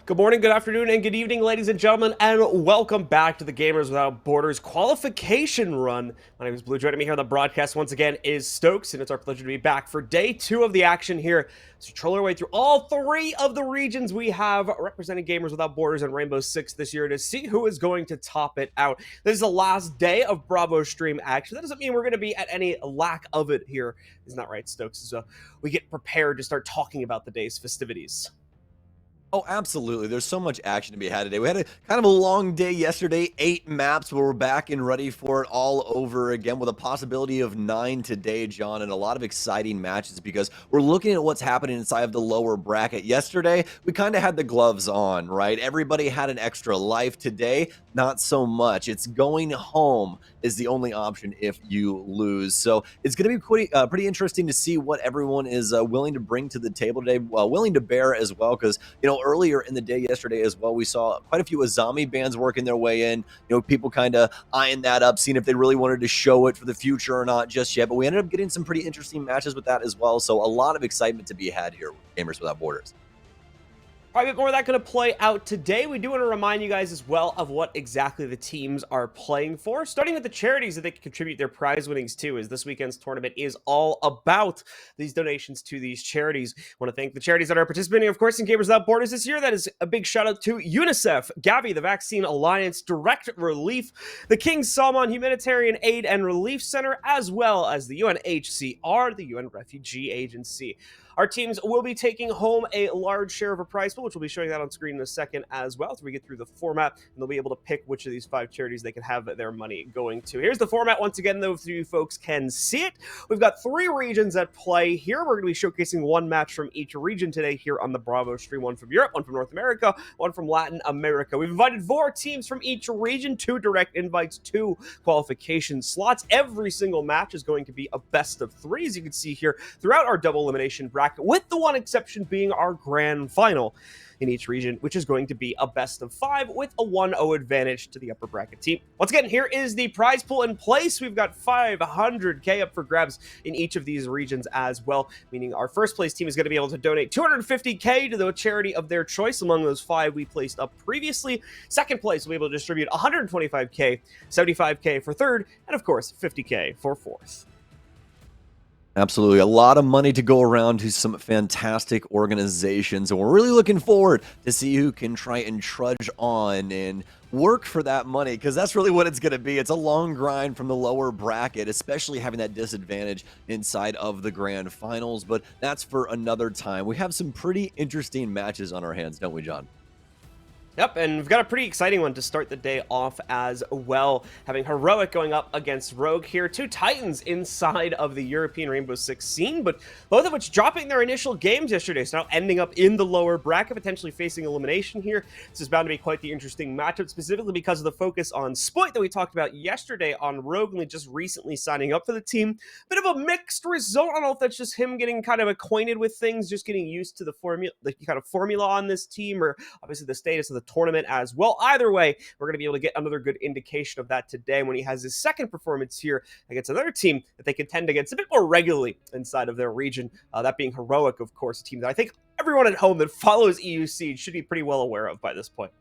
Good morning, good afternoon, and good evening, ladies and gentlemen, and welcome back to the Gamers Without Borders qualification run. My name is Blue. Joining me here on the broadcast once again is Stokes, and it's our pleasure to be back for day 2 of the action here. So we troll our way through all 3 of the regions we have representing Gamers Without Borders and Rainbow Six this year to see who is going to top it out. This is the last day of Bravo stream action. That doesn't mean we're going to be at any lack of it here. Isn't that right, Stokes? So we get prepared to start talking about the day's festivities. Oh, absolutely. There's so much action to be had today. We had a kind of a long day yesterday, 8 maps, but we're back and ready for it all over again with a possibility of 9 today, John, and a lot of exciting matches because we're looking at what's happening inside of the lower bracket. Yesterday, we kind of had the gloves on, right? Everybody had an extra life. Today, not so much. It's going home is the only option if you lose. So it's going to be pretty interesting to see what everyone is willing to bring to the table today, willing to bear as well, because, earlier in the day yesterday as well, we saw quite a few Azami bands working their way in. People kind of eyeing that up, seeing if they really wanted to show it for the future or not just yet. But we ended up getting some pretty interesting matches with that as well. So a lot of excitement to be had here with Gamers Without Borders. Probably a bit more of that going to play out today. We do want to remind you guys as well of what exactly the teams are playing for, starting with the charities that they can contribute their prize winnings to, as this weekend's tournament is all about these donations to these charities. I want to thank the charities that are participating, of course, in Gamers Without Borders this year. That is a big shout out to UNICEF, Gavi, the Vaccine Alliance, Direct Relief, the King Salman Humanitarian Aid and Relief Center, as well as the UNHCR, the UN Refugee Agency. Our teams will be taking home a large share of a prize pool, which we'll be showing that on screen in a second as well, so we get through the format, and they'll be able to pick which of these 5 charities they can have their money going to. Here's the format once again, though, if you folks can see it. We've got 3 regions at play here. We're going to be showcasing 1 match from each region today here on the Bravo stream. 1 from Europe, 1 from North America, 1 from Latin America. We've invited 4 teams from each region, 2 direct invites, 2 qualification slots. Every single match is going to be a best of 3, as you can see here throughout our double elimination bracket, with the one exception being our grand final in each region, which is going to be a best of 5 with a 1-0 advantage to the upper bracket team. Once again, here is the prize pool in place. We've got 500K up for grabs in each of these regions as well, meaning our first place team is going to be able to donate 250K to the charity of their choice among those 5 we placed up previously. Second place will be able to distribute 125K, 75K for third, and of course 50K for fourth. Absolutely. A lot of money to go around to some fantastic organizations. And we're really looking forward to see who can try and trudge on and work for that money, because that's really what it's going to be. It's a long grind from the lower bracket, especially having that disadvantage inside of the grand finals. But that's for another time. We have some pretty interesting matches on our hands, don't we, John? Yep, and we've got a pretty exciting one to start the day off as well. Having Heroic going up against Rogue here. 2 Titans inside of the European Rainbow Six scene, but both of which dropping their initial games yesterday, so now ending up in the lower bracket, potentially facing elimination here. This is bound to be quite the interesting matchup, specifically because of the focus on Spoit that we talked about yesterday on Rogue, only just recently signing up for the team. Bit of a mixed result. I don't know if that's just him getting kind of acquainted with things, just getting used to the formula on this team, or obviously the status of the tournament as well. Either way, we're going to be able to get another good indication of that today when he has his second performance here against another team that they contend against a bit more regularly inside of their region, that being Heroic, of course, a team that I think everyone at home that follows EUC should be pretty well aware of by this point.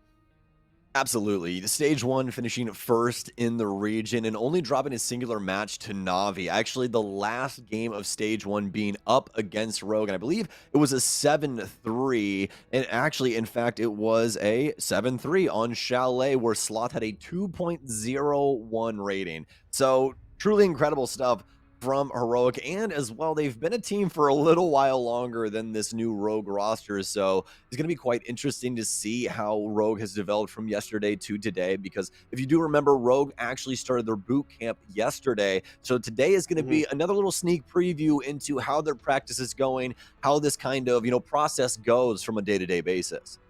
Absolutely. The stage 1 finishing first in the region and only dropping a singular match to Navi. Actually, the last game of stage 1 being up against Rogue, and I believe it was a 7-3. And actually, in fact, it was a 7-3 on Chalet, where Sloth had a 2.01 rating. So truly incredible stuff from Heroic, and as well, they've been a team for a little while longer than this new Rogue roster, so it's going to be quite interesting to see how Rogue has developed from yesterday to today, because if you do remember, Rogue actually started their boot camp yesterday, so today is going to be another little sneak preview into how their practice is going, how this kind of, process goes from a day-to-day basis.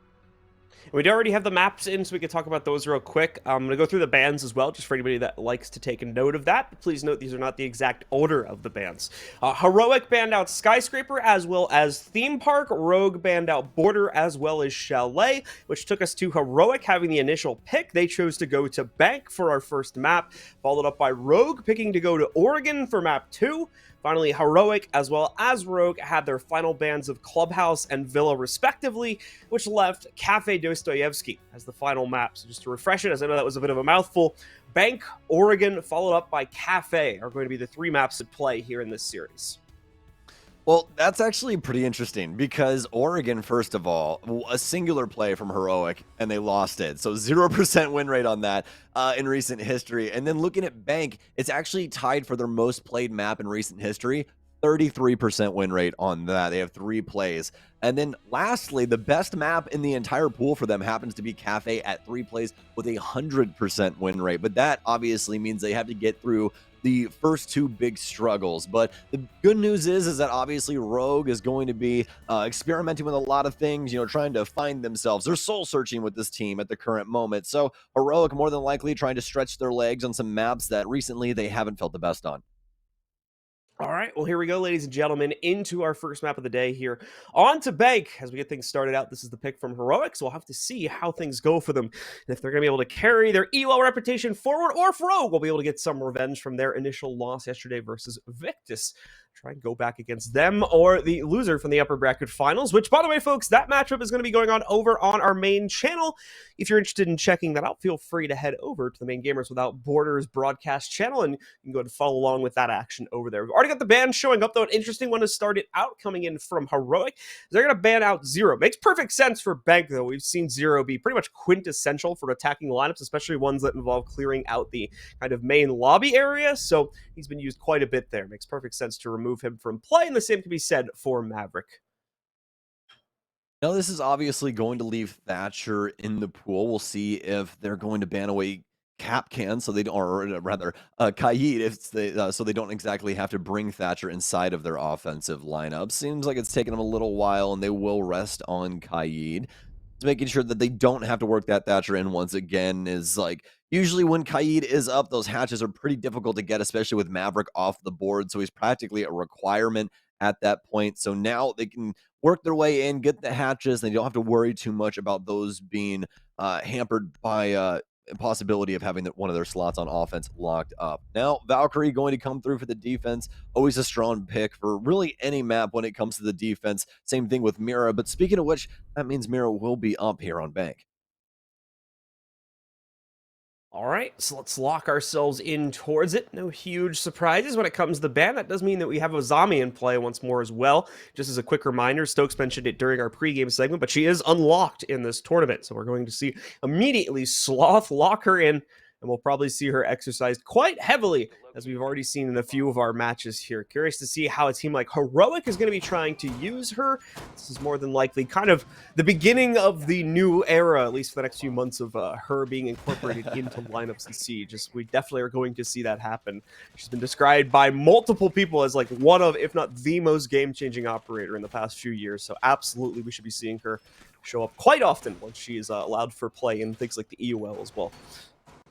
We already have the maps in, so we can talk about those real quick. I'm going to go through the bands as well, just for anybody that likes to take a note of that. But please note these are not the exact order of the bands. Heroic banned out Skyscraper, as well as Theme Park. Rogue banned out Border, as well as Chalet, which took us to Heroic having the initial pick. They chose to go to Bank for our first map, followed up by Rogue picking to go to Oregon for map 2, Finally, Heroic as well as Rogue had their final bans of Clubhouse and Villa respectively, which left Kafe Dostoyevsky as the final map. So just to refresh it, as I know that was a bit of a mouthful, Bank, Oregon, followed up by Kafe are going to be the 3 maps at play here in this series. Well, that's actually pretty interesting because Oregon, first of all, a singular play from Heroic and they lost it. So 0% win rate on that in recent history. And then looking at Bank, it's actually tied for their most played map in recent history. 33% win rate on that. They have 3 plays. And then lastly, the best map in the entire pool for them happens to be Kafe at 3 plays with a 100% win rate. But that obviously means they have to get through the first 2 big struggles. But the good news is that obviously Rogue is going to be experimenting with a lot of things, trying to find themselves. They're soul searching with this team at the current moment. So Heroic more than likely trying to stretch their legs on some maps that recently they haven't felt the best on. All right, well, here we go, ladies and gentlemen, into our first map of the day here. On to Bank. As we get things started out, this is the pick from Heroic, so we'll have to see how things go for them. And if they're going to be able to carry their ELO reputation forward, or if Rogue will be able to get some revenge from their initial loss yesterday versus Victus. Try and go back against them or the loser from the upper bracket finals, which, by the way, folks, that matchup is going to be going on over on our main channel. If you're interested in checking that out, feel free to head over to the Main Gamers Without Borders broadcast channel, and you can go ahead and follow along with that action over there. We've already got the ban showing up, though. An interesting one has started out coming in from Heroic. They're going to ban out Zero. Makes perfect sense for Bank, though. We've seen Zero be pretty much quintessential for attacking lineups, especially ones that involve clearing out the kind of main lobby area, so he's been used quite a bit there. Makes perfect sense to remove him from play, and the same can be said for Maverick. Now, this is obviously going to leave Thatcher in the pool. We'll see if they're going to ban away Capcan, so they don't, or rather, Kaid, so they don't exactly have to bring Thatcher inside of their offensive lineup. Seems like it's taken them a little while, and they will rest on Kaid. Making sure that they don't have to work that Thatcher in once again is like, usually when Kaid is up, those hatches are pretty difficult to get, especially with Maverick off the board, so he's practically a requirement at that point. So now they can work their way in, get the hatches, and they don't have to worry too much about those being hampered by possibility of having one of their slots on offense locked up. Now, Valkyrie going to come through for the defense. Always a strong pick for really any map when it comes to the defense. Same thing with Mira. But speaking of which, that means Mira will be up here on Bank. All right, so let's lock ourselves in towards it. No huge surprises when it comes to the ban. That does mean that we have Ozami in play once more as well. Just as a quick reminder, Stokes mentioned it during our pregame segment, but she is unlocked in this tournament. So we're going to see immediately Sloth lock her in, and we'll probably see her exercised quite heavily, as we've already seen in a few of our matches here. Curious to see how a team like Heroic is going to be trying to use her. This is more than likely kind of the beginning of the new era, at least for the next few months, of her being incorporated into lineups in Siege. We definitely are going to see that happen. She's been described by multiple people as like one of, if not the most game-changing operator in the past few years. So absolutely, we should be seeing her show up quite often once she is allowed for play in things like the EUL as well.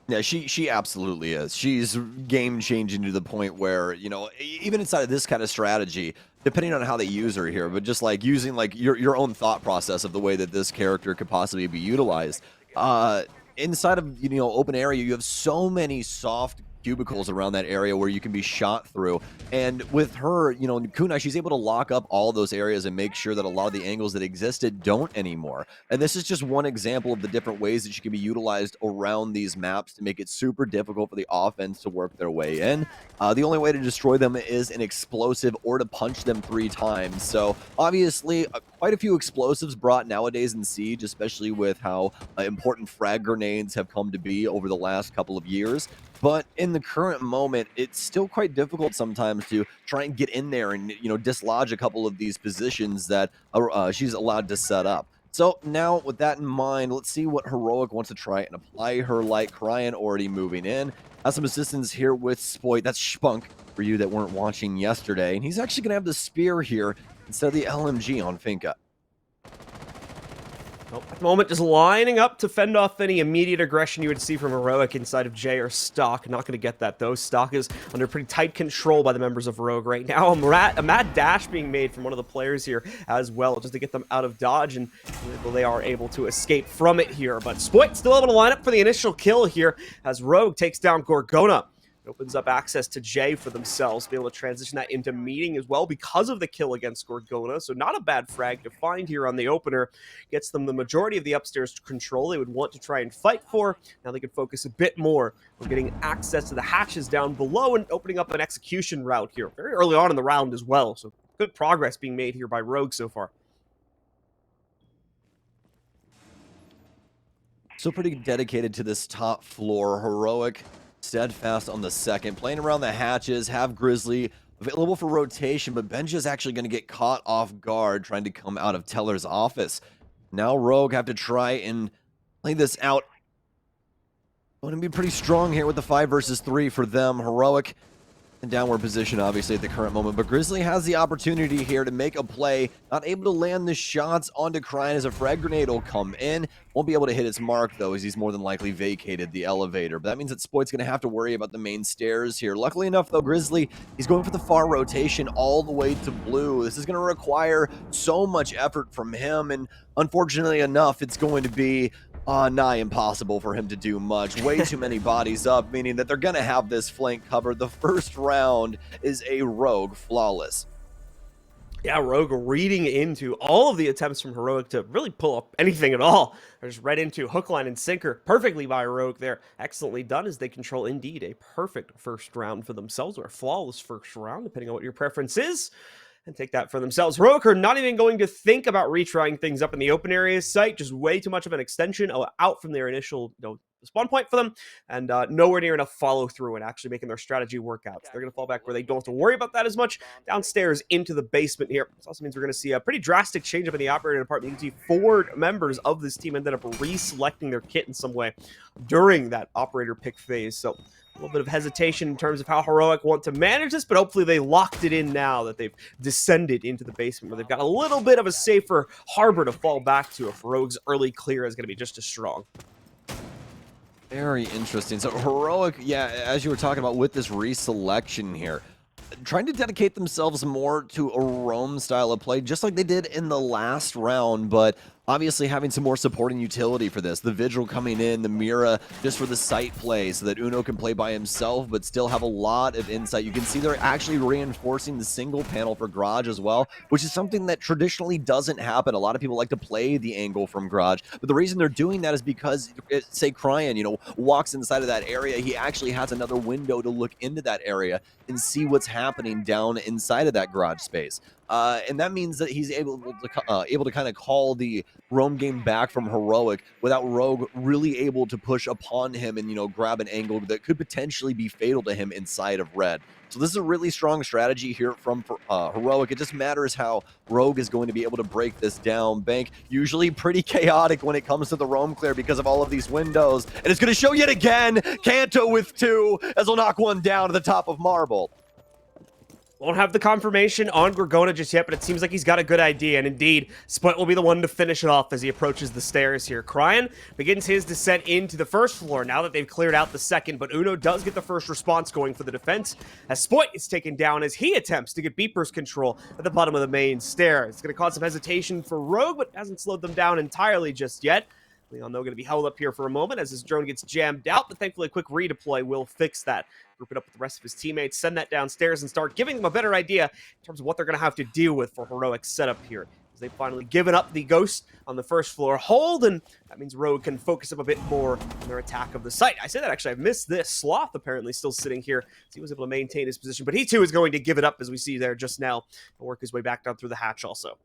Yeah, she absolutely is. She's game-changing to the point where, even inside of this kind of strategy, depending on how they use her here, but just like using like your own thought process of the way that this character could possibly be utilized. Inside of, open area, you have so many soft cubicles around that area where you can be shot through. And with her, Kunai, she's able to lock up all those areas and make sure that a lot of the angles that existed don't anymore. And this is just one example of the different ways that she can be utilized around these maps to make it super difficult for the offense to work their way in. The only way to destroy them is an explosive or to punch them 3 times. So obviously, quite a few explosives brought nowadays in Siege, especially with how important frag grenades have come to be over the last couple of years. But in the current moment, it's still quite difficult sometimes to try and get in there and, dislodge a couple of these positions that she's allowed to set up. So now with that in mind, let's see what Heroic wants to try and apply her light. Cryan already moving in. Has some assistance here with Spoit. That's Spunk for you that weren't watching yesterday. And he's actually going to have the spear here instead of the LMG on Finka. Well, at the moment, just lining up to fend off any immediate aggression you would see from Heroic inside of Jay or Stock. Not going to get that, though. Stock is under pretty tight control by the members of Rogue right now. A mad dash being made from one of the players here as well, just to get them out of dodge, and they are able to escape from it here. But Spoit still able to line up for the initial kill here as Rogue takes down Gorgona. It opens up access to Jay for themselves, be able to transition that into meeting as well because of the kill against Gorgona. So not a bad frag to find here on the opener. Gets them the majority of the upstairs control they would want to try and fight for. Now they can focus a bit more on getting access to the hatches down below and opening up an execution route here very early on in the round as well. So good progress being made here by Rogue so far. So pretty dedicated to this top floor. Heroic, steadfast on the second, playing around the hatches, have Grizzly available for rotation, but Benja's actually going to get caught off guard trying to come out of Teller's office. Now Rogue have to try and play this out. Going to be pretty strong here with the 5 versus 3 for them. Heroic in downward position, obviously, at the current moment. But Grizzly has the opportunity here to make a play. Not able to land the shots onto Cryan as a frag grenade will come in. Won't be able to hit its mark, though, as he's more than likely vacated the elevator. But that means that Spoit's going to have to worry about the main stairs here. Luckily enough, though, Grizzly, he's going for the far rotation all the way to blue. This is going to require so much effort from him. And unfortunately enough, it's going to be nigh impossible for him to do much. Way too many bodies up, meaning that they're going to have this flank covered. The first round is a Rogue flawless. Yeah, Rogue reading into all of the attempts from Heroic to really pull up anything at all. They're just right into hook, line, and sinker. Perfectly by Rogue there. Excellently done as they control, indeed, a perfect first round for themselves, or a flawless first round, depending on what your preference is. And take that for themselves. Heroic are not even going to think about retrying things up in the open area site. Just way too much of an extension out from their initial spawn point for them, and nowhere near enough follow through and actually making their strategy work out. So they're going to fall back where they don't have to worry about that as much. Downstairs into the basement here. This also means we're going to see a pretty drastic change up in the operator department. You can see 4 members of this team ended up reselecting their kit in some way during that operator pick phase. So a little bit of hesitation in terms of how Heroic want to manage this, but hopefully they locked it in now that they've descended into the basement where they've got a little bit of a safer harbor to fall back to if Rogue's early clear is going to be just as strong. Very interesting. So Heroic, yeah, as you were talking about with this reselection here, trying to dedicate themselves more to a roam style of play, just like they did in the last round, but obviously having some more supporting utility for this. The Vigil coming in, the Mira just for the site play so that Uno can play by himself but still have a lot of insight. You can see they're actually reinforcing the single panel for Garage as well, which is something that traditionally doesn't happen. A lot of people like to play the angle from Garage, but the reason they're doing that is because, say, Cryan, walks inside of that area, he actually has another window to look into that area and see what's happening down inside of that garage space. And that means that he's able to kind of call the roam game back from Heroic without Rogue really able to push upon him and, grab an angle that could potentially be fatal to him inside of red. So this is a really strong strategy here from Heroic. It just matters how Rogue is going to be able to break this down. Bank usually pretty chaotic when it comes to the roam clear because of all of these windows. And it's going to show yet again, Kanto with 2 as he'll knock one down to the top of Marble. Won't have the confirmation on Gorgona just yet, but it seems like he's got a good idea. And indeed, Spoit will be the one to finish it off as he approaches the stairs here. Cryan begins his descent into the first floor now that they've cleared out the second, but Uno does get the first response going for the defense as Spoit is taken down as he attempts to get Beeper's control at the bottom of the main stair. It's going to cause some hesitation for Rogue, but hasn't slowed them down entirely just yet. Leon, though, going to be held up here for a moment as his drone gets jammed out, but thankfully a quick redeploy will fix that. Group it up with the rest of his teammates, send that downstairs, and start giving them a better idea in terms of what they're going to have to deal with for Heroic's setup here. As they've finally given up the Ghost on the first floor hold, and that means Rogue can focus up a bit more on their attack of the site. I say that actually, I missed this. Sloth apparently still sitting here, so he was able to maintain his position, but he too is going to give it up as we see there just now, and work his way back down through the hatch also.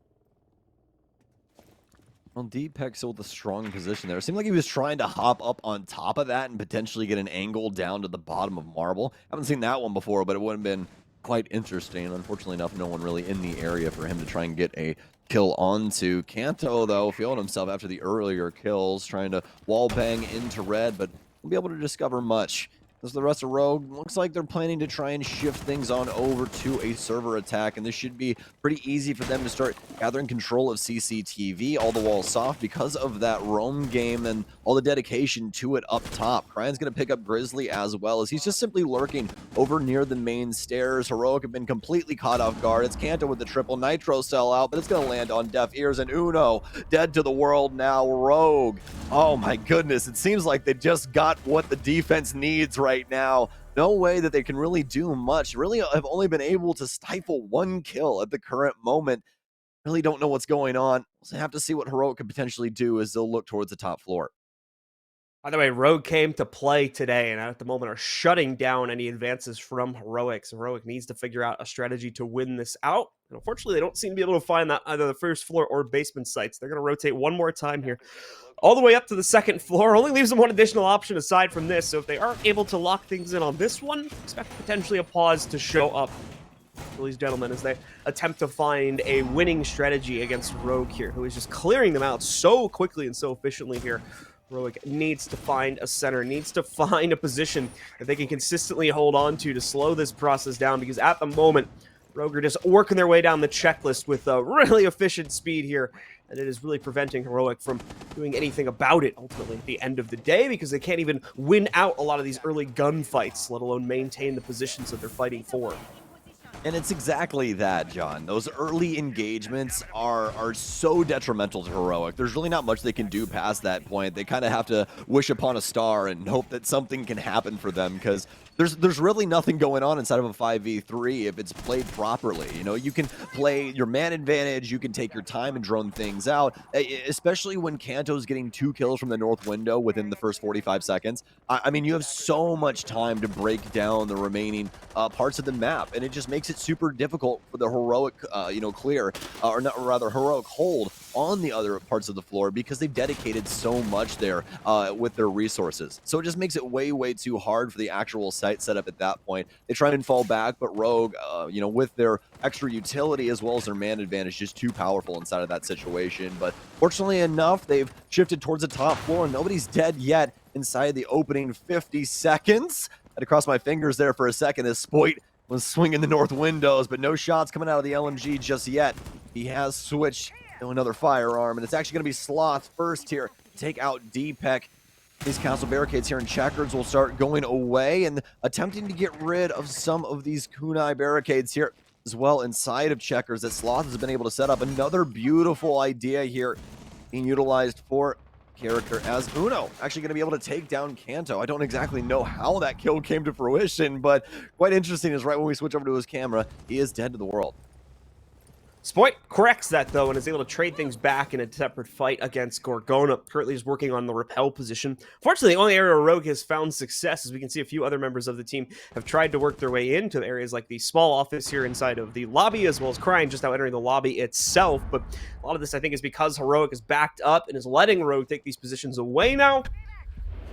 Well, Deepak still with a strong position there. It seemed like he was trying to hop up on top of that and potentially get an angle down to the bottom of Marble. Haven't seen that one before, but it would have been quite interesting. Unfortunately enough, no one really in the area for him to try and get a kill onto. Kanto, though, feeling himself after the earlier kills, trying to wall bang into red, but won't be able to discover much. As the rest of Rogue, looks like they're planning to try and shift things on over to a server attack, and this should be pretty easy for them to start gathering control of CCTV, all the walls soft because of that roam game and all the dedication to it up top. Cryan's going to pick up Grizzly as well, as he's just simply lurking over near the main stairs. Heroic have been completely caught off guard. It's Kanto with the triple nitro cell out, but it's going to land on deaf ears, and Uno dead to the world now. Rogue, oh my goodness, it seems like they just got what the defense needs right right now. No way that they can really do much. Really have only been able to stifle 1 kill at the current moment. Really don't know what's going on. We'll have to see what Heroic could potentially do as they'll look towards the top floor. By the way, Rogue came to play today and at the moment are shutting down any advances from Heroic. So Heroic needs to figure out a strategy to win this out. And unfortunately, they don't seem to be able to find that either the first floor or basement sites. They're going to rotate one more time here, all the way up to the second floor. Only leaves them one additional option aside from this. So if they aren't able to lock things in on this one, expect potentially a pause to show up for these gentlemen as they attempt to find a winning strategy against Rogue here, who is just clearing them out so quickly and so efficiently here. Heroic needs to find a center, needs to find a position that they can consistently hold on to slow this process down, because at the moment, Rogue are just working their way down the checklist with a really efficient speed here, and it is really preventing Heroic from doing anything about it ultimately at the end of the day, because they can't even win out a lot of these early gunfights, let alone maintain the positions that they're fighting for. And it's exactly that, John. Those early engagements are so detrimental to Heroic. There's really not much they can do past that point. They kind of have to wish upon a star and hope that something can happen for them, because there's really nothing going on inside of a 5v3 if it's played properly. You know, you can play your man advantage, you can take your time and drone things out, especially when Kanto's getting 2 kills from the north window within the first 45 seconds. I mean, you have so much time to break down the remaining parts of the map, and it just makes it super difficult for the Heroic, clear, or not, rather Heroic hold on the other parts of the floor, because they've dedicated so much there with their resources. So it just makes it way too hard for the actual site setup at that point. They try and fall back, but Rogue, with their extra utility as well as their man advantage, just too powerful inside of that situation. But fortunately enough, they've shifted towards the top floor, and nobody's dead yet inside the opening 50 seconds. I had to cross my fingers there for a second as Spoit was swinging the north windows, but no shots coming out of the LMG just yet. He has switched to another firearm, and it's actually going to be Sloth first here. Take out Deepek. These castle barricades here in Checkers will start going away and attempting to get rid of some of these kunai barricades here as well inside of Checkers that Sloth has been able to set up. Another beautiful idea here being utilized for character as Uno, actually going to be able to take down Kanto. I don't exactly know how that kill came to fruition, but quite interesting is right when we switch over to his camera, he is dead to the world. Spoit corrects that, though, and is able to trade things back in a separate fight against Gorgona. Currently is working on the repel position. Fortunately, the only area where Rogue has found success, as we can see a few other members of the team have tried to work their way into areas like the small office here inside of the lobby, as well as Crying just now entering the lobby itself. But a lot of this, I think, is because Heroic is backed up and is letting Rogue take these positions away now,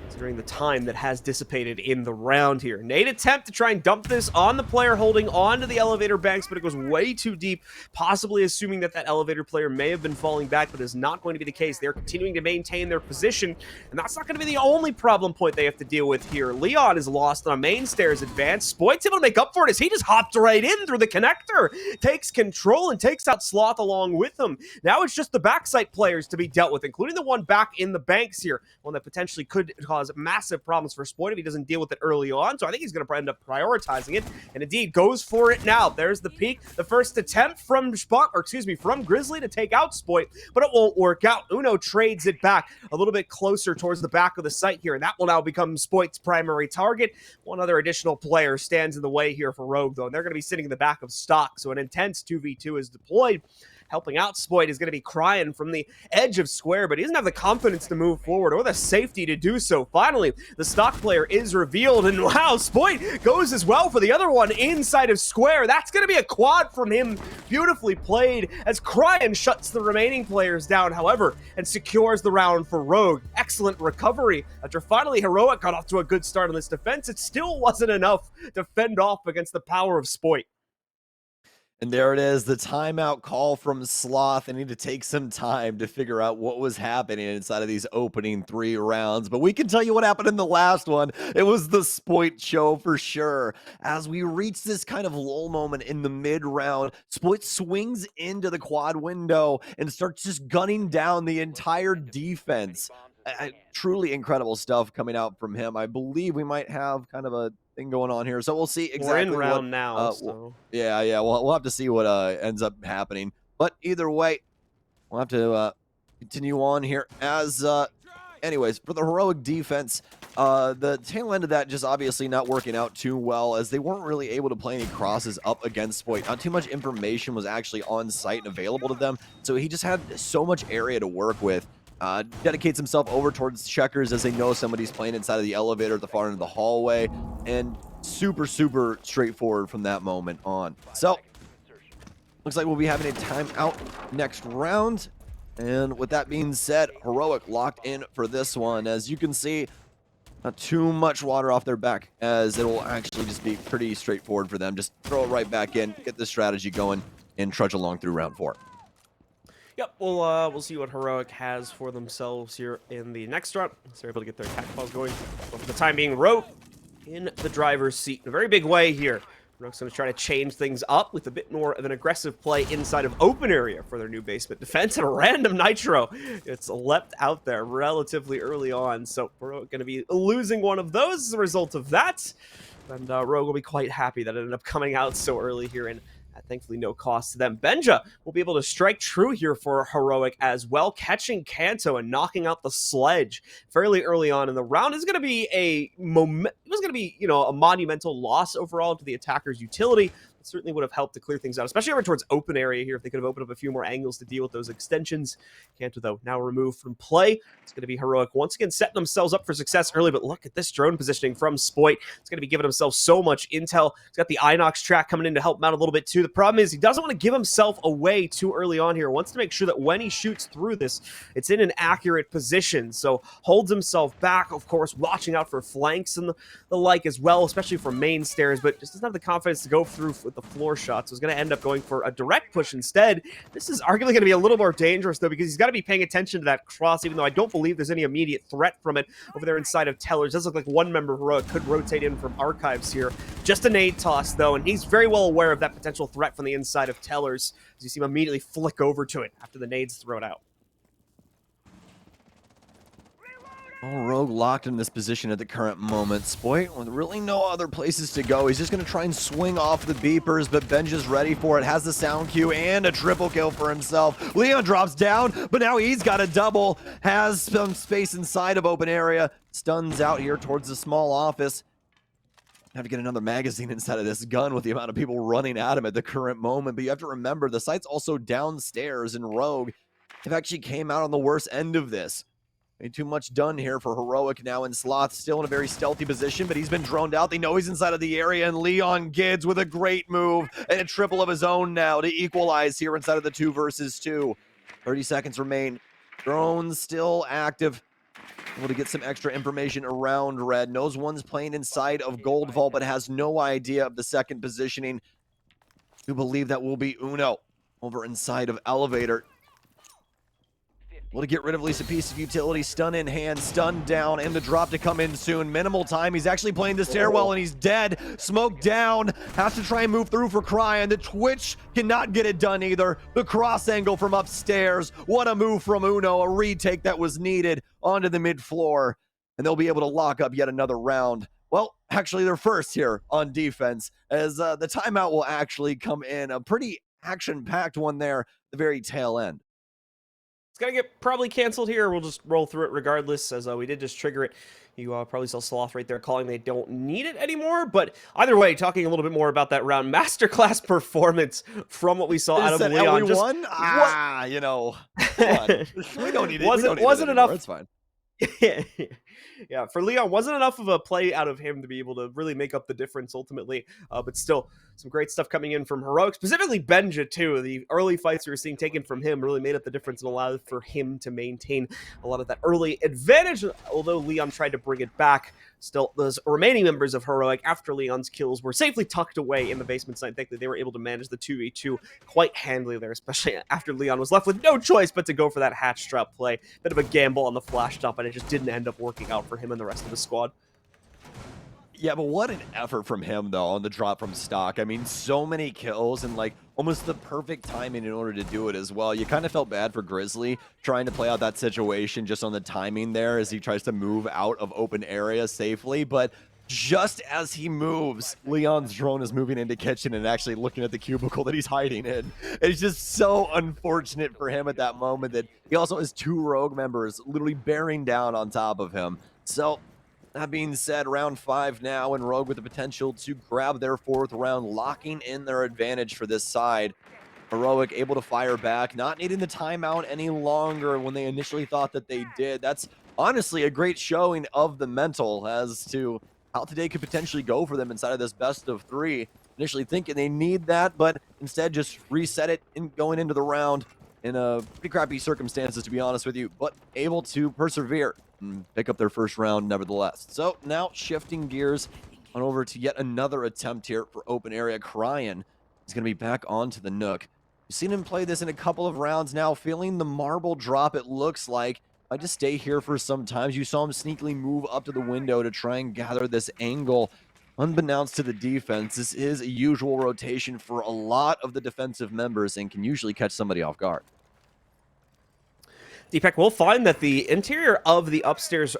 considering the time that has dissipated in the round here. Nate attempt to try and dump this on the player holding onto the elevator banks, but it goes way too deep, possibly assuming that that elevator player may have been falling back, but is not going to be the case. They're continuing to maintain their position, and that's not going to be the only problem point they have to deal with here. Leon is lost on a main stairs advance. Spoit's able to make up for it as he just hopped right in through the connector, takes control and takes out Sloth along with him. Now it's just the backside players to be dealt with, including the one back in the banks here, one that potentially could cause massive problems for Spoit if he doesn't deal with it early on. So I think he's going to end up prioritizing it, and indeed goes for it now. There's the peek, the first attempt from from Grizzly to take out Spoit, but it won't work out. Uno trades it back a little bit closer towards the back of the site here, and that will now become Spoit's primary target. One other additional player stands in the way here for Rogue, though, and they're going to be sitting in the back of stock, so an intense 2v2 is deployed. Helping out Spoit is going to be Crying from the edge of square, but he doesn't have the confidence to move forward or the safety to do so. Finally, the stock player is revealed, and wow, Spoit goes as well for the other one inside of square. That's going to be a quad from him. Beautifully played as Crying shuts the remaining players down, however, and secures the round for Rogue. Excellent recovery. After finally Heroic got off to a good start on this defense, it still wasn't enough to fend off against the power of Spoit. And there it is, the timeout call from Sloth. They need to take some time to figure out what was happening inside of these opening 3 rounds. But we can tell you what happened in the last one. It was the Spoit show for sure. As we reach this kind of lull moment in the mid-round, Spoit swings into the quad window and starts just gunning down the entire defense. Truly incredible stuff coming out from him. I believe we might have kind of a thing going on here, so we'll see exactly We're in round what, now. So. yeah, we'll have to see what ends up happening. But either way, we'll have to continue on here as anyways, for the Heroic defense, The tail end of that just obviously not working out too well, as they weren't really able to play any crosses up against Spoit. Not too much information was actually on site and available to them, so he just had so much area to work with. Dedicates himself over towards checkers as they know somebody's playing inside of the elevator at the far end of the hallway, and super straightforward from that moment on. So looks like we'll be having a timeout next round. And with that being said, Heroic locked in for this one. As you can see, not too much water off their back, as it will actually just be pretty straightforward for them. Just throw it right back in, get the strategy going, and trudge along through round 4. Yep, we'll see what Heroic has for themselves here in the next round. So they're able to get their attack balls going. But for the time being, Rogue in the driver's seat in a very big way here. Rogue's going to try to change things up with a bit more of an aggressive play inside of open area for their new basement defense, and a random Nitro. It's leapt out there relatively early on, so we're going to be losing one of those as a result of that. And Rogue will be quite happy that it ended up coming out so early here, and at thankfully no cost to them. Benja will be able to strike true here for Heroic as well, catching Kanto and knocking out the sledge fairly early on in the round. Is going to be a a monumental loss overall to the attacker's utility. It certainly would have helped to clear things out, especially over towards open area here if they could have opened up a few more angles to deal with those extensions. Kanto, though, now removed from play. It's going to be Heroic once again setting themselves up for success early, but look at this drone positioning from Spoit. It's going to be giving himself so much intel. He's got the Inox track coming in to help him out a little bit too. The problem is he doesn't want to give himself away too early on here. Wants to make sure that when he shoots through this, it's in an accurate position. So holds himself back, of course, watching out for flanks and the like as well, especially for main stairs, but just doesn't have the confidence to go through with the floor shot. So he's going to end up going for a direct push instead. This is arguably going to be a little more dangerous, though, because he's got to be paying attention to that cross, even though I don't believe there's any immediate threat from it over there inside of Tellers. It does look like one member of Heroic could rotate in from Archives here. Just a nade toss, though, and he's very well aware of that potential threat from the inside of Tellers, as you see him immediately flick over to it after the nade's thrown out. Oh, Rogue locked in this position at the current moment. Spoit with really no other places to go. He's just going to try and swing off the beepers, but Benja's ready for it. Has the sound cue and a triple kill for himself. Leon drops down, but now he's got a double. Has some space inside of open area. Stuns out here towards the small office. Have to get another magazine inside of this gun with the amount of people running at him at the current moment. But you have to remember, the site's also downstairs, and Rogue have actually came out on the worst end of this. Ain't too much done here for Heroic now, and Sloth still in a very stealthy position, but he's been droned out. They know he's inside of the area, and Leon Gids with a great move and a triple of his own now to equalize here inside of the 2 versus 2. 30 seconds remain. Drone still active. Able to get some extra information around Red. Knows one's playing inside of Gold Vault, but has no idea of the second positioning. You believe that will be Uno over inside of Elevator. Well, to get rid of at least a piece of utility. Stun in hand, stun down, and the drop to come in soon. Minimal time. He's actually playing the stairwell, and he's dead. Smoke down. Has to try and move through for Cryan. The Twitch cannot get it done either. The cross angle from upstairs. What a move from Uno. A retake that was needed onto the mid floor. And they'll be able to lock up yet another round. Well, actually, they're first here on defense, as the timeout will actually come in. A pretty action-packed one there at the very tail end. It's going to get probably canceled here. We'll just roll through it regardless, as we did just trigger it. You probably saw Sloth right there calling they don't need it anymore. But either way, talking a little bit more about that round, masterclass performance from what we saw out of Leon. Just, won? You know, we don't need it. Wasn't enough. It's fine. Yeah, for Leon, wasn't enough of a play out of him to be able to really make up the difference ultimately. But still, some great stuff coming in from Heroic, specifically Benja too. The early fights we were seeing taken from him really made up the difference and allowed for him to maintain a lot of that early advantage. Although Leon tried to bring it back, still those remaining members of Heroic after Leon's kills were safely tucked away in the basement site. Thankfully, they were able to manage the 2v2 quite handily there, especially after Leon was left with no choice but to go for that hatch drop play. Bit of a gamble on the flash dump, and it just didn't end up working out for him and the rest of the squad. Yeah, but what an effort from him, though, on the drop from stock. I mean, so many kills and, like, almost the perfect timing in order to do it as well. You kind of felt bad for Grizzly trying to play out that situation just on the timing there as he tries to move out of open area safely. But just as he moves, Leon's drone is moving into kitchen and actually looking at the cubicle that he's hiding in. It's just so unfortunate for him at that moment that he also has 2 Rogue members literally bearing down on top of him. So That being said, round 5 now, and Rogue with the potential to grab their 4th round, locking in their advantage for this side. Heroic able to fire back, not needing the timeout any longer when they initially thought that they did. That's honestly a great showing of the mental as to how today could potentially go for them inside of this best of 3. Initially thinking they need that, but instead just reset it in going into the round in a pretty crappy circumstances, to be honest with you, but able to persevere and pick up their first round nevertheless. So now shifting gears on over to yet another attempt here for open area. Cryan is going to be back onto the Nook. You've seen him play this in a couple of rounds now, feeling the marble drop, it looks like. I just stay here for some times. You saw him sneakily move up to the window to try and gather this angle. Unbeknownst to the defense, this is a usual rotation for a lot of the defensive members and can usually catch somebody off guard. Deepak will find that the interior of the upstairs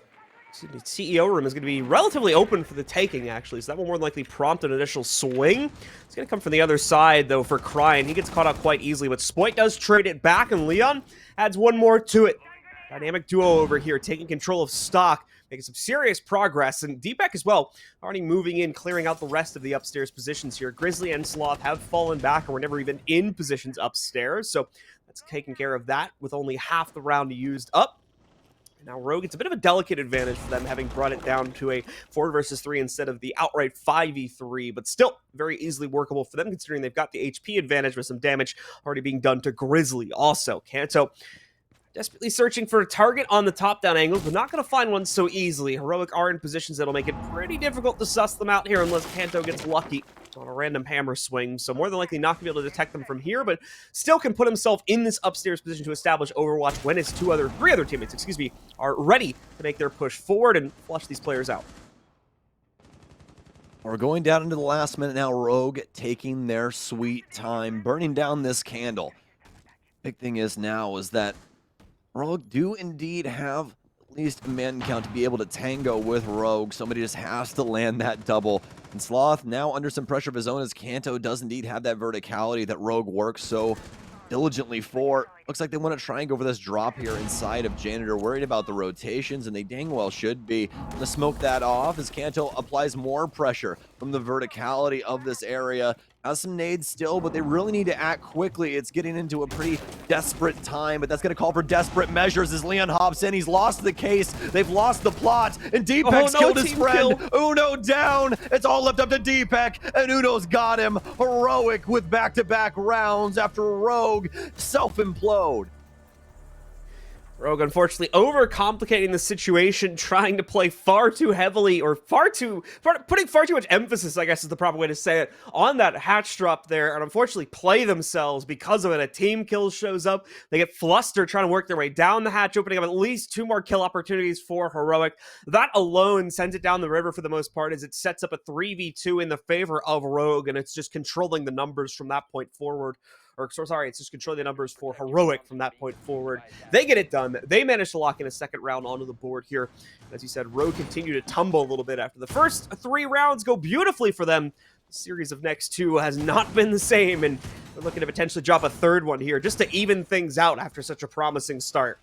CEO room is going to be relatively open for the taking, actually, so that will more than likely prompt an initial swing. It's going to come from the other side, though, for Cryan. He gets caught out quite easily, but Spoit does trade it back, and Leon adds one more to it. Dynamic duo over here, taking control of stock, making some serious progress, and Deepak as well, already moving in, clearing out the rest of the upstairs positions here. Grizzly and Sloth have fallen back, and were never even in positions upstairs, so that's taking care of that with only half the round used up. Now Rogue, it's a bit of a delicate advantage for them, having brought it down to a 4 versus 3 instead of the outright 5v3, but still very easily workable for them, considering they've got the HP advantage with some damage already being done to Grizzly. Also, Kanto desperately searching for a target on the top-down angles, but not going to find one so easily. Heroic are in positions that'll make it pretty difficult to suss them out here unless Kanto gets lucky on a random hammer swing, so more than likely not going to be able to detect them from here, but still can put himself in this upstairs position to establish Overwatch when his three other teammates, are ready to make their push forward and flush these players out. We're going down into the last minute now. Rogue taking their sweet time, burning down this candle. Big thing is now is that Rogue do indeed have at least a man count to be able to tango with Rogue. Somebody just has to land that double. And Sloth now under some pressure of his own as Kanto does indeed have that verticality that Rogue works so diligently for. Looks like they want to try and go for this drop here inside of Janitor, worried about the rotations, and they dang well should be. Gonna smoke that off as Kanto applies more pressure from the verticality of this area. Has some nades still, but they really need to act quickly. It's getting into a pretty desperate time, but that's going to call for desperate measures as Leon hops in. He's lost the case. They've lost the plot, and Deepak's killed his friend. Uno down. It's all left up to Deepak, and Uno's got him. Heroic with back-to-back rounds after Rogue self-implode. Rogue, unfortunately, overcomplicating the situation, trying to play far too heavily, or putting far too much emphasis, I guess is the proper way to say it, on that hatch drop there, and unfortunately play themselves because of it. A team kill shows up. They get flustered trying to work their way down the hatch, opening up at least 2 more kill opportunities for Heroic. That alone sends it down the river for the most part, as it sets up a 3v2 in the favor of Rogue, and it's just controlling the numbers from that point forward. It's just controlling the numbers for Heroic from that point forward. They get it done. They manage to lock in a second round onto the board here. As you said, Rogue continue to tumble a little bit after the first 3 rounds go beautifully for them. The series of next 2 has not been the same, and they're looking to potentially drop a 3rd one here just to even things out after such a promising start.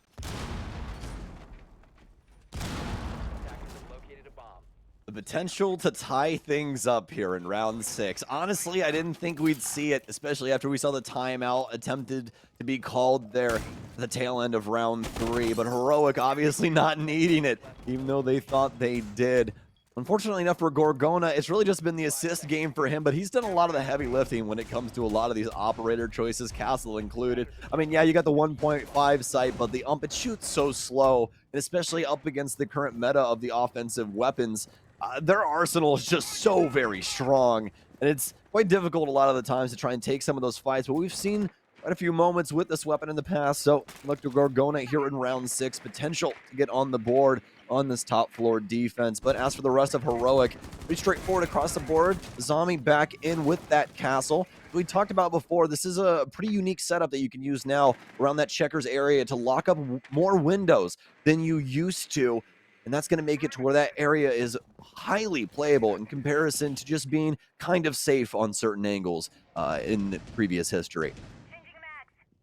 The potential to tie things up here in round 6. Honestly, I didn't think we'd see it, especially after we saw the timeout attempted to be called there at the tail end of round 3. But Heroic obviously not needing it, even though they thought they did. Unfortunately enough for Gorgona, it's really just been the assist game for him, but he's done a lot of the heavy lifting when it comes to a lot of these operator choices, Castle included. I mean, yeah, you got the 1.5 sight, but the it shoots so slow, and especially up against the current meta of the offensive weapons. Their arsenal is just so very strong, and it's quite difficult a lot of the times to try and take some of those fights, but we've seen quite a few moments with this weapon in the past, so look to Gorgona here in round 6, potential to get on the board on this top floor defense. But as for the rest of Heroic, pretty straightforward across the board. Zombie back in with that castle. We talked about before, this is a pretty unique setup that you can use now around that checkers area to lock up more windows than you used to. And that's going to make it to where that area is highly playable in comparison to just being kind of safe on certain angles in previous history.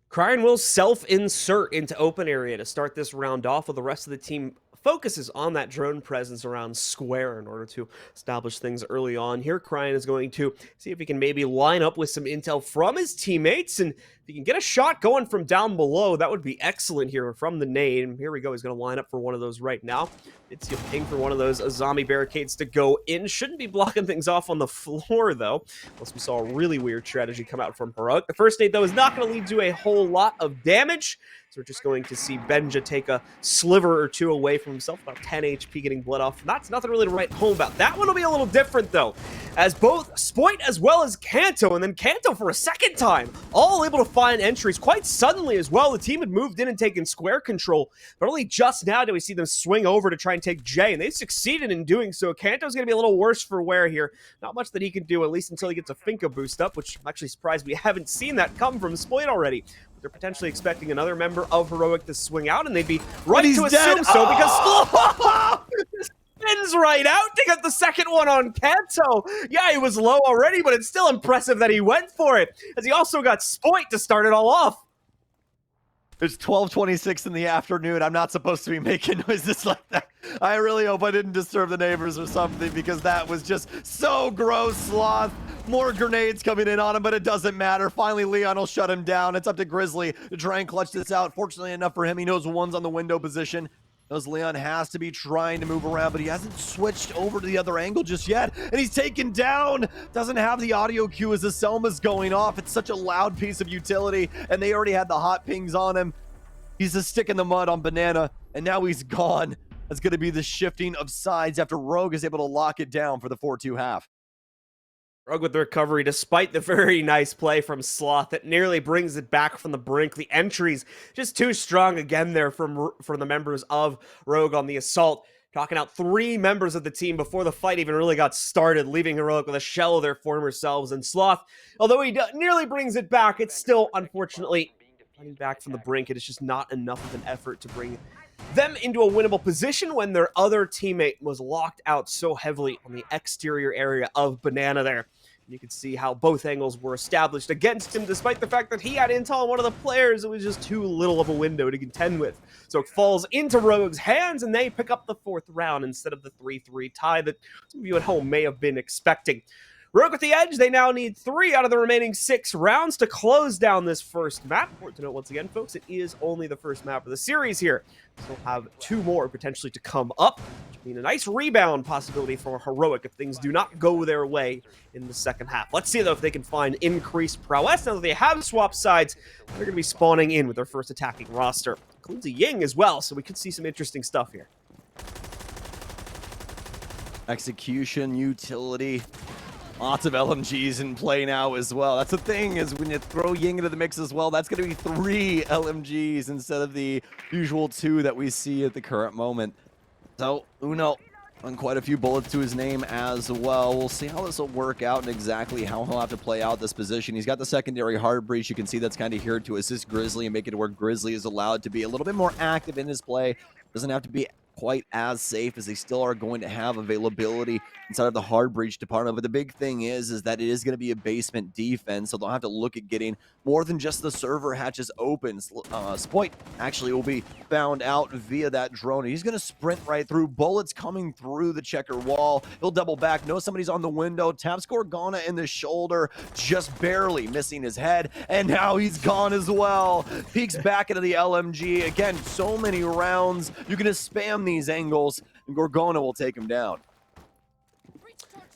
Cryan will self-insert into open area to start this round off, with the rest of the team focuses on that drone presence around square in order to establish things early on. Here, Cryan is going to see if he can maybe line up with some intel from his teammates, and if he can get a shot going from down below, that would be excellent here from the nade. Here we go, he's going to line up for one of those right now. It's a ping for one of those zombie barricades to go in. Shouldn't be blocking things off on the floor, though, unless we saw a really weird strategy come out from Heroic. The first nade, though, is not going to lead to a whole lot of damage, so we're just going to see Benja take a sliver or two away from himself, about 10 HP getting bled off. That's nothing really to write home about. That one will be a little different, though, as both Spoit as well as Kanto, and then Kanto for a second time, all able to find entries quite suddenly as well. The team had moved in and taken square control, but only just now do we see them swing over to try and take J, and they succeeded in doing so. Kanto's going to be a little worse for wear here. Not much that he can do, at least until he gets a Finka boost up, which I'm actually surprised we haven't seen that come from Spoit already. They're potentially expecting another member of Heroic to swing out, and they'd be right to assume so, because spins right out to get the second one on Kanto. Yeah, he was low already, but it's still impressive that he went for it, as he also got Spoit to start it all off. It's 12:26 in the afternoon. I'm not supposed to be making noises like that. I really hope I didn't disturb the neighbors or something, because that was just so gross, Sloth. More grenades coming in on him, but it doesn't matter. Finally, Leon will shut him down. It's up to Grizzly to try and clutch this out. Fortunately enough for him, he knows one's on the window position. Knows Leon has to be trying to move around, but he hasn't switched over to the other angle just yet, and he's taken down. Doesn't have the audio cue as the Selma's going off. It's such a loud piece of utility, and they already had the hot pings on him. He's a stick in the mud on Banana, and now he's gone. That's going to be the shifting of sides after Rogue is able to lock it down for the 4-2 half. Rogue with the recovery, despite the very nice play from Sloth that nearly brings it back from the brink. The entries just too strong again there from the members of Rogue on the assault. Talking out 3 members of the team before the fight even really got started, leaving Heroic with a shell of their former selves. And Sloth, although he nearly brings it back, it's still, unfortunately, fighting back from the brink. It is just not enough of an effort to bring them into a winnable position when their other teammate was locked out so heavily on the exterior area of Banana there. And you can see how both angles were established against him, despite the fact that he had intel on one of the players. It was just too little of a window to contend with. So it falls into Rogue's hands, and they pick up the 4th round instead of the 3-3 tie that some of you at home may have been expecting. Rogue at the edge, they now need 3 out of the remaining 6 rounds to close down this first map. Important to note once again, folks, it is only the first map of the series here. So we'll have 2 more potentially to come up, which means a nice rebound possibility for Heroic if things do not go their way in the second half. Let's see, though, if they can find increased prowess. Now that they have swapped sides, they're going to be spawning in with their first attacking roster. Includes a Ying as well, so we could see some interesting stuff here. Execution, utility. Lots of LMGs in play now as well. That's the thing, is when you throw Ying into the mix as well, that's going to be 3 LMGs instead of the usual 2 that we see at the current moment. So, Uno on quite a few bullets to his name as well. We'll see how this will work out and exactly how he'll have to play out this position. He's got the secondary hard breach. You can see that's kind of here to assist Grizzly and make it where Grizzly is allowed to be a little bit more active in his play. Doesn't have to be quite as safe, as they still are going to have availability inside of the hard breach department. But the big thing is that it is going to be a basement defense, so they'll have to look at getting more than just the server hatches open. Spoit actually will be found out via that drone. He's going to sprint right through. Bullets coming through the checker wall. He'll double back. Knows somebody's on the window. Taps Gorgana in the shoulder, just barely missing his head. And now he's gone as well. Peeks back into the LMG. Again, so many rounds. You're going to spam these angles, and Gorgona will take him down.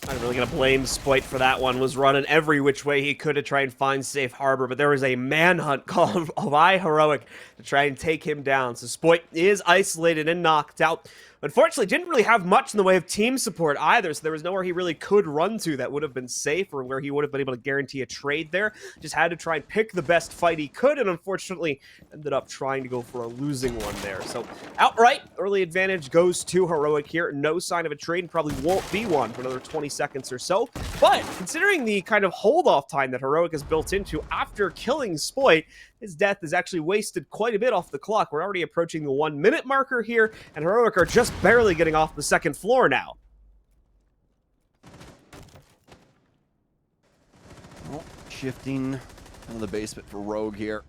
I'm really going to blame Spoit for that one. Was running every which way he could to try and find safe harbor, but there was a manhunt called by Heroic to try and take him down. So Spoit is isolated and knocked out. Unfortunately, didn't really have much in the way of team support either, so there was nowhere he really could run to that would have been safe or where he would have been able to guarantee a trade there. Just had to try and pick the best fight he could, and unfortunately ended up trying to go for a losing one there. So outright, early advantage goes to Heroic here. No sign of a trade, and probably won't be one for another 20 seconds or so. But considering the kind of hold-off time that Heroic has built into after killing Spoit, his death is actually wasted quite a bit off the clock. We're already approaching the 1-minute marker here, and Heroic are just barely getting off the second floor now. Well, shifting into the basement for Rogue here.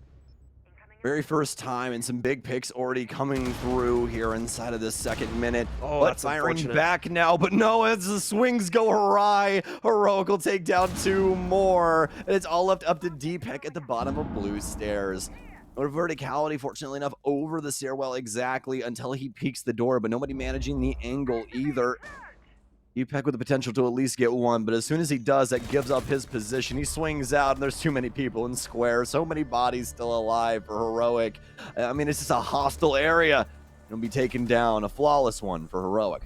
Very first time, and some big picks already coming through here inside of this second minute. Oh, But that's firing unfortunate. back now, but no, as the swings go awry, Heroic will take down 2 more, and it's all left up to Deepek at the bottom of blue stairs. No verticality, fortunately enough, over the stairwell exactly until he peeks the door, but nobody managing the angle either. Deepek with the potential to at least get one, but as soon as he does, that gives up his position. He swings out, and there's too many people in square. So many bodies still alive for Heroic. I mean, it's just a hostile area. It'll be taken down. A flawless one for Heroic.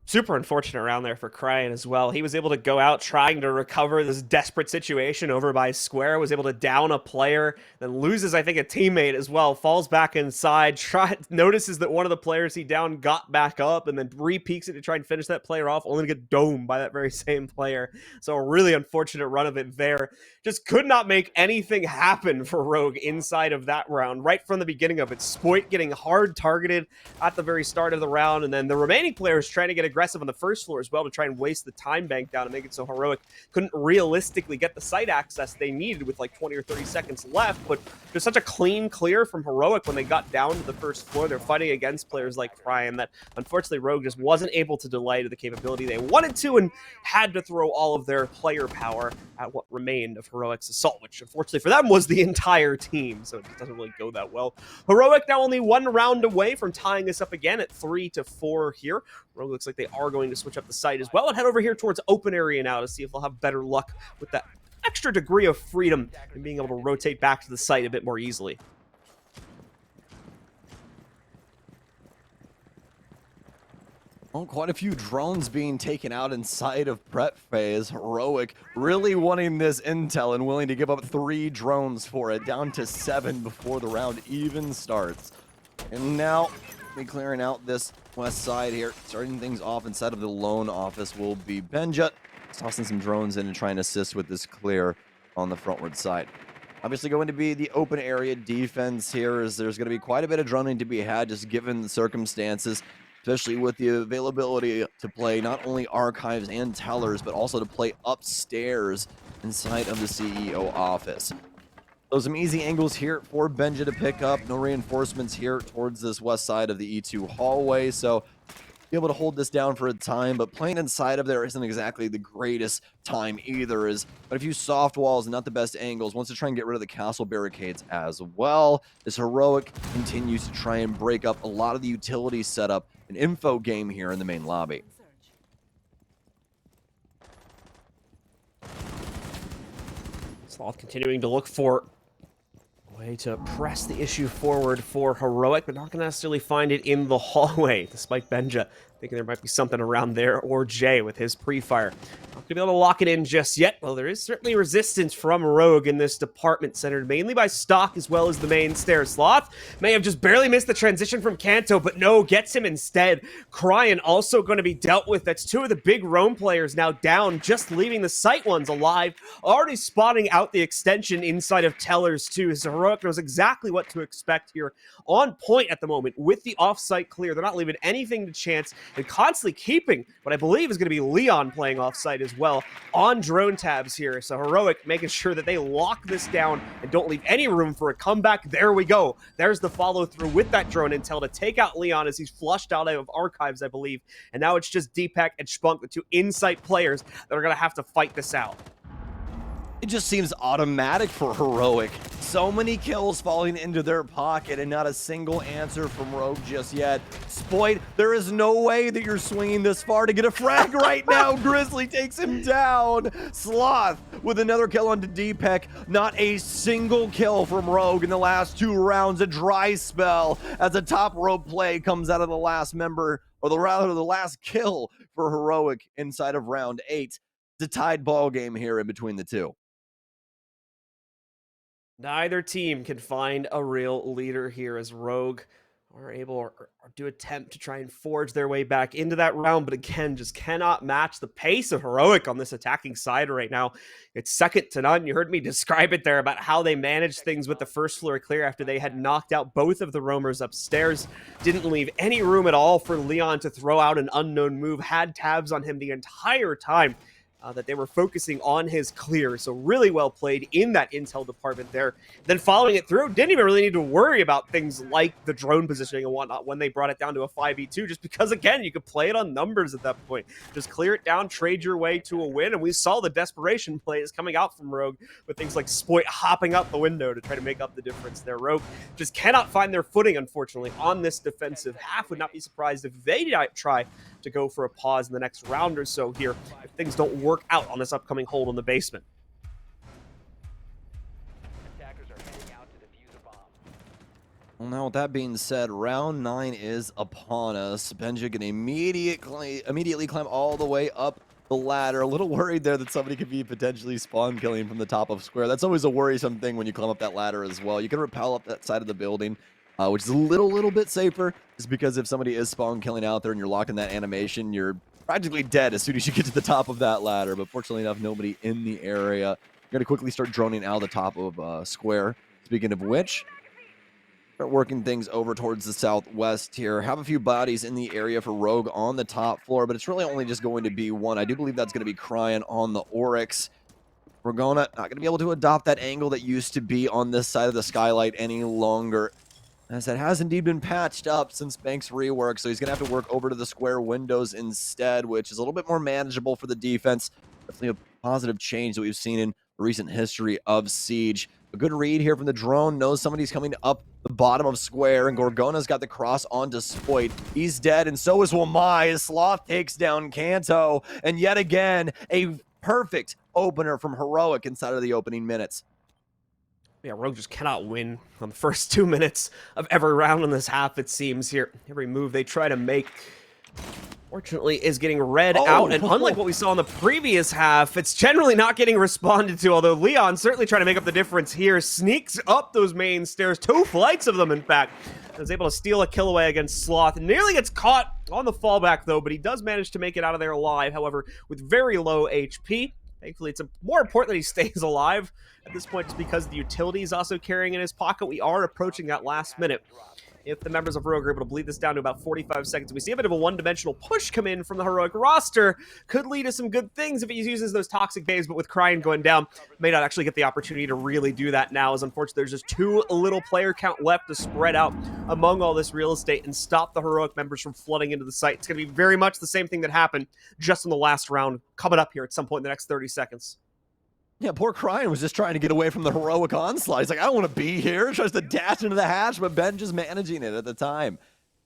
Super unfortunate around there for Cryan as well. He was able to go out trying to recover this desperate situation over by Square, was able to down a player, then loses, I think, a teammate as well, falls back inside, notices that one of the players he downed got back up, and then re-peeks it to try and finish that player off, only to get domed by that very same player. So a really unfortunate run of it there. Just could not make anything happen for Rogue inside of that round, right from the beginning of it. Spoit getting hard targeted at the very start of the round, and then the remaining players trying to get aggressive on the first floor as well to try and waste the time bank down and make it so Heroic couldn't realistically get the site access they needed with like 20 or 30 seconds left. But there's such a clean clear from Heroic when they got down to the first floor. They're fighting against players like Cryan that unfortunately Rogue just wasn't able to delay to the capability they wanted to, and had to throw all of their player power at what remained of Heroic's assault, which unfortunately for them was the entire team, so it just doesn't really go that well. Heroic now only one round away from tying this up again at 3-4 here. Rogue looks like they are going to switch up the site as well and head over here towards open area now to see if they'll have better luck with that extra degree of freedom and being able to rotate back to the site a bit more easily. Well, quite a few drones being taken out inside of prep phase. Heroic really wanting this intel and willing to give up 3 drones for it, down to 7 before the round even starts. And now, be clearing out this west side here. Starting things off inside of the lone office will be Benja, tossing some drones in and trying to assist with this clear on the frontward side. Obviously going to be the open area defense here, as there's going to be quite a bit of droning to be had just given the circumstances, especially with the availability to play not only archives and tellers, but also to play upstairs inside of the CEO office. So some easy angles here for Benja to pick up. No reinforcements here towards this west side of the E2 hallway, so be able to hold this down for a time, but playing inside of there isn't exactly the greatest time either. Is but a few soft walls and not the best angles. Wants to try and get rid of the castle barricades as well. This Heroic continues to try and break up a lot of the utility setup and info game here in the main lobby. Sloth continuing to look for a way to press the issue forward for Heroic, but not going to necessarily find it in the hallway, despite Benja thinking there might be something around there, or Jay with his pre-fire. Not going to be able to lock it in just yet. Well, there is certainly resistance from Rogue in this department, centered mainly by Stock as well as the main stairs. Sloth may have just barely missed the transition from Kanto, but no, gets him instead. Cryan also going to be dealt with. That's 2 of the big roam players now down, just leaving the sight ones alive. Already spotting out the extension inside of Tellers too, so Heroic knows exactly what to expect here. On point at the moment with the off-site clear. They're not leaving anything to chance, and constantly keeping what I believe is going to be Leon playing off-site as well on drone tabs here. So Heroic making sure that they lock this down and don't leave any room for a comeback. There we go. There's the follow-through with that drone intel to take out Leon as he's flushed out of archives, I believe. And now it's just Deepak and Spunk, the 2 insight players, that are going to have to fight this out. It just seems automatic for Heroic. So many kills falling into their pocket and not a single answer from Rogue just yet. Spoit, there is no way that you're swinging this far to get a frag right now. Grizzly takes him down. Sloth with another kill onto Deepek. Not a single kill from Rogue in the last 2 rounds. A dry spell as a top rope play comes out of the last member, or rather the last kill for Heroic inside of round 8. It's a tied ball game here in between the 2. Neither team can find a real leader here, as Rogue are able or do attempt to try and forge their way back into that round, but again, just cannot match the pace of Heroic on this attacking side right now. It's second to none. You heard me describe it there about how they managed things with the first floor clear after they had knocked out both of the roamers upstairs. Didn't leave any room at all for Leon to throw out an unknown move, had tabs on him the entire time. that they were focusing on his clear. So really well played in that intel department there. Then following it through, didn't even really need to worry about things like the drone positioning and whatnot when they brought it down to a 5v2, just because, again, you could play it on numbers at that point. Just clear it down, trade your way to a win, and we saw the desperation plays coming out from Rogue with things like Spoit hopping out the window to try to make up the difference there. Rogue just cannot find their footing, unfortunately, on this defensive half. Would not be surprised if they try to go for a pause in the next round or so here if things don't work out on this upcoming hold in the basement. Well, now with that being said, round 9 is upon us. Benja can immediately climb all the way up the ladder. A little worried there that somebody could be potentially spawn killing from the top of square. That's always a worrisome thing when you climb up that ladder as well. You can rappel up that side of the building, which is a little bit safer, just because if somebody is spawn killing out there and you're locked in that animation, you're practically dead as soon as you get to the top of that ladder. But fortunately enough, nobody in the area. You're going to quickly start droning out of the top of square. Speaking of which, start working things over towards the southwest here. Have a few bodies in the area for Rogue on the top floor, but it's really only just going to be one. I do believe that's going to be Crying on the Oryx. We're not going to be able to adopt that angle that used to be on this side of the skylight any longer, as that has indeed been patched up since Banks' rework. So he's going to have to work over to the square windows instead, which is a little bit more manageable for the defense. Definitely a positive change that we've seen in recent history of Siege. A good read here from the drone, knows somebody's coming up the bottom of square, and Gorgona's got the cross onto Spoit. He's dead, and so is Wamai. Sloth takes down Kanto, and yet again, a perfect opener from Heroic inside of the opening minutes. Yeah, Rogue just cannot win on the first 2 minutes of every round in this half, it seems here. Every move they try to make, fortunately, is getting read out, and unlike what we saw in the previous half, it's generally not getting responded to, although Leon certainly trying to make up the difference here, sneaks up those main stairs, 2 flights of them, in fact, and is able to steal a kill away against Sloth. Nearly gets caught on the fallback, though, but he does manage to make it out of there alive, however, with very low HP. Thankfully, it's more important that he stays alive at this point, just because the utility is also carrying in his pocket. We are approaching that last minute. If the members of Heroic are able to bleed this down to about 45 seconds, we see a bit of a one-dimensional push come in from the Heroic roster. Could lead to some good things if he uses those toxic bays, but with Crying going down, may not actually get the opportunity to really do that now, as unfortunately there's just too little player count left to spread out among all this real estate and stop the Heroic members from flooding into the site. It's going to be very much the same thing that happened just in the last round, coming up here at some point in the next 30 seconds. Yeah, poor Crying was just trying to get away from the Heroic onslaught. He's like, I don't want to be here. Tries to dash into the hatch, but Ben just managing it at the time.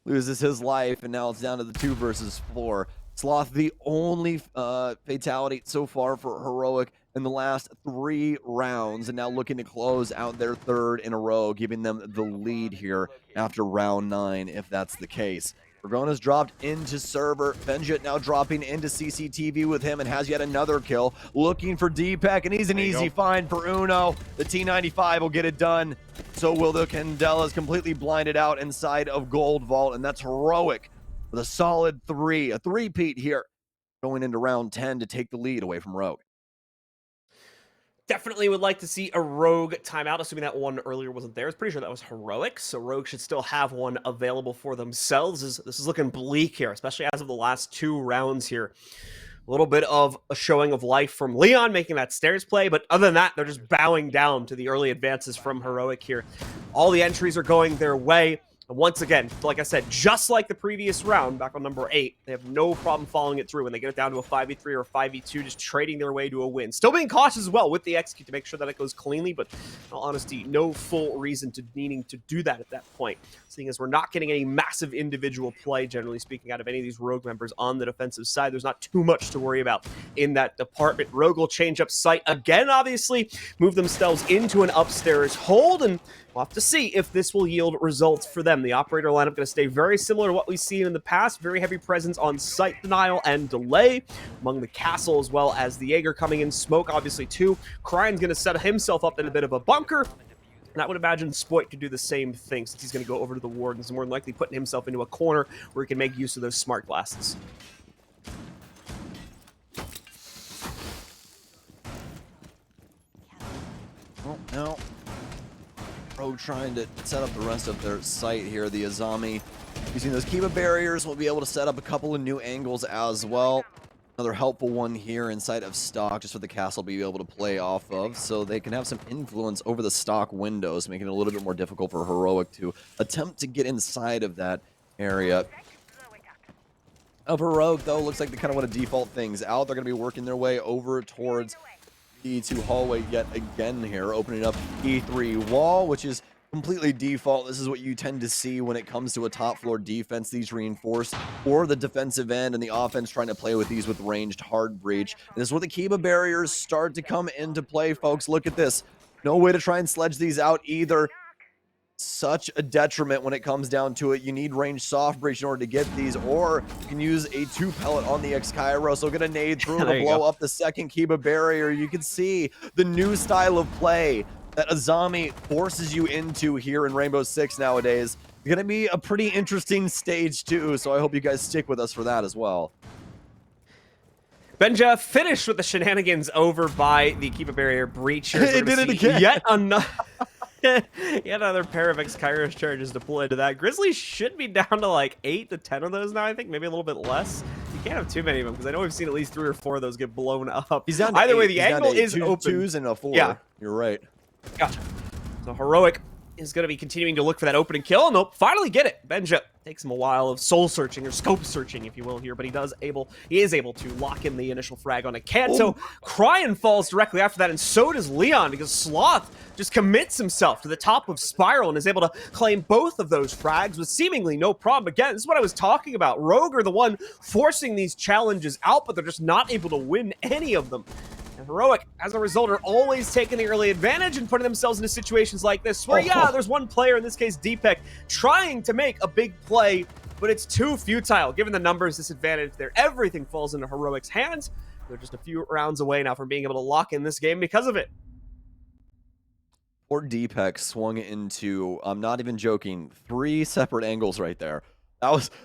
Loses his life, and now it's down to the 2 versus 4. Sloth, the only fatality so far for Heroic in the last 3 rounds, and now looking to close out their 3rd in a row, giving them the lead here after round 9, if that's the case. Gorgona's dropped into server. Benjit now dropping into CCTV with him and has yet another kill. Looking for Deepak, and he's an easy find for Uno. The T95 will get it done. So will the Candelas, completely blinded out inside of Gold Vault, and that's Heroic with a solid 3. A 3-peat here going into round 10 to take the lead away from Rogue. Definitely would like to see a Rogue timeout, assuming that one earlier wasn't there. I was pretty sure that was Heroic, so Rogue should still have one available for themselves. This is looking bleak here, especially as of the last 2 rounds here. A little bit of a showing of life from Leon, making that stairs play, but other than that, they're just bowing down to the early advances from Heroic here. All the entries are going their way. And once again, like I said, just like the previous round, back on number 8, they have no problem following it through when they get it down to a 5v3 or a 5v2, just trading their way to a win. Still being cautious as well with the execute to make sure that it goes cleanly, but in all honesty, no full reason to needing to do that at that point, seeing as we're not getting any massive individual play, generally speaking, out of any of these Rogue members on the defensive side. There's not too much to worry about in that department. Rogue will change up site again, obviously, move themselves into an upstairs hold, and we'll have to see if this will yield results for them. The operator lineup going to stay very similar to what we've seen in the past. Very heavy presence on site denial and delay among the castle, as well as the Jaeger coming in. Smoke, obviously, too. Crying's going to set himself up in a bit of a bunker. And I would imagine Spoit could do the same thing, since he's going to go over to the Wardens and more than likely putting himself into a corner where he can make use of those smart glasses. Well, now Rogue trying to set up the rest of their site here. The Azami using those Kiba barriers will be able to set up a couple of new angles as well. Another helpful one here inside of stock, just for the castle to be able to play off of, so they can have some influence over the stock windows, making it a little bit more difficult for Heroic to attempt to get inside of that area. Of Heroic, though, looks like they kind of want to default things out. They're going to be working their way over towards E2 hallway yet again here, opening up E3 wall, which is completely default. This is what you tend to see when it comes to a top floor defense, these reinforced, or the defensive end and the offense trying to play with these with ranged hard breach. And this is where the Kiba barriers start to come into play, folks. Look at this. No way to try and sledge these out either. Such a detriment when it comes down to it. You need range soft breach in order to get these, or you can use a 2 pellet on the X-Cairo. So get a nade through to blow up the second Kiba barrier. You can see the new style of play that Azami forces you into here in Rainbow Six nowadays. It's gonna be a pretty interesting stage too, so I hope you guys stick with us for that as well. Benja finished with the shenanigans over by the Kiba barrier breachers. It did it again. Yet another. Yet another pair of X-Kairos charges deployed to that. Grizzlies should be down to like 8 to 10 of those now, I think. Maybe a little bit less. You can't have too many of them, because I know we've seen at least 3 or 4 of those get blown up. He's down to Either 8. way, the He's angle is two, open. 2s and a 4. Yeah. You're right. Gotcha. So Heroic is going to be continuing to look for that opening kill, and they'll finally get it. Benja takes him a while of soul searching, or scope searching, if you will, here, but he is able to lock in the initial frag on a Kanto. Cryin falls directly after that, and so does Leon, because Sloth just commits himself to the top of Spiral and is able to claim both of those frags with seemingly no problem. Again, this is what I was talking about. Rogue are the one forcing these challenges out, but they're just not able to win any of them. And Heroic, as a result, are always taking the early advantage and putting themselves into situations like this where, yeah, there's one player, in this case Deepek, trying to make a big play, but it's too futile. Given the numbers disadvantage there, everything falls into Heroic's hands. They're just a few rounds away now from being able to lock in this game because of it. Poor Deepek swung into, I'm not even joking, 3 separate angles right there.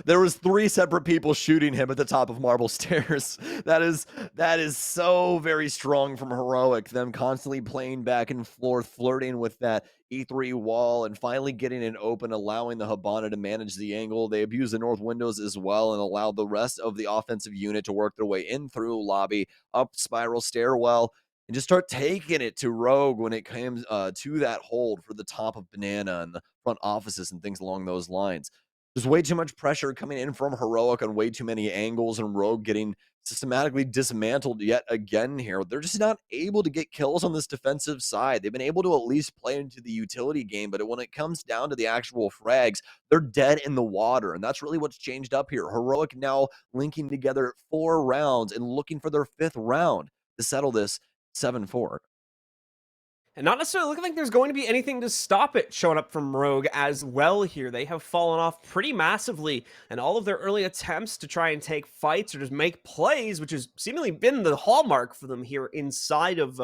There was 3 separate people shooting him at the top of marble stairs. That is so very strong from Heroic. Them constantly playing back and forth, flirting with that E3 wall, and finally getting it open, allowing the Hibana to manage the angle. They abuse the north windows as well and allow the rest of the offensive unit to work their way in through lobby, up spiral stairwell, and just start taking it to Rogue when it comes to that hold for the top of Banana and the front offices and things along those lines. There's way too much pressure coming in from Heroic on way too many angles, and Rogue getting systematically dismantled yet again here. They're just not able to get kills on this defensive side. They've been able to at least play into the utility game, but when it comes down to the actual frags, they're dead in the water, and that's really what's changed up here. Heroic now linking together 4 rounds and looking for their 5th round to settle this 7-4. And not necessarily looking like there's going to be anything to stop it showing up from Rogue as well here. They have fallen off pretty massively, and all of their early attempts to try and take fights or just make plays, which has seemingly been the hallmark for them here inside of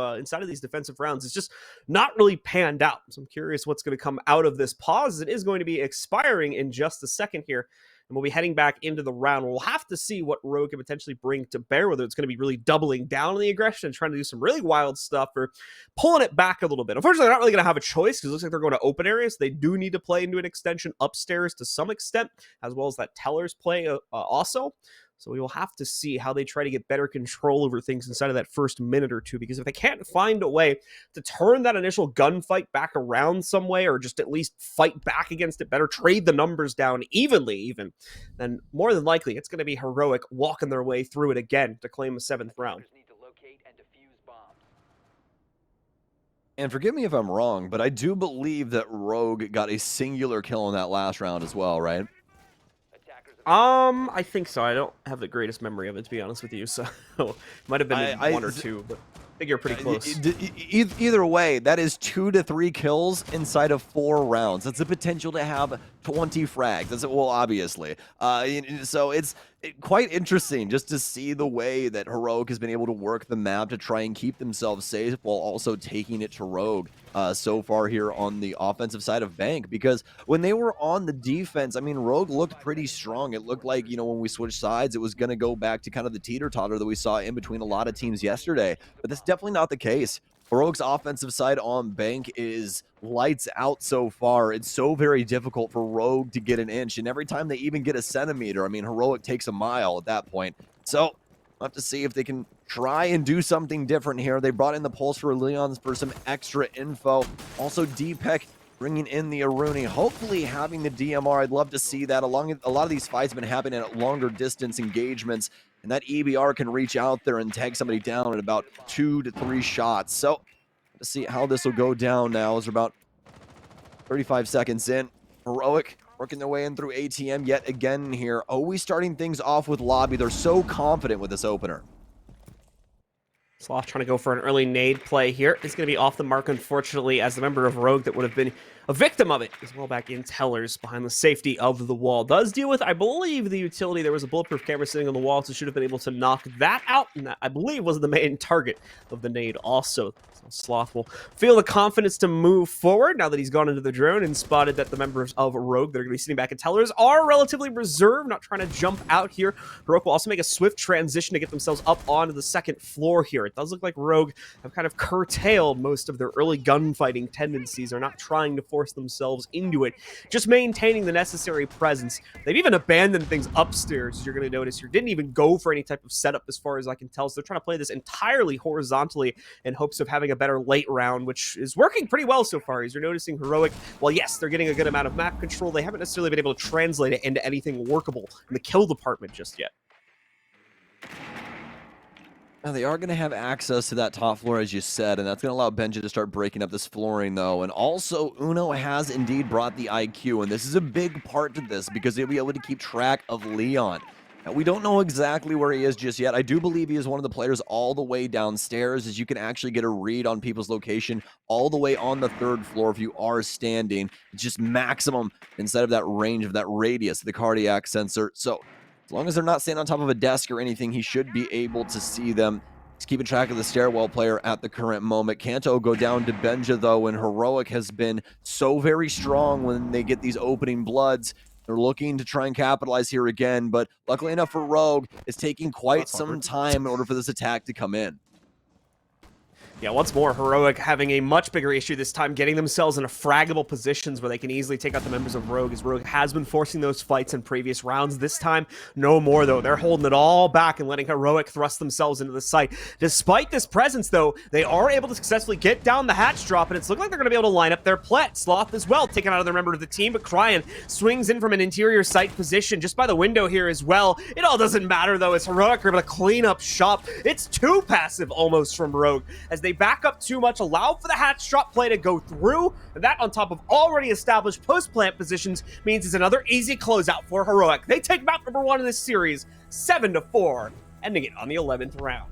these defensive rounds, is just not really panned out. So I'm curious what's going to come out of this pause. It is going to be expiring in just a second here, and we'll be heading back into the round. We'll have to see what Rogue can potentially bring to bear, whether it's going to be really doubling down on the aggression and trying to do some really wild stuff, or pulling it back a little bit. Unfortunately, they're not really going to have a choice, because it looks like they're going to open areas. They do need to play into an extension upstairs to some extent, as well as that Teller's play also. So we will have to see how they try to get better control over things inside of that first minute or two, because if they can't find a way to turn that initial gunfight back around some way, or just at least fight back against it better, trade the numbers down evenly even, then more than likely it's going to be Heroic walking their way through it again to claim a 7th round. And forgive me if I'm wrong, but I do believe that Rogue got a singular kill in that last round as well, right? I think so. I don't have the greatest memory of it, to be honest with you, so might have been 1 or 2, but I think you're pretty close. Either way, that is 2 to 3 kills inside of 4 rounds. That's the potential to have 20 frags. That's, well, obviously. So it's quite interesting just to see the way that Heroic has been able to work the map to try and keep themselves safe while also taking it to Rogue so far here on the offensive side of Bank. Because when they were on the defense, I mean, Rogue looked pretty strong. It looked like, you know, when we switched sides, it was going to go back to kind of the teeter-totter that we saw in between a lot of teams yesterday. But that's definitely not the case. Rogue's offensive side on Bank is lights out so far. It's so very difficult for Rogue to get an inch, and every time they even get a centimeter, I mean, Heroic takes a mile at that point. So We'll have to see if they can try and do something different here. They brought in the Pulse for Leons for some extra info. Also, Deepek bringing in the Aruni, hopefully having the DMR. I'd love to see that. A lot of these fights have been happening at longer distance engagements, and that EBR can reach out there and tag somebody down in about 2 to 3 shots. So, to see how this will go down now as we're about 35 seconds in. Heroic working their way in through ATM yet again here. Always starting things off with lobby. They're so confident with this opener. Sloth trying to go for an early nade play here. It's going to be off the mark, unfortunately, as the member of Rogue that would have been a victim of it is well back in Tellers behind the safety of the wall. Does deal with, I believe, the utility. There was a bulletproof camera sitting on the wall, so should have been able to knock that out, and that, I believe, was the main target of the nade also. So Sloth will feel the confidence to move forward now that he's gone into the drone and spotted that the members of Rogue that are going to be sitting back in Tellers are relatively reserved, not trying to jump out here. Rogue will also make a swift transition to get themselves up onto the second floor here. It does look like Rogue have kind of curtailed most of their early gunfighting tendencies. They're not trying to force themselves into it, just maintaining the necessary presence. They've even abandoned things upstairs, as you're going to notice here. Didn't even go for any type of setup as far as I can tell, so they're trying to play this entirely horizontally in hopes of having a better late round, which is working pretty well so far. As you're noticing, Heroic, well, yes, they're getting a good amount of map control. They haven't necessarily been able to translate it into anything workable in the kill department just yet. Now, they are going to have access to that top floor, as you said, and that's going to allow Benji to start breaking up this flooring, though. And also, Uno has indeed brought the IQ, and this is a big part to this because they'll be able to keep track of Leon. Now, we don't know exactly where he is just yet. I do believe he is one of the players all the way downstairs, as you can actually get a read on people's location all the way on the 3rd floor if you are standing. It's just maximum instead of that range of that radius, the cardiac sensor. So, as long as they're not standing on top of a desk or anything, he should be able to see them. He's keeping track of the stairwell player at the current moment. Kanto go down to Benja, though, and Heroic has been so very strong when they get these opening bloods. They're looking to try and capitalize here again, but luckily enough for Rogue, it's taking quite some time in order for this attack to come in. Yeah, once more, Heroic having a much bigger issue this time, getting themselves into fraggable positions where they can easily take out the members of Rogue, as Rogue has been forcing those fights in previous rounds. This time, no more, though. They're holding it all back and letting Heroic thrust themselves into the site. Despite this presence, though, they are able to successfully get down the hatch drop, and it's looking like they're going to be able to line up their plet. Sloth as well, taken out of their member of the team, but Cryan swings in from an interior site position just by the window here as well. It all doesn't matter, though, as Heroic are able to clean up shop. It's too passive almost from Rogue, as they back up too much, allow for the hatch drop play to go through, and that on top of already established post-plant positions means it's another easy closeout for Heroic. They take map number 1 in this series, 7-4, ending it on the 11th round.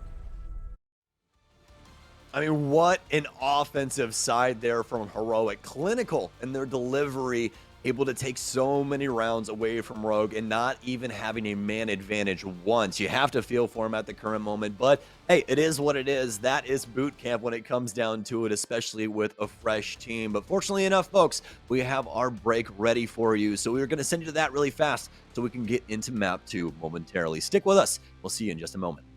I mean, what an offensive side there from Heroic. Clinical in their delivery, able to take so many rounds away from Rogue and not even having a man advantage once. You have to feel for him at the current moment, but hey, it is what it is. That is boot camp when it comes down to it, especially with a fresh team. But fortunately enough, folks, we have our break ready for you. So we're going to send you to that really fast so we can get into map 2 momentarily. Stick with us. We'll see you in just a moment.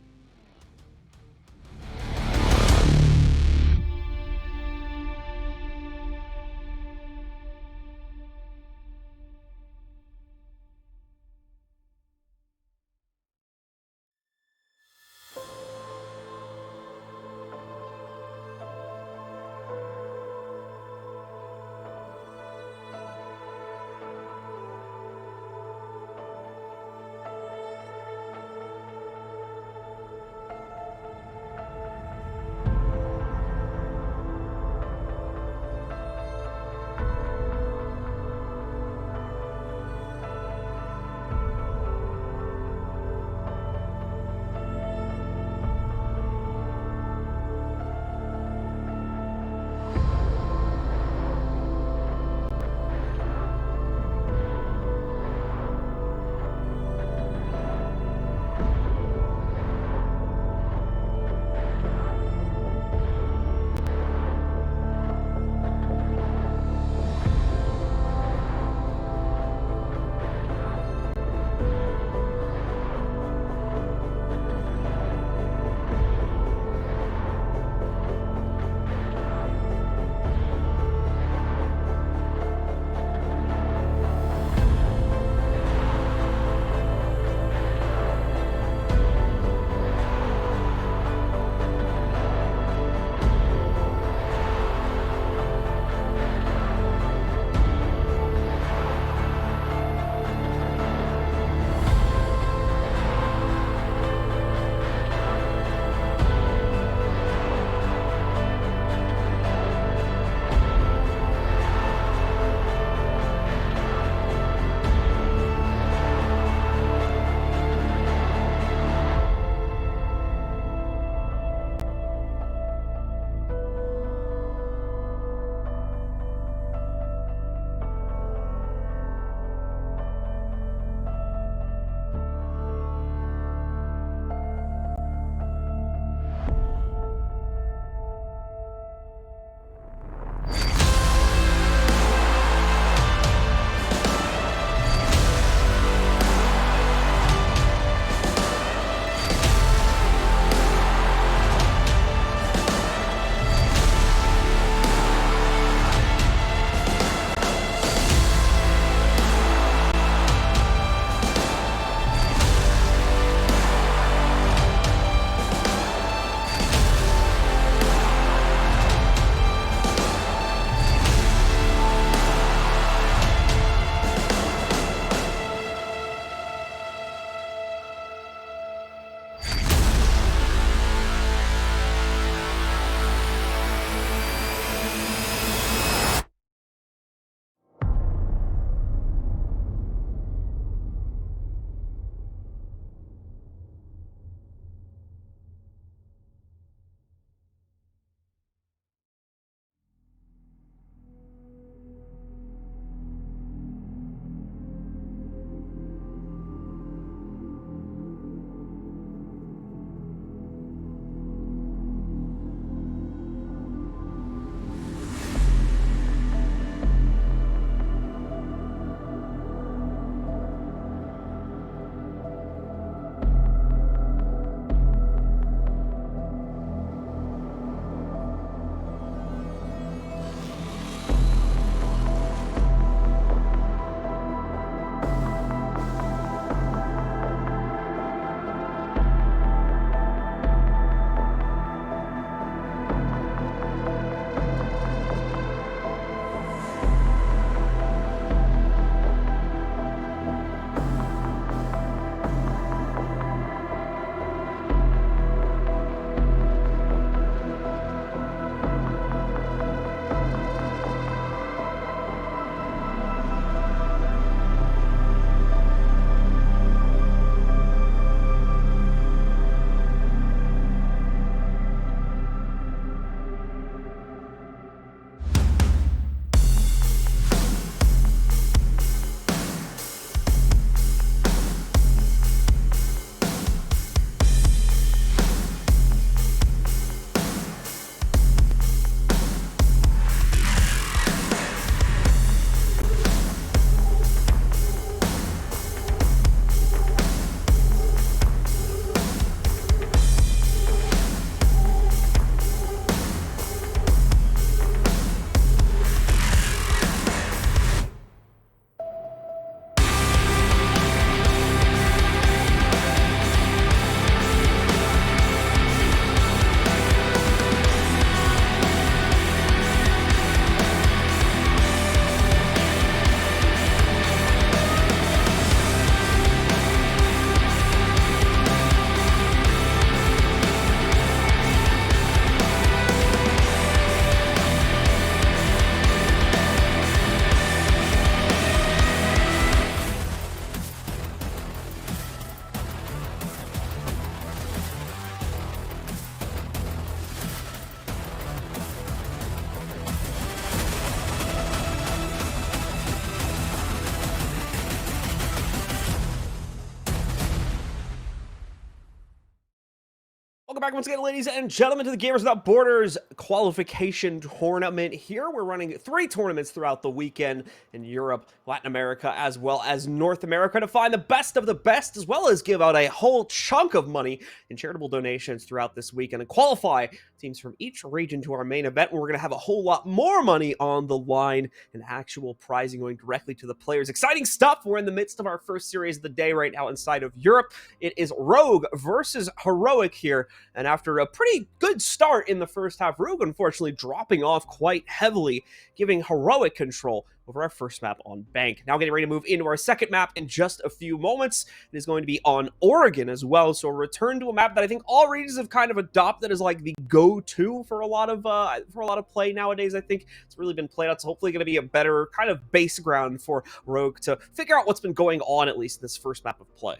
Welcome back once again, ladies and gentlemen, to the Gamers Without Borders qualification tournament. Here we're running 3 tournaments throughout the weekend in Europe, Latin America, as well as North America to find the best of the best, as well as give out a whole chunk of money in charitable donations throughout this weekend and qualify teams from each region to our main event, where we're going to have a whole lot more money on the line and actual prizing going directly to the players. Exciting stuff. We're in the midst of our first series of the day right now inside of Europe. It is Rogue versus Heroic here. And after a pretty good start in the first half, Rogue unfortunately dropping off quite heavily, giving Heroic control over our first map on Bank. Now getting ready to move into our second map in just a few moments. It is going to be on Oregon as well. So a return to a map that I think all regions have kind of adopted as like the go-to for a lot of play nowadays. I think it's really been played out. It's hopefully going to be a better kind of base ground for Rogue to figure out what's been going on, at least in this first map of play.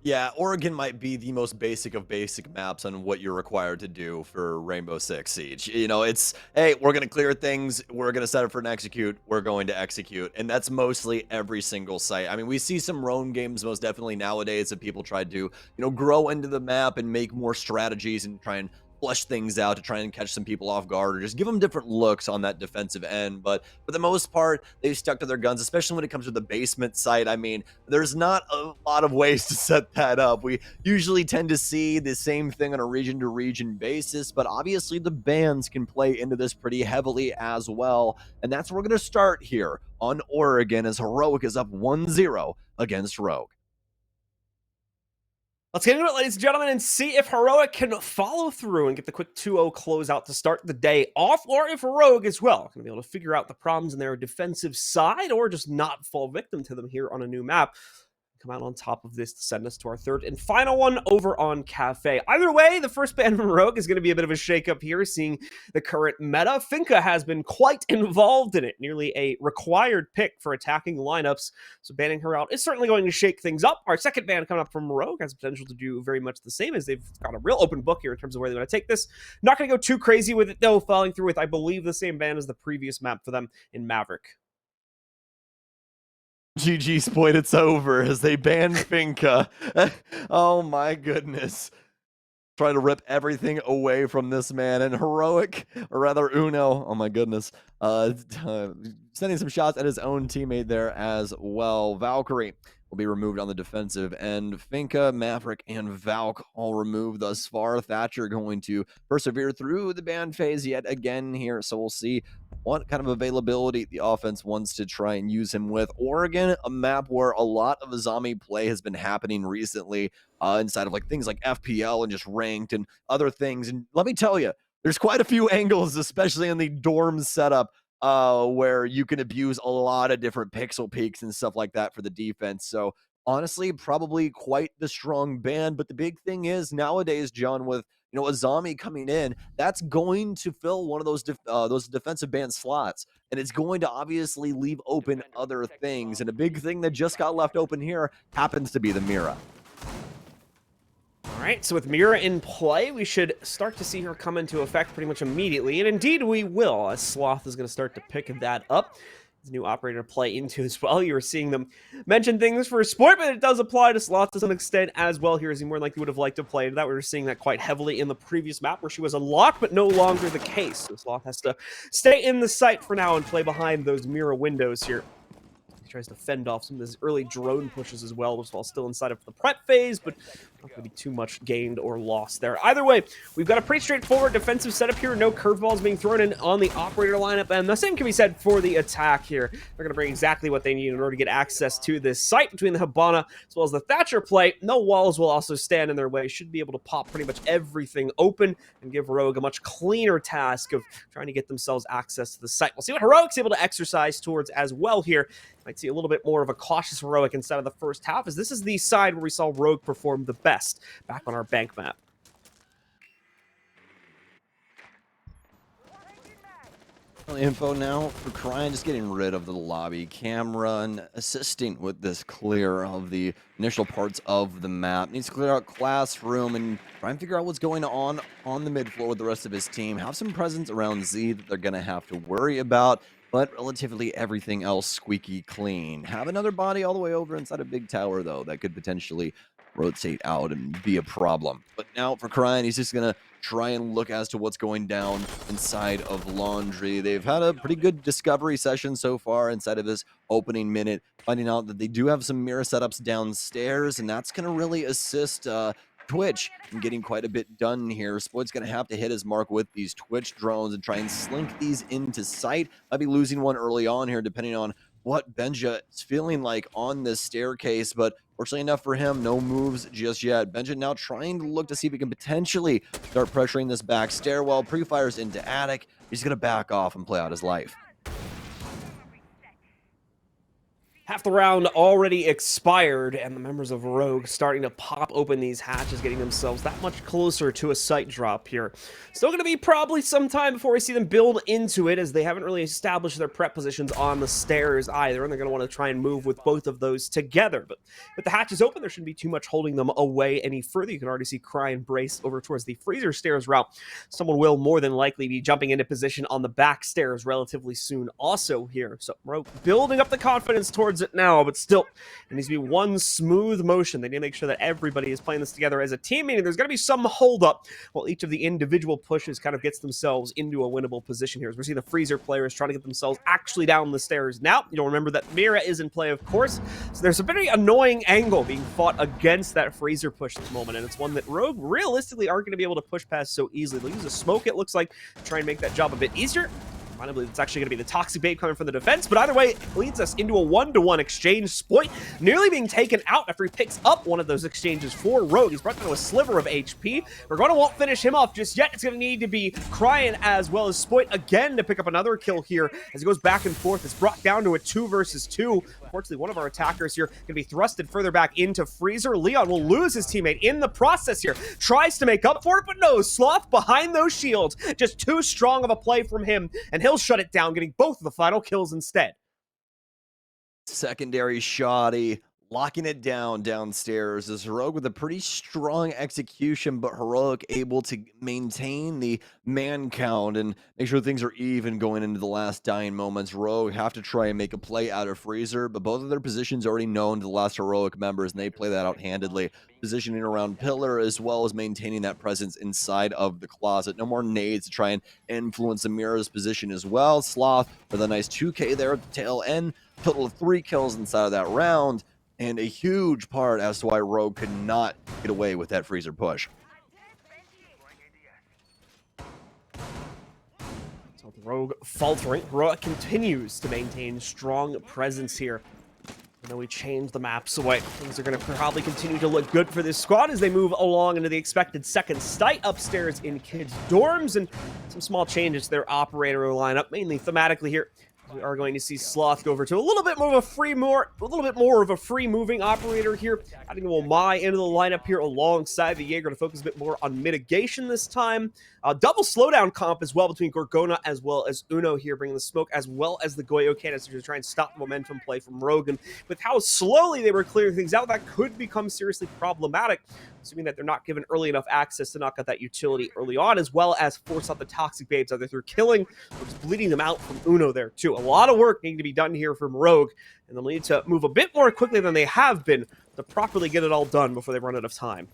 Yeah, Oregon might be the most basic of basic maps on what you're required to do for Rainbow Six Siege. You know, it's, hey, we're going to clear things, we're going to set up for an execute, we're going to execute. And that's mostly every single site. I mean, we see some roam games most definitely nowadays that people try to, grow into the map and make more strategies and try and flush things out to try and catch some people off guard or just give them different looks on that defensive end. But for the most part, they've stuck to their guns, especially when it comes to the basement site. I mean, there's not a lot of ways to set that up. We usually tend to see the same thing on a region to region basis, but obviously the bans can play into this pretty heavily as well. And that's where we're going to start here on Oregon as Heroic is up 1-0 against Rogue. Let's get into it, ladies and gentlemen, and see if Heroic can follow through and get the quick 2-0 closeout to start the day off, or if Rogue as well going to be able to figure out the problems in their defensive side or just not fall victim to them here on a new map. Come out on top of this to send us to our third and final one over on Kafe. Either way, the first ban from Rogue is going to be a bit of a shakeup here, seeing the current meta. Finka has been quite involved in it, nearly a required pick for attacking lineups, so banning her out is certainly going to shake things up. Our second ban coming up from Rogue has potential to do very much the same, as they've got a real open book here in terms of where they want to take this. Not going to go too crazy with it, though, following through with, I believe, the same ban as the previous map for them in Maverick. GG's point, it's over as they ban Finka. Oh my goodness. Trying to rip everything away from this man. And Heroic, or rather Uno, oh my goodness, sending some shots at his own teammate there as well. Valkyrie will be removed on the defensive end. Finka, Maverick, and Valk all removed thus far. Thatcher going to persevere through the ban phase yet again here, so we'll see what kind of availability the offense wants to try and use him with. Oregon, a map where a lot of zombie play has been happening recently inside of like things like FPL and just ranked and other things. And let me tell you, there's quite a few angles, especially in the dorm setup, where you can abuse a lot of different pixel peaks and stuff like that for the defense. So honestly, probably quite the strong ban. But the big thing is nowadays, John, with a zombie coming in, that's going to fill one of those defensive ban slots, and it's going to obviously leave open other things. And a big thing that just got left open here happens to be the Mira. All right, so with Mira in play, we should start to see her come into effect pretty much immediately, and indeed we will, as Sloth is going to start to pick that up. His new operator to play into as well. You were seeing them mention things for sport, but it does apply to Sloth to some extent as well here, as he more likely would have liked to play into that. We were seeing that quite heavily in the previous map where she was unlocked, but no longer the case. So Sloth has to stay in the site for now and play behind those Mira windows here. He tries to fend off some of his early drone pushes as well, while still inside of the prep phase, but not going to be too much gained or lost there. Either way, we've got a pretty straightforward defensive setup here. No curveballs being thrown in on the operator lineup, and the same can be said for the attack here. They're going to bring exactly what they need in order to get access to this site between the Hibana as well as the Thatcher play. No walls will also stand in their way. Should be able to pop pretty much everything open and give Rogue a much cleaner task of trying to get themselves access to the site. We'll see what Heroic's able to exercise towards as well here. Might see a little bit more of a cautious Heroic inside of the first half, as this is the side where we saw Rogue perform the best back on our Bank map. Info now for Cryan, just getting rid of the lobby camera and assisting with this clear of the initial parts of the map. Needs to clear out classroom and try and figure out what's going on the mid floor with the rest of his team. Have some presence around Z that they're going to have to worry about, but relatively everything else squeaky clean. Have another body all the way over inside a big tower, though, that could potentially rotate out and be a problem. But now for Cryan, he's just going to try and look as to what's going down inside of Laundry. They've had a pretty good discovery session so far inside of this opening minute, finding out that they do have some mirror setups downstairs, and that's going to really assist Twitch in getting quite a bit done here. Spoit's going to have to hit his mark with these Twitch drones and try and slink these into sight. Might be losing one early on here, depending on what Benja is feeling like on this staircase, but fortunately enough for him, no moves just yet. Benja now trying to look to see if he can potentially start pressuring this back stairwell. Pre-fires into attic. He's going to back off and play out his life. Half the round already expired, and the members of Rogue starting to pop open these hatches, getting themselves that much closer to a sight drop here. Still going to be probably some time before we see them build into it, as they haven't really established their prep positions on the stairs either, and they're going to want to try and move with both of those together. But with the hatches open, there shouldn't be too much holding them away any further. You can already see Cry and Brace over towards the freezer stairs route. Someone will more than likely be jumping into position on the back stairs relatively soon also here. So Rogue building up the confidence towards it now, but still, it needs to be one smooth motion. They need to make sure that everybody is playing this together as a team, meaning there's going to be some hold up while each of the individual pushes kind of gets themselves into a winnable position here. As we're seeing the freezer players trying to get themselves actually down the stairs. Now, you'll remember that Mira is in play, of course, so there's a very annoying angle being fought against that freezer push at the moment, and it's one that Rogue realistically aren't going to be able to push past so easily. They'll use a smoke, it looks like, to try and make that job a bit easier. I believe it's actually going to be the Toxic Babe coming from the defense, but either way, it leads us into a one-to-one exchange. Spoit nearly being taken out after he picks up one of those exchanges for Rogue. He's brought down a sliver of HP. Regona won't finish him off just yet. It's going to need to be Cryan as well as Spoit again to pick up another kill here as he goes back and forth. It's brought down to a 2 versus 2. Unfortunately, one of our attackers here going to be thrusted further back into Freezer. Leon will lose his teammate in the process here. Tries to make up for it, but no. Sloth behind those shields. Just too strong of a play from him, and he'll shut it down, getting both of the final kills instead. Secondary shoddy, locking it down downstairs is Heroic with a pretty strong execution, but Heroic able to maintain the man count and make sure things are even going into the last dying moments. Rogue have to try and make a play out of Freezer, but both of their positions already known to the last Heroic members, and they play that out handedly. Positioning around Pillar as well as maintaining that presence inside of the closet. No more nades to try and influence Amira's position as well. Sloth with a nice 2K there at the tail end. Total of 3 kills inside of that round, and a huge part as to why Rogue could not get away with that freezer push. So the Rogue faltering. Rogue continues to maintain strong presence here. I know we changed the map, so things are going to probably continue to look good for this squad as they move along into the expected second sight upstairs in kids' dorms, and some small changes to their operator lineup, mainly thematically here. We are going to see Sloth go over to a little bit more of a free moving operator here. Adding Womai into the lineup here alongside the Jaeger to focus a bit more on mitigation this time. Double slowdown comp as well between Gorgona as well as Uno here, bringing the smoke as well as the Goyo canister to try and stop the momentum play from Rogue. And with how slowly they were clearing things out, that could become seriously problematic, assuming that they're not given early enough access to knock out that utility early on, as well as force out the Toxic Babes either through killing or just bleeding them out from Uno there too. A lot of work needing to be done here from Rogue, and they'll need to move a bit more quickly than they have been to properly get it all done before they run out of time.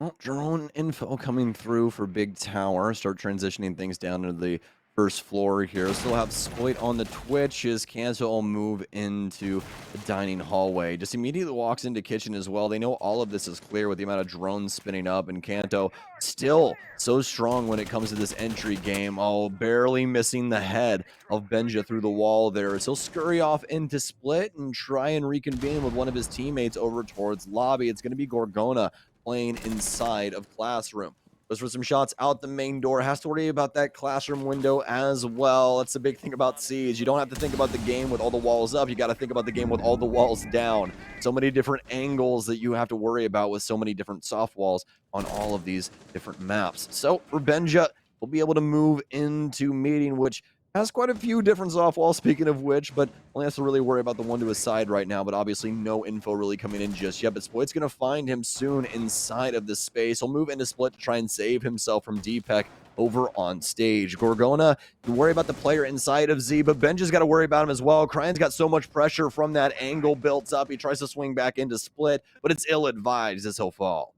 Well, drone info coming through for Big Tower. Start transitioning things down into the first floor here. Still have Spoit on the Twitch as Kanto will move into the dining hallway. Just immediately walks into kitchen as well. They know all of this is clear with the amount of drones spinning up, and Kanto still so strong when it comes to this entry game. Oh, barely missing the head of Benja through the wall there. So he'll scurry off into Split and try and reconvene with one of his teammates over towards lobby. It's going to be Gorgona playing inside of classroom. Goes for some shots out the main door. Has to worry about that classroom window as well. That's the big thing about Siege. You don't have to think about the game with all the walls up. You got to think about the game with all the walls down. So many different angles that you have to worry about with so many different soft walls on all of these different maps. So for Benja, we'll be able to move into meeting, which has quite a few different soft walls, speaking of which, but only has to really worry about the one to his side right now, but obviously no info really coming in just yet. But Split's going to find him soon inside of this space. He'll move into Split to try and save himself from DPEC, over on stage. Gorgona, you worry about the player inside of Z, but Benja's got to worry about him as well. Cryan's got so much pressure from that angle built up. He tries to swing back into split, but it's ill-advised as he'll fall.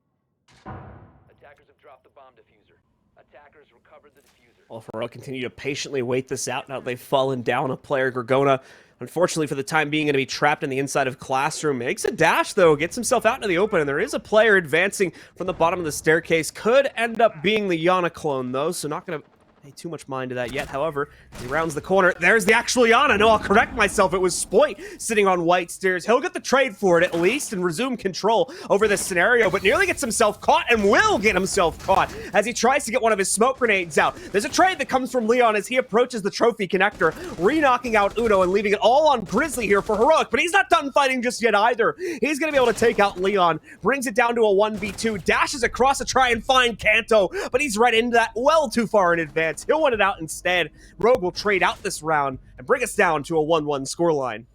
Attackers have dropped the bomb diffuser. Attackers recovered the diffuser. Well, Pharrell continue to patiently wait this out now that they've fallen down a player. Gorgona, unfortunately for the time being, going to be trapped in the inside of Classroom. Makes a dash, though, gets himself out into the open, and there is a player advancing from the bottom of the staircase. Could end up being the Yana clone, though, so not going to pay too much mind to that yet. However, he rounds the corner. There's the actual Yana. No, I'll correct myself. It was Spoit sitting on white stairs. He'll get the trade for it at least and resume control over this scenario, but nearly gets himself caught and will get himself caught as he tries to get one of his smoke grenades out. There's a trade that comes from Leon as he approaches the trophy connector, re-knocking out Uno and leaving it all on Grizzly here for Heroic, but he's not done fighting just yet either. He's going to be able to take out Leon, brings it down to a 1v2, dashes across to try and find Kanto, but he's right into that well too far in advance. He'll win it out instead. Rogue will trade out this round and bring us down to a 1-1 scoreline.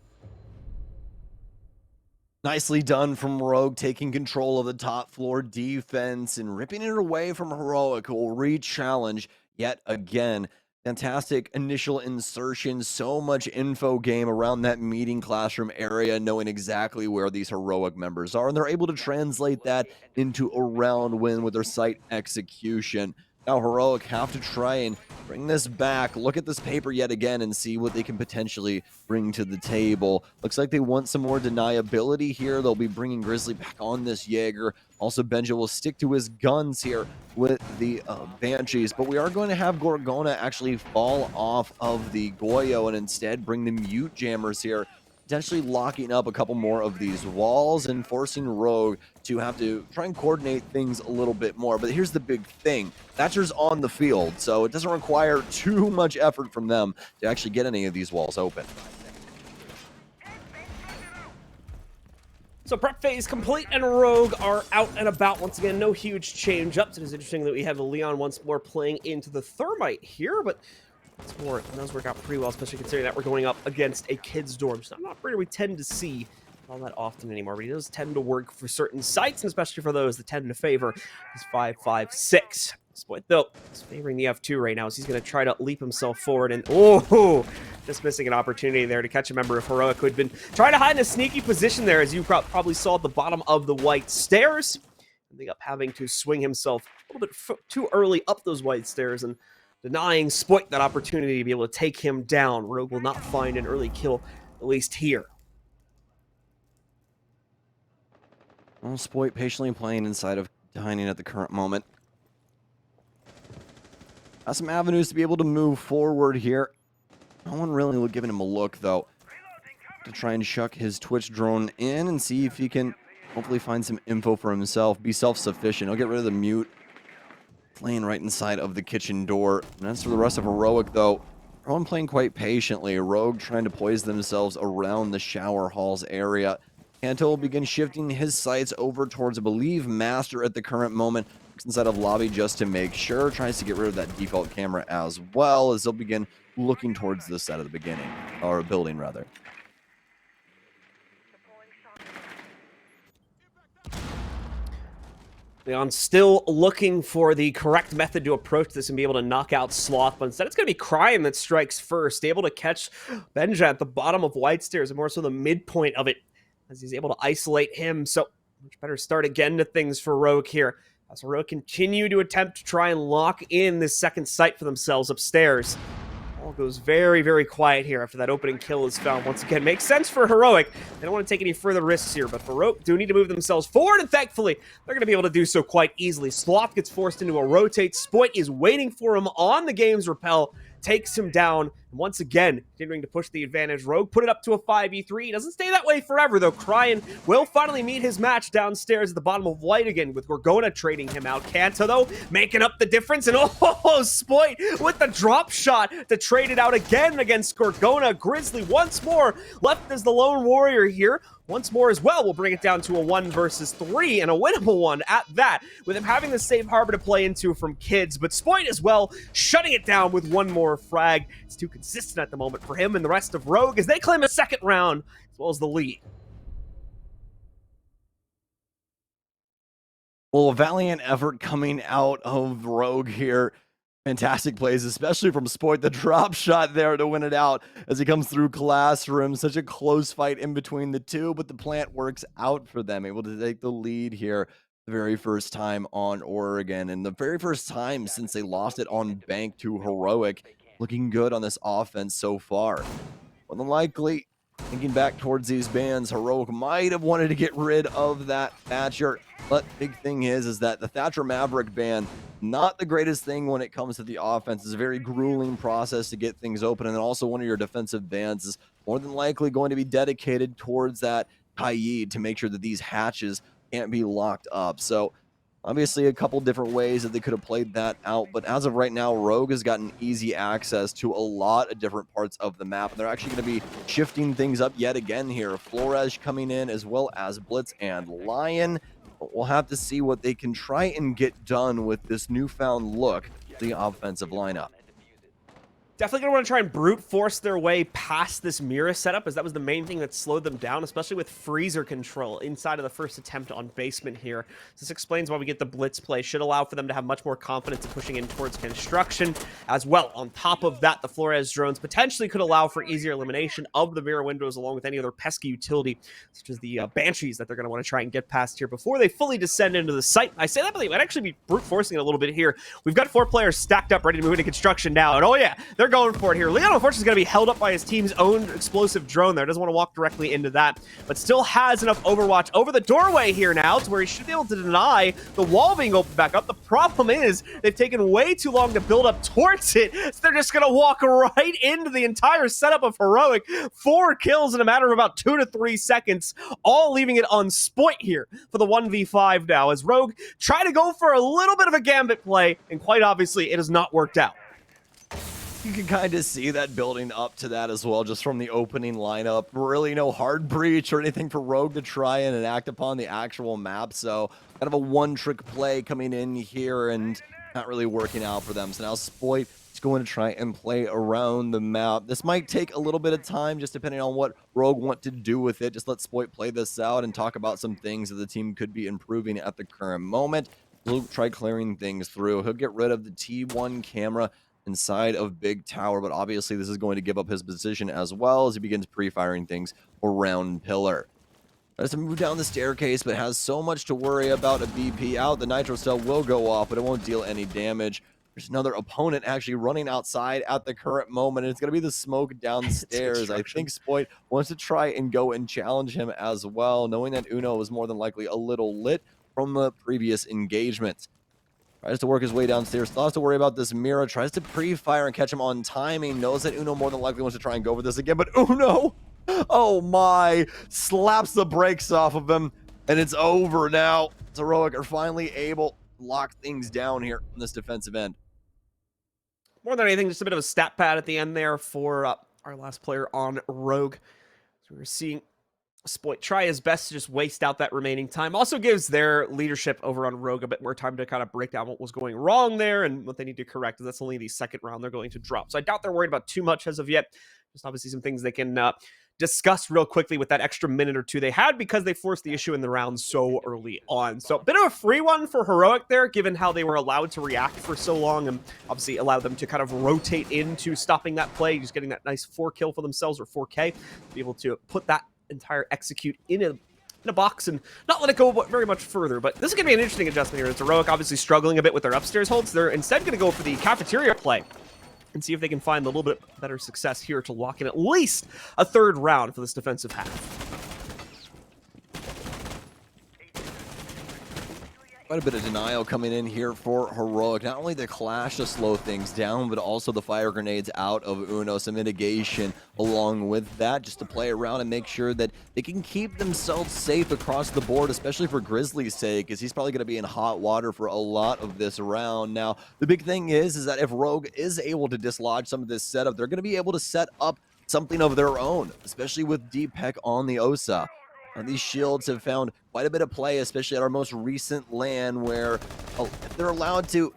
Nicely done from Rogue, taking control of the top floor defense and ripping it away from Heroic, who will re-challenge yet again. Fantastic initial insertion, so much info game around that meeting classroom area, knowing exactly where these Heroic members are, and they're able to translate that into a round win with their site execution. Now Heroic have to try and bring this back, look at this paper yet again, and see what they can potentially bring to the table. Looks like they want some more deniability here. They'll be bringing Grizzly back on this Jaeger. Also, Benja will stick to his guns here with the Banshees, but we are going to have Gorgona actually fall off of the Goyo and instead bring the Mute Jammers here, potentially locking up a couple more of these walls and forcing Rogue to have to try and coordinate things a little bit more. But here's the big thing. Thatcher's on the field, so it doesn't require too much effort from them to actually get any of these walls open. So prep phase complete, and Rogue are out and about once again. No huge change-ups. It is interesting that we have Leon once more playing into the Thermite here, but it does work out pretty well, especially considering that we're going up against a kid's dorm. So I'm not afraid we tend to see all that often anymore, but he does tend to work for certain sites, and especially for those that tend to favor his 5.56. Split, though, is favoring the F2 right now, so he's going to try to leap himself forward, and just missing an opportunity there to catch a member of Heroic who had been trying to hide in a sneaky position there, as you probably saw at the bottom of the white stairs. Ending up having to swing himself a little bit too early up those white stairs, and denying Spoit that opportunity to be able to take him down. Rogue will not find an early kill, at least here. Well, Spoit patiently playing inside of Dining at the current moment. Has some avenues to be able to move forward here. No one really giving him a look, though, to try and shuck his Twitch drone in and see if he can hopefully find some info for himself, be self-sufficient. He'll get rid of the Mute. Playing right inside of the kitchen door. And as for the rest of Heroic, though, everyone playing quite patiently. Rogue trying to poise themselves around the shower halls area. Kanto will begin shifting his sights over towards, I believe, Master at the current moment. Looks inside of lobby just to make sure. Tries to get rid of that default camera as well, as they'll begin looking towards this side of the beginning, or building rather. Leon still looking for the correct method to approach this and be able to knock out Sloth, but instead it's going to be Cryan that strikes first, able to catch Benja at the bottom of White Stairs, and more so the midpoint of it, as he's able to isolate him. So much better start again to things for Rogue here, as Rogue continue to attempt to try and lock in this second site for themselves upstairs. All goes very, very quiet here after that opening kill is found. Once again, makes sense for Heroic. They don't want to take any further risks here, but Heroic do need to move themselves forward, and thankfully, they're going to be able to do so quite easily. Sloth gets forced into a rotate. Spoit is waiting for him on the game's rappel, takes him down, and once again, continuing to push the advantage. Rogue put it up to a 5v3. He doesn't stay that way forever, though. Cryan will finally meet his match downstairs at the bottom of White again, with Gorgona trading him out. Kanto, though, making up the difference, and Spoit with the drop shot to trade it out again against Gorgona. Grizzly once more left as the lone warrior here. Once more as well, we'll bring it down to a 1 versus 3, and a winnable one at that, with him having the safe harbor to play into from Kids, but Spoit as well, shutting it down with one more frag. It's too consistent at the moment for him and the rest of Rogue as they claim a second round, as well as the lead. Well, a valiant effort coming out of Rogue here. Fantastic plays, especially from Spoit. The drop shot there to win it out as he comes through Classroom. Such a close fight in between the two, but the plant works out for them, able to take the lead here the very first time on Oregon. And the very first time since they lost it on Bank to Heroic. Looking good on this offense so far. More than likely, thinking back towards these bans, Heroic might have wanted to get rid of that Thatcher. But big thing is that the Thatcher Maverick ban, not the greatest thing when it comes to the offense. It's a very grueling process to get things open. And then also one of your defensive bans is more than likely going to be dedicated towards that Kaid to make sure that these hatches can't be locked up. So obviously, a couple different ways that they could have played that out, but as of right now, Rogue has gotten easy access to a lot of different parts of the map, and they're actually going to be shifting things up yet again here. Flores coming in, as well as Blitz and Lion. But we'll have to see what they can try and get done with this newfound look, the offensive lineup. Definitely going to want to try and brute force their way past this Mira setup, as that was the main thing that slowed them down, especially with freezer control inside of the first attempt on basement here. This explains why we get the blitz play. Should allow for them to have much more confidence in pushing in towards construction as well. On top of that, the Flores drones potentially could allow for easier elimination of the Mira windows along with any other pesky utility, such as the Banshees that they're going to want to try and get past here before they fully descend into the site. I say that, but they might actually be brute forcing it a little bit here. We've got 4 players stacked up ready to move into construction now, and oh yeah, they're going for it here. Leon, unfortunately, is going to be held up by his team's own explosive drone there. Doesn't want to walk directly into that, but still has enough overwatch over the doorway here now to where he should be able to deny the wall being opened back up. The problem is they've taken way too long to build up towards it, so they're just going to walk right into the entire setup of Heroic. 4 kills in a matter of about 2 to 3 seconds, all leaving it on Spoit here for the 1v5 now, as Rogue try to go for a little bit of a gambit play, and quite obviously it has not worked out. You can kind of see that building up to that as well, just from the opening lineup. Really no hard breach or anything for Rogue to try and act upon the actual map. So kind of a one-trick play coming in here and not really working out for them. So now Spoit is going to try and play around the map. This might take a little bit of time, just depending on what Rogue want to do with it. Just let Spoit play this out and talk about some things that the team could be improving at the current moment. He'll try clearing things through. He'll get rid of the T1 camera inside of Big Tower, but obviously this is going to give up his position as well as he begins pre-firing things around Pillar. Tries to move down the staircase, but has so much to worry about. A BP out. The Nitro Cell will go off, but it won't deal any damage. There's another opponent actually running outside at the current moment, and it's going to be the smoke downstairs. I think Spoit wants to try and go and challenge him as well, knowing that Uno was more than likely a little lit from the previous engagement. Tries to work his way downstairs. Still has to worry about this Mira. Tries to pre-fire and catch him on timing. Knows that Uno more than likely wants to try and go for this again. But Uno, oh my, slaps the brakes off of him. And it's over now. Heroic are finally able to lock things down here on this defensive end. More than anything, just a bit of a stat pad at the end there for our last player on Rogue. So we're seeing Spoit try his best to just waste out that remaining time. Also gives their leadership over on Rogue a bit more time to kind of break down what was going wrong there and what they need to correct. That's only the second round they're going to drop. So I doubt they're worried about too much as of yet. Just obviously some things they can discuss real quickly with that extra minute or two they had because they forced the issue in the round so early on. So a bit of a free one for Heroic there, given how they were allowed to react for so long and obviously allowed them to kind of rotate into stopping that play, just getting that nice 4 kill for themselves, or 4K, to be able to put that entire execute in a box and not let it go very much further. But this is going to be an interesting adjustment here. It's Heroic obviously struggling a bit with their upstairs holds. They're instead going to go for the cafeteria play and see if they can find a little bit better success here to lock in at least a 3rd round for this defensive half. Quite a bit of denial coming in here for Heroic. Not only the clash to slow things down, but also the fire grenades out of Uno. Some mitigation along with that, just to play around and make sure that they can keep themselves safe across the board, especially for Grizzly's sake, because he's probably going to be in hot water for a lot of this round. Now, the big thing is that if Rogue is able to dislodge some of this setup, they're going to be able to set up something of their own, especially with Deep Peck on the Osa. These shields have found quite a bit of play, especially at our most recent LAN, where if they're allowed to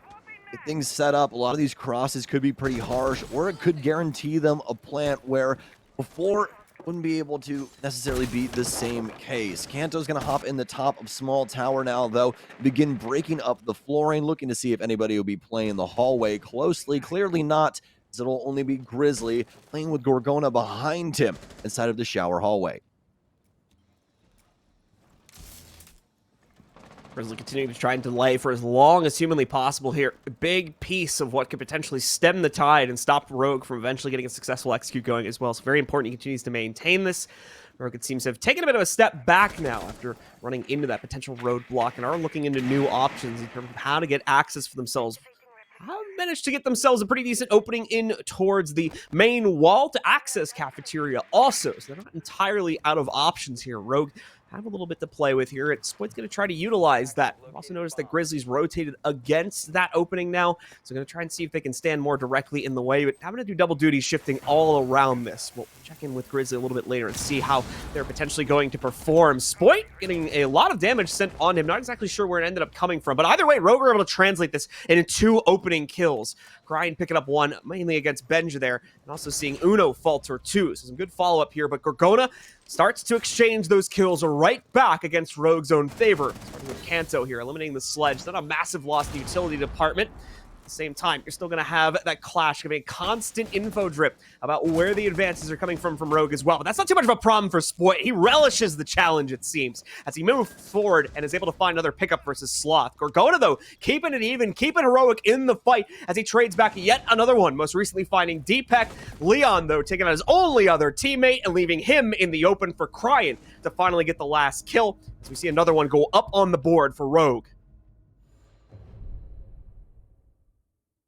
get things set up, a lot of these crosses could be pretty harsh, or it could guarantee them a plant where before wouldn't be able to necessarily be the same case. Kanto's going to hop in the top of small tower now, though, begin breaking up the flooring, looking to see if anybody will be playing the hallway closely. Clearly not, as it'll only be Grizzly playing with Gorgona behind him inside of the shower hallway. Grizzly continuing to try and delay for as long as humanly possible here. A big piece of what could potentially stem the tide and stop Rogue from eventually getting a successful execute going as well. So very important he continues to maintain this. Rogue, it seems to have taken a bit of a step back now after running into that potential roadblock and are looking into new options in terms of how to get access for themselves. Have managed to get themselves a pretty decent opening in towards the main wall to access cafeteria also, so they're not entirely out of options here. Rogue have a little bit to play with here. Spoit's going to try to utilize that. I've also noticed that Grizzlies rotated against that opening now, so going to try and see if they can stand more directly in the way, but having to do double duty shifting all around this. We'll check in with Grizzly a little bit later and see how they're potentially going to perform. Spoit getting a lot of damage sent on him. Not exactly sure where it ended up coming from, but either way, Rogue were able to translate this into 2 opening kills. Grind picking up 1, mainly against Benja there, and also seeing Uno falter 2. So some good follow-up here, but Gorgona starts to exchange those kills right back against Rogue's own favor. Starting with Kanto here, eliminating the sledge. Not a massive loss in the utility department. At the same time, you're still going to have that clash, giving a constant info drip about where the advances are coming from Rogue as well. But that's not too much of a problem for Spoit. He relishes the challenge, it seems, as he moves forward and is able to find another pickup versus Sloth. Gorgona, though, keeping it even, keeping Heroic in the fight as he trades back yet another one, most recently finding Deepak. Leon, though, taking out his only other teammate and leaving him in the open for Cryan to finally get the last kill, as we see another one go up on the board for Rogue.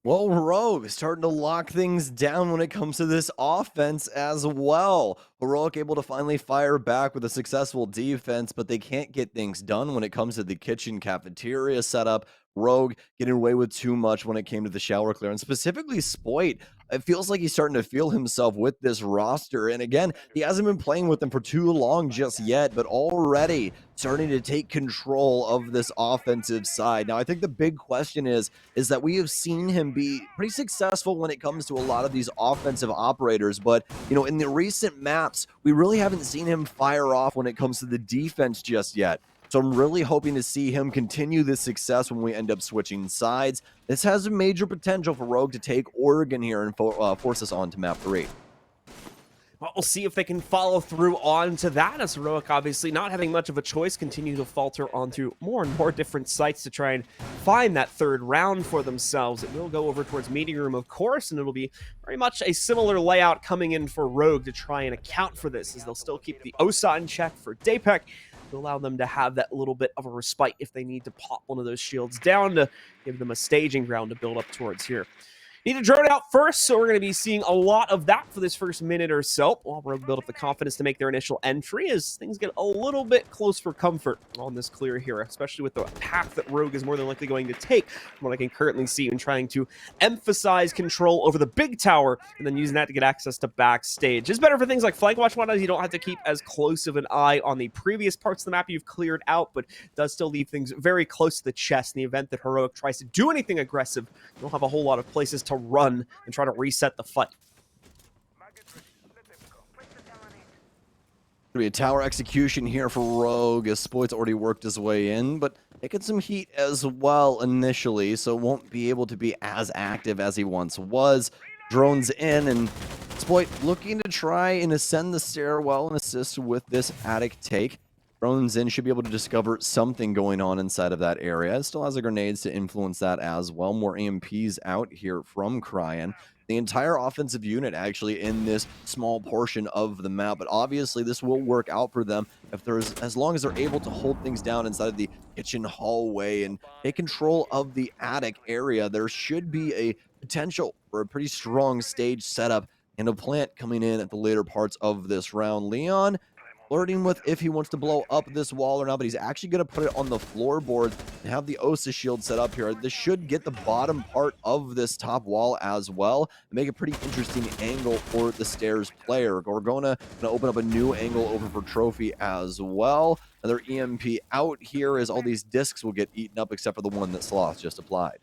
Well, Rogue starting to lock things down when it comes to this offense as well. Heroic able to finally fire back with a successful defense, but they can't get things done when it comes to the kitchen cafeteria setup. Rogue getting away with too much when it came to the shower clearance, specifically Spoit. It feels like he's starting to feel himself with this roster. And again, he hasn't been playing with them for too long just yet, but already starting to take control of this offensive side. Now, I think the big question is that we have seen him be pretty successful when it comes to a lot of these offensive operators. But, you know, in the recent maps, we really haven't seen him fire off when it comes to the defense just yet. So I'm really hoping to see him continue this success when we end up switching sides. This has a major potential for Rogue to take Oregon here and force us on to map 3. Well, we'll see if they can follow through on to that, as Heroic, obviously not having much of a choice, continue to falter onto more and more different sites to try and find that third round for themselves. It will go over towards meeting room, of course, and it'll be very much a similar layout coming in for Rogue to try and account for this, as they'll still keep the OSA in check for Dapek to allow them to have that little bit of a respite if they need to pop one of those shields down to give them a staging ground to build up towards here. Need to drone out first, so we're going to be seeing a lot of that for this first minute or so, while Rogue build up the confidence to make their initial entry as things get a little bit close for comfort on this clear here, especially with the path that Rogue is more than likely going to take, from what I can currently see, in trying to emphasize control over the big tower and then using that to get access to backstage. It's better for things like flank watch models. You don't have to keep as close of an eye on the previous parts of the map you've cleared out, but does still leave things very close to the chest in the event that Heroic tries to do anything aggressive. You don't have a whole lot of places to run and try to reset the fight. Gonna be a tower execution here for Rogue, as Spoit's already worked his way in, but taking some heat as well initially, so won't be able to be as active as he once was. Drones in, and Spoit looking to try and ascend the stairwell and assist with this attic take. Drones in, should be able to discover something going on inside of that area. It still has the grenades to influence that as well. More EMPs out here from Cryan. The entire offensive unit actually in this small portion of the map, but obviously this will work out for them as long as they're able to hold things down inside of the kitchen hallway and take control of the attic area. There should be a potential for a pretty strong stage setup and a plant coming in at the later parts of this round. Leon flirting with if he wants to blow up this wall or not, but he's actually going to put it on the floorboard and have the OSA shield set up here. This should get the bottom part of this top wall as well and make a pretty interesting angle for the stairs player. Gorgona going to open up a new angle over for Trophy as well. Another EMP out here as all these discs will get eaten up except for the one that Sloth just applied.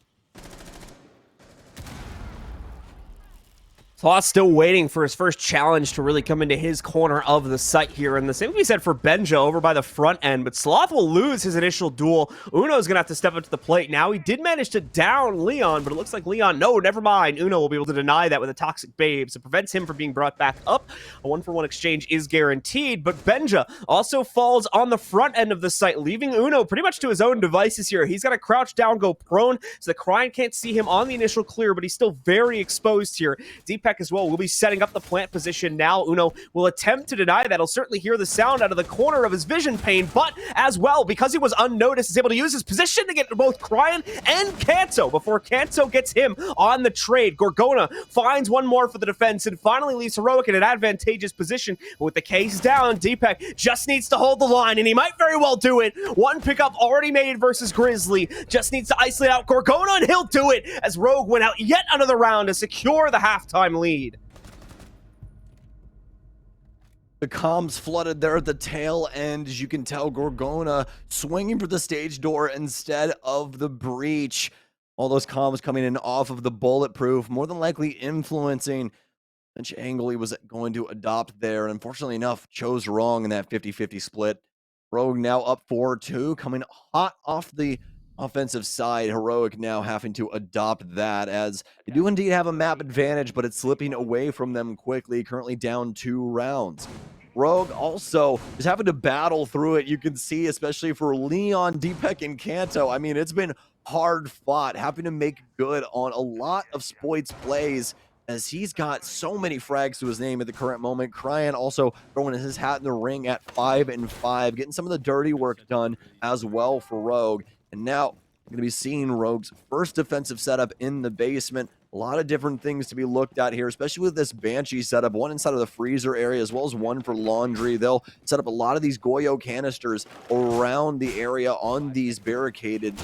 Sloth still waiting for his first challenge to really come into his corner of the site here. And the same can be said for Benja over by the front end. But Sloth will lose his initial duel. Uno's going to have to step up to the plate now. He did manage to down Leon, but it looks like Leon, no, never mind. Uno will be able to deny that with a Toxic Babes. It prevents him from being brought back up. A 1-for-1 exchange is guaranteed. But Benja also falls on the front end of the site, leaving Uno pretty much to his own devices here. He's got to crouch down, go prone, so the Cryan can't see him on the initial clear, but he's still very exposed here. Deepak as well will be setting up the plant position now. Uno will attempt to deny that. He'll certainly hear the sound out of the corner of his vision pane, but as well, because he was unnoticed, is able to use his position to get both Cryan and Kanto before Kanto gets him on the trade. Gorgona finds one more for the defense and finally leaves Heroic in an advantageous position. But with the case down, Deepak just needs to hold the line, and he might very well do it. One pickup already made versus Grizzly. Just needs to isolate out Gorgona, and he'll do it as Rogue went out yet another round to secure the halftime lead. The comms flooded there at the tail end. As you can tell, Gorgona swinging for the stage door instead of the breach. All those comms coming in off of the bulletproof, more than likely influencing which angle he was going to adopt there. Unfortunately enough, chose wrong in that 50-50 split. Rogue now up 4-2, coming hot off the offensive side. Heroic now having to adopt that, as they do indeed have a map advantage, but it's slipping away from them quickly, currently down 2 rounds. Rogue also is having to battle through it. You can see, especially for Leon, Deepak, and Kanto. I mean, it's been hard fought, having to make good on a lot of Spoit's plays, as he's got so many frags to his name at the current moment. Cryan also throwing his hat in the ring at 5-5, getting some of the dirty work done as well for Rogue. And now we're going to be seeing Rogue's first defensive setup in the basement. A lot of different things to be looked at here, especially with this Banshee setup, one inside of the freezer area as well as one for laundry. They'll set up a lot of these Goyo canisters around the area on these barricaded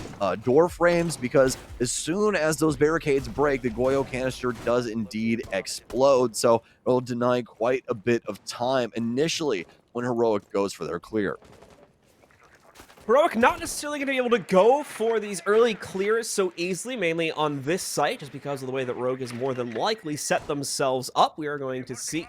door frames, because as soon as those barricades break, the Goyo canister does indeed explode. So it'll deny quite a bit of time initially when Heroic goes for their clear. Heroic not necessarily going to be able to go for these early clears so easily, mainly on this site, just because of the way that Rogue is more than likely set themselves up. We are going to see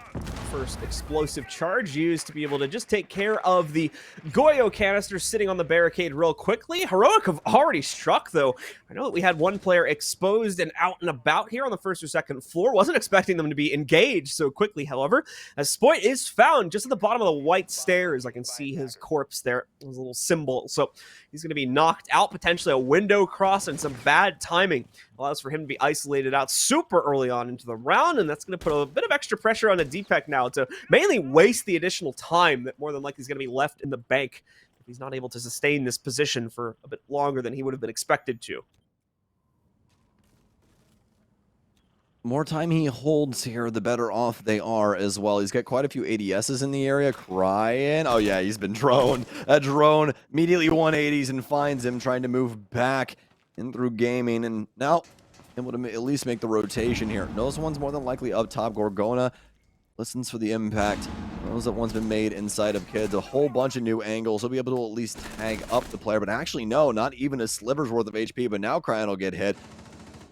first explosive charge used to be able to just take care of the Goyo canister sitting on the barricade real quickly. Heroic have already struck, though. I know that we had one player exposed and out and about here on the first or second floor. Wasn't expecting them to be engaged so quickly, however, as Spoit is found just at the bottom of the white stairs. I can see his corpse there, his little symbol. So he's going to be knocked out, potentially a window cross, and some bad timing allows for him to be isolated out super early on into the round, and that's going to put a bit of extra pressure on the Deepak now to mainly waste the additional time that more than likely is going to be left in the bank if he's not able to sustain this position for a bit longer than he would have been expected to. More time he holds here, the better off they are as well. He's got quite a few ADSs in the area. Cryan. Oh, yeah, he's been droned. A drone immediately 180s and finds him, trying to move back in through gaming. And now able to at least make the rotation here. Knows one's more than likely up top. Gorgona listens for the impact. Knows that one's been made inside of kids. A whole bunch of new angles. He'll be able to at least tag up the player. But actually, no, not even a sliver's worth of HP. But now Cryan will get hit.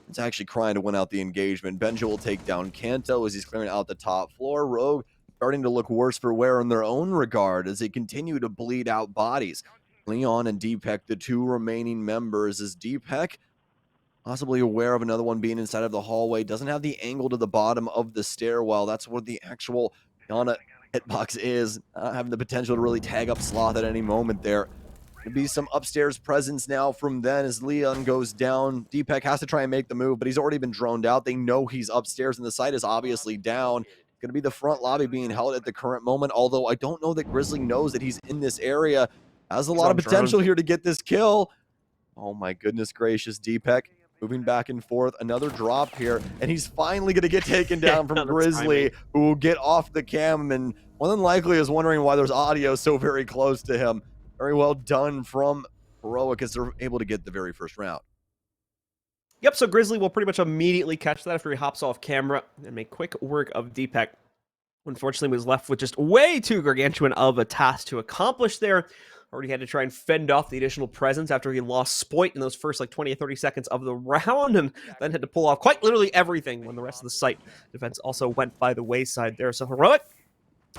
It's actually Cryan to win out the engagement. Benja will take down Kanto as he's clearing out the top floor. Rogue starting to look worse for wear in their own regard as they continue to bleed out bodies. Leon and Deepak, the two remaining members, as Deepak possibly aware of another one being inside of the hallway. Doesn't have the angle to the bottom of the stairwell. That's where the actual Yana hitbox is. Having the potential to really tag up Sloth at any moment there. Gonna be some upstairs presence now from then as Leon goes down. Deepak has to try and make the move, but he's already been droned out. They know he's upstairs, and the site is obviously down. Gonna be the front lobby being held at the current moment, although I don't know that Grizzly knows that he's in this area. Has a lot of potential here to get this kill. Oh my goodness gracious, Deepak moving back and forth. Another drop here, and he's finally gonna get taken down from Grizzly, who will get off the cam, and more than likely is wondering why there's audio so very close to him. Very well done from Heroic as they're able to get the very first round. Yep, so Grizzly will pretty much immediately catch that after he hops off camera and make quick work of Deepak. Unfortunately, was left with just way too gargantuan of a task to accomplish there. Already had to try and fend off the additional presence after he lost Spoit in those first like 20 or 30 seconds of the round, and then had to pull off quite literally everything when the rest of the site defense also went by the wayside there. So Heroic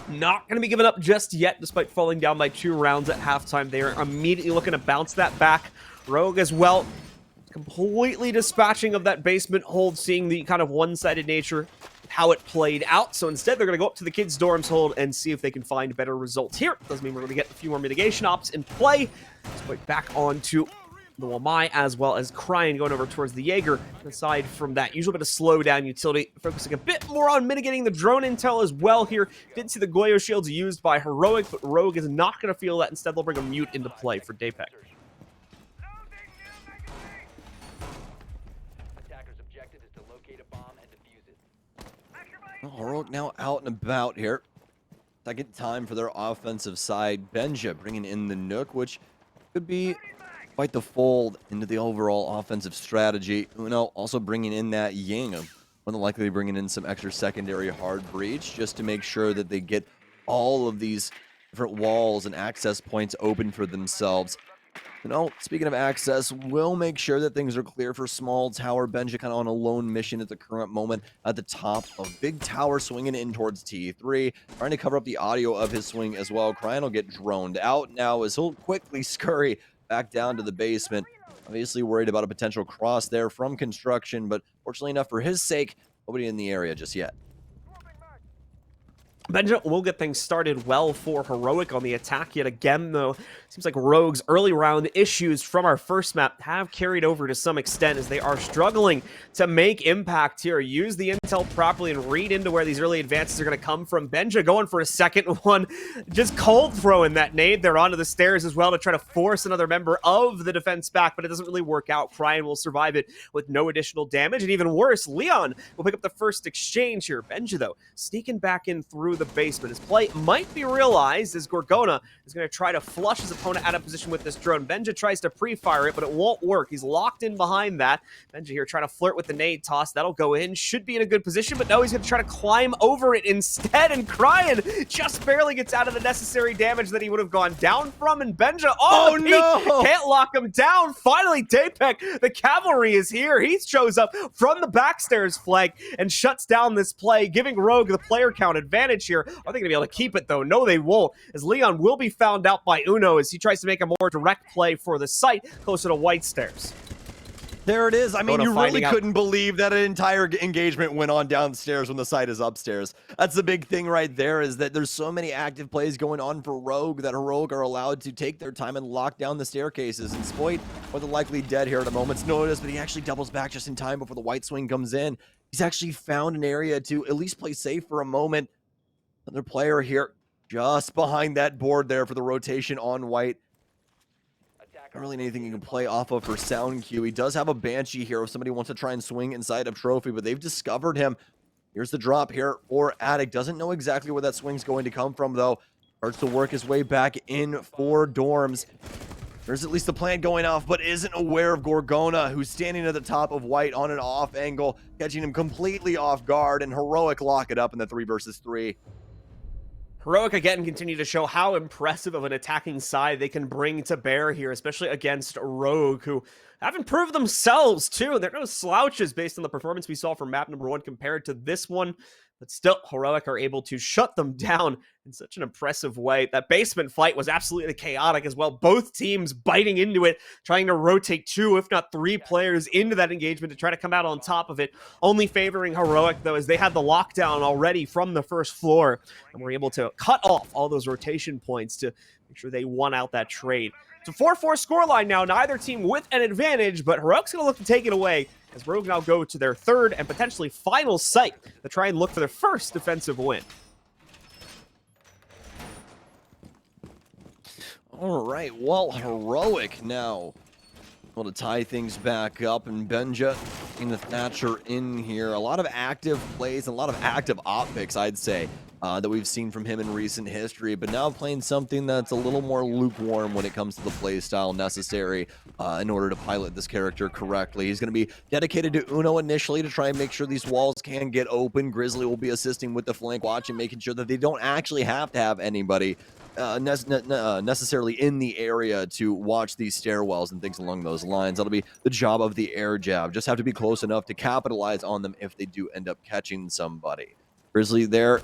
not going to be given up just yet, despite falling down by 2 rounds at halftime. They are immediately looking to bounce that back. Rogue as well, completely dispatching of that basement hold, seeing the kind of one-sided nature how it played out. So instead, they're going to go up to the kids' dorms hold and see if they can find better results here. Doesn't mean we're going to get a few more mitigation ops in play. Let's back onto the Wamai as well as Cryan going over towards the Jaeger. Aside from that, usual bit of slowdown utility, focusing a bit more on mitigating the drone intel as well here. Didn't see the Goyo shields used by Heroic, but Rogue is not going to feel that. Instead, they'll bring a mute into play for Dapek. Heroic now out and about here. Second time for their offensive side. Benja bringing in the Nook, which could be quite the fold into the overall offensive strategy. Uno also bringing in that Ying. More than likely bringing in some extra secondary hard breach just to make sure that they get all of these different walls and access points open for themselves. You know, speaking of access, we'll make sure that things are clear for small tower. Benja kind of on a lone mission at the current moment at the top of big tower, swinging in towards T3, trying to cover up the audio of his swing as well. Cryan will get droned out now as he'll quickly scurry back down to the basement. Obviously worried about a potential cross there from construction, but fortunately enough for his sake, nobody in the area just yet. Benja will get things started well for Heroic on the attack yet again, though. Seems like Rogue's early round issues from our first map have carried over to some extent as they are struggling to make impact here. Use the intel properly and read into where these early advances are going to come from. Benja going for a second one, just cold throwing that nade there onto the stairs as well to try to force another member of the defense back, but it doesn't really work out. Cryan will survive it with no additional damage, and even worse, Leon will pick up the first exchange here. Benja, though, sneaking back in through the basement. His play might be realized as Gorgona is going to try to flush his opponent out of position with this drone. Benja tries to pre-fire it, but it won't work. He's locked in behind that. Benja here trying to flirt with the nade toss. That'll go in. Should be in a good position, but no, he's going to try to climb over it instead, and Cryan just barely gets out of the necessary damage that he would have gone down from, and Benja, oh no! Can't lock him down. Finally, Dapek, the cavalry is here. He shows up from the backstairs flank and shuts down this play, giving Rogue the player count advantage here. Are they going to be able to keep it, though? No, they won't, as Leon will be found out by Uno as he tries to make a more direct play for the site closer to White Stairs. There it is. I mean, you really couldn't believe that an entire engagement went on downstairs when the site is upstairs. That's the big thing right there, is that there's so many active plays going on for Rogue that Heroic are allowed to take their time and lock down the staircases. And Spoit, more than likely dead here at a moment's notice, but he actually doubles back just in time before the White swing comes in. He's actually found an area to at least play safe for a moment. Another player here just behind that board there for the rotation on White. Not really anything you can play off of for sound cue. He does have a Banshee here if somebody wants to try and swing inside of Trophy, but they've discovered him. Here's the drop here for Attic. Doesn't know exactly where that swing's going to come from, though. Starts to work his way back in for dorms. There's at least a plan going off, but isn't aware of Gorgona, who's standing at the top of White on an off angle, catching him completely off guard, and Heroic lock it up in the 3 versus 3. Heroic again continue to show how impressive of an attacking side they can bring to bear here, especially against Rogue, who have improved themselves too. They're no slouches based on the performance we saw from map number 1 compared to this one. But still, Heroic are able to shut them down in such an impressive way. That basement fight was absolutely chaotic as well. Both teams biting into it, trying to rotate 2, if not 3 players into that engagement to try to come out on top of it. Only favoring Heroic, though, as they had the lockdown already from the first floor and were able to cut off all those rotation points to make sure they won out that trade. It's a 4-4 scoreline now, neither team with an advantage, but Heroic's going to look to take it away as Rogue now go to their 3rd and potentially final site to try and look for their first defensive win. All right, well, Heroic now able to tie things back up, and Benja in the Thatcher in here. A lot of active plays, a lot of active op picks, I'd say, that we've seen from him in recent history, but now playing something that's a little more lukewarm when it comes to the play style necessary in order to pilot this character correctly. He's going to be dedicated to Uno initially to try and make sure these walls can get open. Grizzly will be assisting with the flank watch and making sure that they don't actually have to have anybody necessarily in the area to watch these stairwells and things along those lines. That'll be the job of the air jab. Just have to be close enough to capitalize on them if they do end up catching somebody. Grizzly there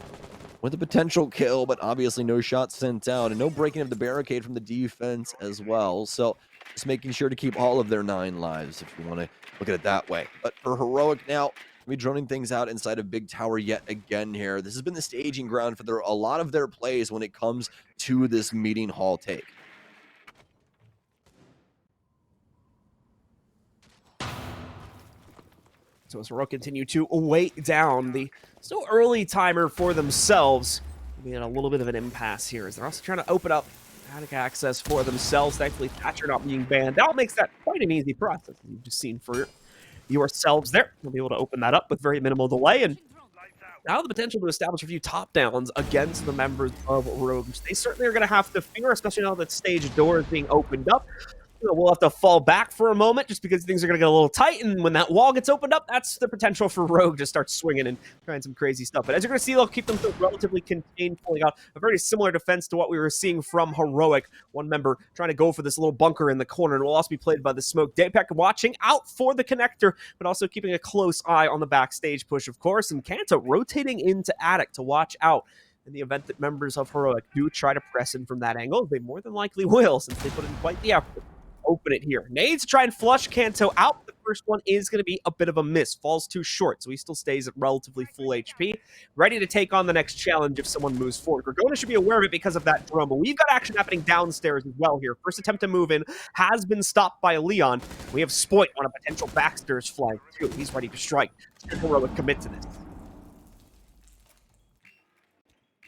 with a potential kill, but obviously no shots sent out and no breaking of the barricade from the defense as well. So just making sure to keep all of their 9 lives if you want to look at it that way. But for Heroic now, be droning things out inside of Big Tower yet again here. This has been the staging ground for a lot of their plays when it comes to this meeting hall take. So as Heroic continue to weight down the still early timer for themselves, we in a little bit of an impasse here as they're also trying to open up attic access for themselves. Thankfully, Thatcher not being banned out makes that quite an easy process. You've just seen for yourselves there. You'll be able to open that up with very minimal delay, and now the potential to establish a few top downs against the members of Rogue. They certainly are going to have to fear, especially now that stage door is being opened up. We'll have to fall back for a moment just because things are going to get a little tight, and when that wall gets opened up, that's the potential for Rogue to start swinging and trying some crazy stuff. But as you're going to see, they'll keep themselves relatively contained, pulling out a very similar defense to what we were seeing from Heroic. One member trying to go for this little bunker in the corner, and will also be played by the Smoke. Daypack watching out for the connector, but also keeping a close eye on the backstage push, of course, and Kanto rotating into Attic to watch out. In the event that members of Heroic do try to press in from that angle, they more than likely will, since they put in quite the effort. Open it here. Nades to try and flush Kanto out. The first one is going to be a bit of a miss. Falls too short, so he still stays at relatively full HP. Ready to take on the next challenge if someone moves forward. Gorgona should be aware of it because of that drone, but we've got action happening downstairs as well here. First attempt to move in has been stopped by Leon. We have Spoit on a potential backstairs flank too. He's ready to strike. Should Heroic commit to this?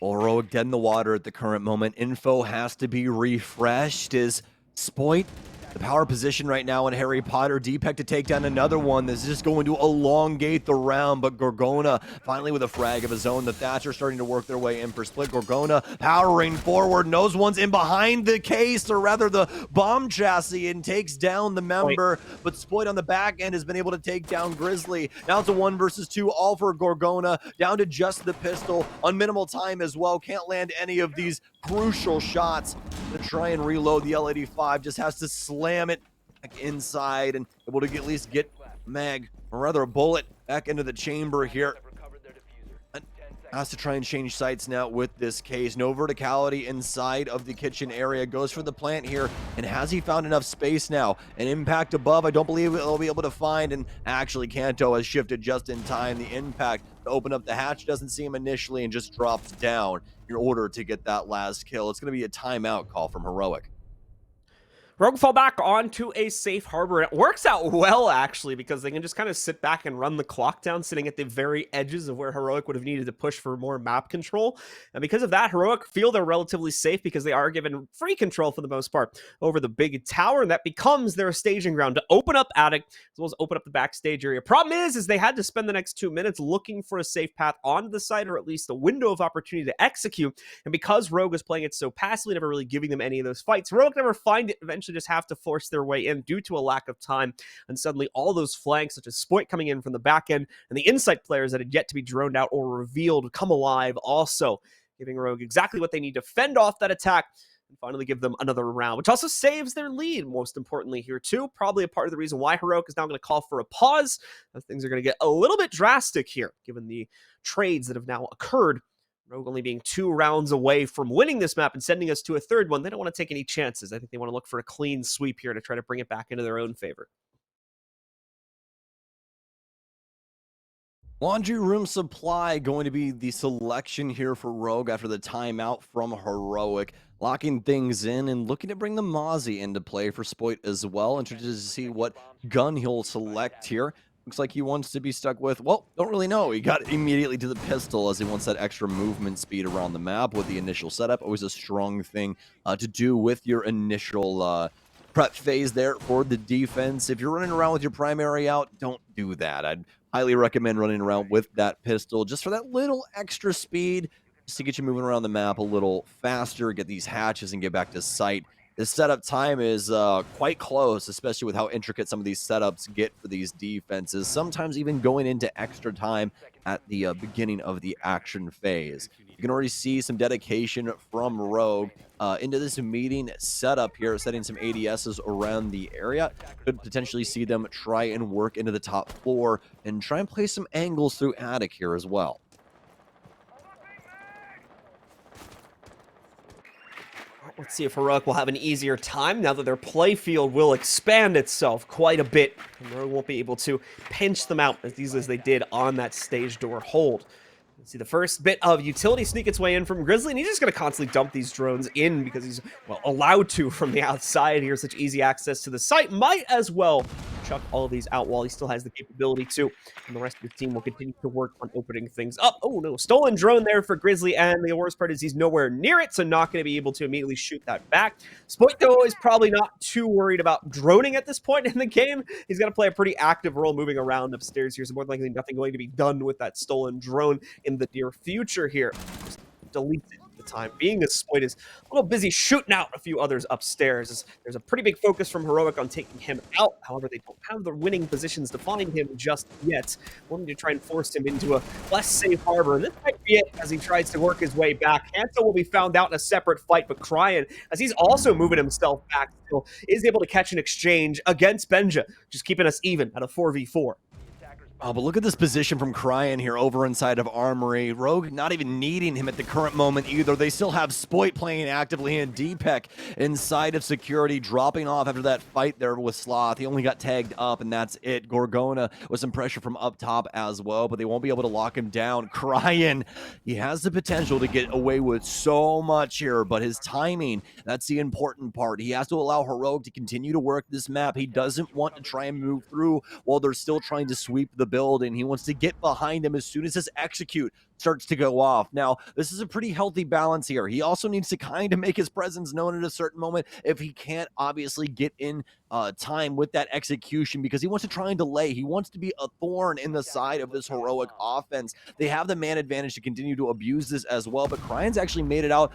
Well, Heroic dead in the water at the current moment. Info has to be refreshed. Is Spoit the power position right now in Harry Potter? Deepak to take down another one. This is just going to elongate the round, but Gorgona finally with a frag of his own. The Thatcher starting to work their way in for split. Gorgona powering forward, knows one's in behind the case, or rather the bomb chassis, and takes down the member. But Spoit on the back end has been able to take down Grizzly. Now it's a 1 versus 2, all for Gorgona, down to just the pistol on minimal time as well. Can't land any of these crucial shots to try and reload. The L85 just has to slam it back inside and able to at least get mag, or rather a bullet, back into the chamber here. Has to try and change sights now with this case. No verticality inside of the kitchen area. Goes for the plant here, and has he found enough space now? An impact above, I don't believe they'll be able to find, and actually Kanto has shifted just in time. The impact to open up the hatch doesn't see him initially and just drops down in order to get that last kill. It's going to be a timeout call from Heroic. Rogue fall back onto a safe harbor. It works out well, actually, because they can just kind of sit back and run the clock down, sitting at the very edges of where Heroic would have needed to push for more map control. And because of that, Heroic feel they're relatively safe because they are given free control for the most part over the big tower, and that becomes their staging ground to open up Attic, as well as open up the backstage area. Problem is they had to spend the next 2 minutes looking for a safe path onto the site, or at least a window of opportunity to execute. And because Rogue was playing it so passively, never really giving them any of those fights, Heroic never find it, eventually just have to force their way in due to a lack of time. And suddenly all those flanks, such as Spoit coming in from the back end, and the insight players that had yet to be droned out or revealed, come alive also, giving Rogue exactly what they need to fend off that attack and finally give them another round, which also saves their lead, most importantly here too. Probably a part of the reason why Heroic is now going to call for a pause, as things are going to get a little bit drastic here, given the trades that have now occurred. Rogue only being 2 rounds away from winning this map and sending us to a third one. They don't want to take any chances. I think they want to look for a clean sweep here to try to bring it back into their own favor. Laundry room supply going to be the selection here for Rogue after the timeout from Heroic. Locking things in and looking to bring the Mozzie into play for Spoit as well. Interested to see what gun he'll select here. Looks like he wants to be stuck with, well, don't really know. He got immediately to the pistol as he wants that extra movement speed around the map with the initial setup. Always a strong thing to do with your initial prep phase there for the defense. If you're running around with your primary out, don't do that. I'd highly recommend running around with that pistol just for that little extra speed. just to get you moving around the map a little faster, get these hatches, and get back to site. The setup time is quite close, especially with how intricate some of these setups get for these defenses, sometimes even going into extra time at the beginning of the action phase. You can already see some dedication from Rogue into this meeting setup here, setting some ADSs around the area. Could potentially see them try and work into the top floor and try and play some angles through attic here as well. Let's see if Heroic will have an easier time now that their playfield will expand itself quite a bit. And Rogue won't be able to pinch them out as easily as they did on that stage door hold. Let's see the first bit of utility sneak its way in from Grizzly, and he's just going to constantly dump these drones in because he's, well, allowed to from the outside here. Such easy access to the site. Might as well chuck all of these out while he still has the capability to. And the rest of the team will continue to work on opening things up. Oh no, stolen drone there for Grizzly, and the worst part is he's nowhere near it, so not going to be able to immediately shoot that back. Spoit, though, is probably not too worried about droning at this point in the game. He's going to play a pretty active role moving around upstairs here, so more than likely nothing going to be done with that stolen drone in the near future here. Just delete it for the time being, as Spoit is a little busy shooting out a few others upstairs. There's a pretty big focus from Heroic on taking him out. However, they don't have the winning positions to find him just yet. Wanting to try and force him into a less safe harbor, and this might be it as he tries to work his way back. Hanso will be found out in a separate fight, but Cryan, as he's also moving himself back still, is able to catch an exchange against Benja, just keeping us even at a 4v4. Oh, but look at this position from Cryan here over inside of Armory. Rogue not even needing him at the current moment either. They still have Spoit playing actively, and Deepek inside of security, dropping off after that fight there with Sloth. He only got tagged up, and that's it. Gorgona with some pressure from up top as well, but they won't be able to lock him down. Cryan, he has the potential to get away with so much here, but his timing, that's the important part. He has to allow Heroic to continue to work this map. He doesn't want to try and move through while they're still trying to sweep the build, and he wants to get behind him as soon as his execute starts to go off. Now, this is a pretty healthy balance here. He also needs to kind of make his presence known at a certain moment if he can't obviously get in time with that execution, because he wants to try and delay. He wants to be a thorn in the side of this Heroic offense. They have the man advantage to continue to abuse this as well, but Cryan's actually made it out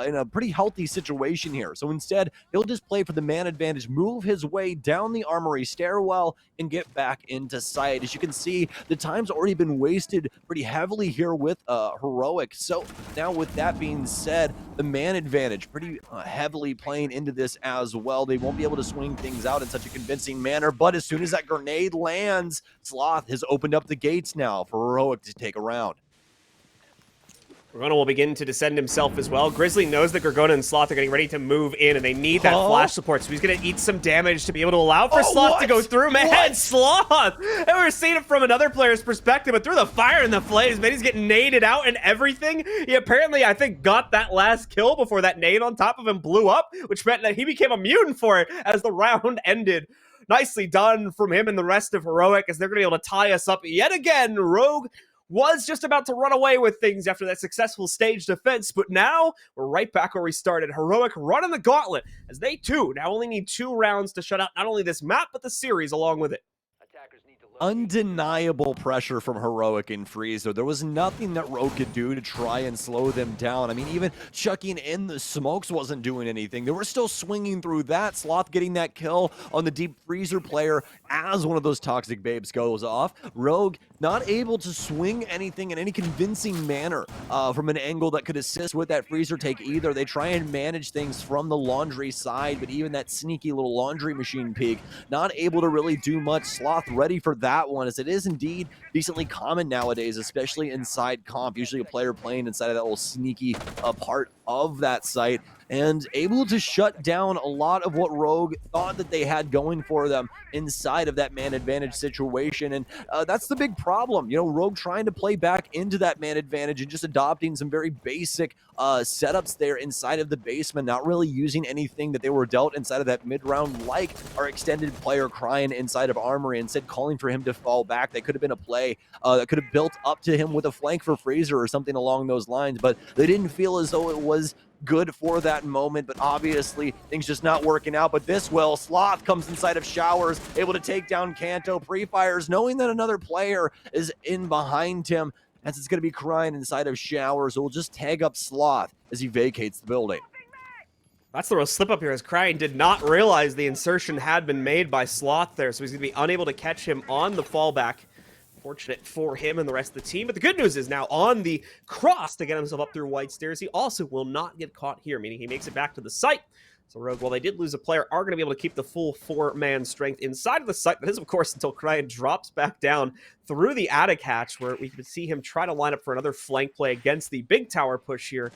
in a pretty healthy situation here. So instead, he'll just play for the man advantage, move his way down the Armory stairwell, and get back into sight. As you can see, the time's already been wasted pretty heavily here with Heroic. So now with that being said, the man advantage pretty heavily playing into this as well. They won't be able to swing things out in such a convincing manner, but as soon as that grenade lands, Sloth has opened up the gates now for Heroic to take a round. Gorgona will begin to descend himself as well. Grizzly knows that Gorgona and Sloth are getting ready to move in, and they need that flash support, so he's going to eat some damage to be able to allow for Sloth to go through. Man, Sloth! And we're seeing it from another player's perspective, but through the fire and the flames, man, he's getting naded out and everything. He apparently, I think, got that last kill before that nade on top of him blew up, which meant that he became immune for it as the round ended. Nicely done from him and the rest of Heroic, as they're going to be able to tie us up yet again. Rogue was just about to run away with things after that successful stage defense, but now we're right back where we started. Heroic running the gauntlet, as they too now only need 2 rounds to shut out not only this map, but the series along with it. Undeniable pressure from Heroic in Freezer. There was nothing that Rogue could do to try and slow them down. I mean, even chucking in the smokes wasn't doing anything. They were still swinging through that. Sloth getting that kill on the Deep Freezer player as one of those toxic babes goes off. Rogue not able to swing anything in any convincing manner from an angle that could assist with that Freezer take either. They try and manage things from the laundry side, but even that sneaky little laundry machine peek, not able to really do much. Sloth ready for that one, as it is indeed decently common nowadays, especially inside comp. Usually a player playing inside of that little sneaky part of that site, and able to shut down a lot of what Rogue thought that they had going for them inside of that man advantage situation. And that's the big problem. You know, Rogue trying to play back into that man advantage and just adopting some very basic setups there inside of the basement, not really using anything that they were dealt inside of that mid-round, like our extended player Cryan inside of Armory, instead calling for him to fall back. That could have been a play that could have built up to him with a flank for Fraser or something along those lines, but they didn't feel as though it was good for that moment. But obviously things just not working out. But this will, Sloth comes inside of Showers, able to take down Kanto. Pre-fires, knowing that another player is in behind him. as it's going to be Crying inside of Showers, who will just tag up Sloth as he vacates the building. That's the real slip up here, as Crying did not realize the insertion had been made by Sloth there, so he's going to be unable to catch him on the fallback. Fortunate for him and the rest of the team, but the good news is now on the cross to get himself up through White Stairs, he also will not get caught here, meaning he makes it back to the site. So Rogue, while they did lose a player, are going to be able to keep the full 4-man strength inside of the site. That is, of course, until Crying drops back down through the attic hatch, where we can see him try to line up for another flank play against the big tower push here.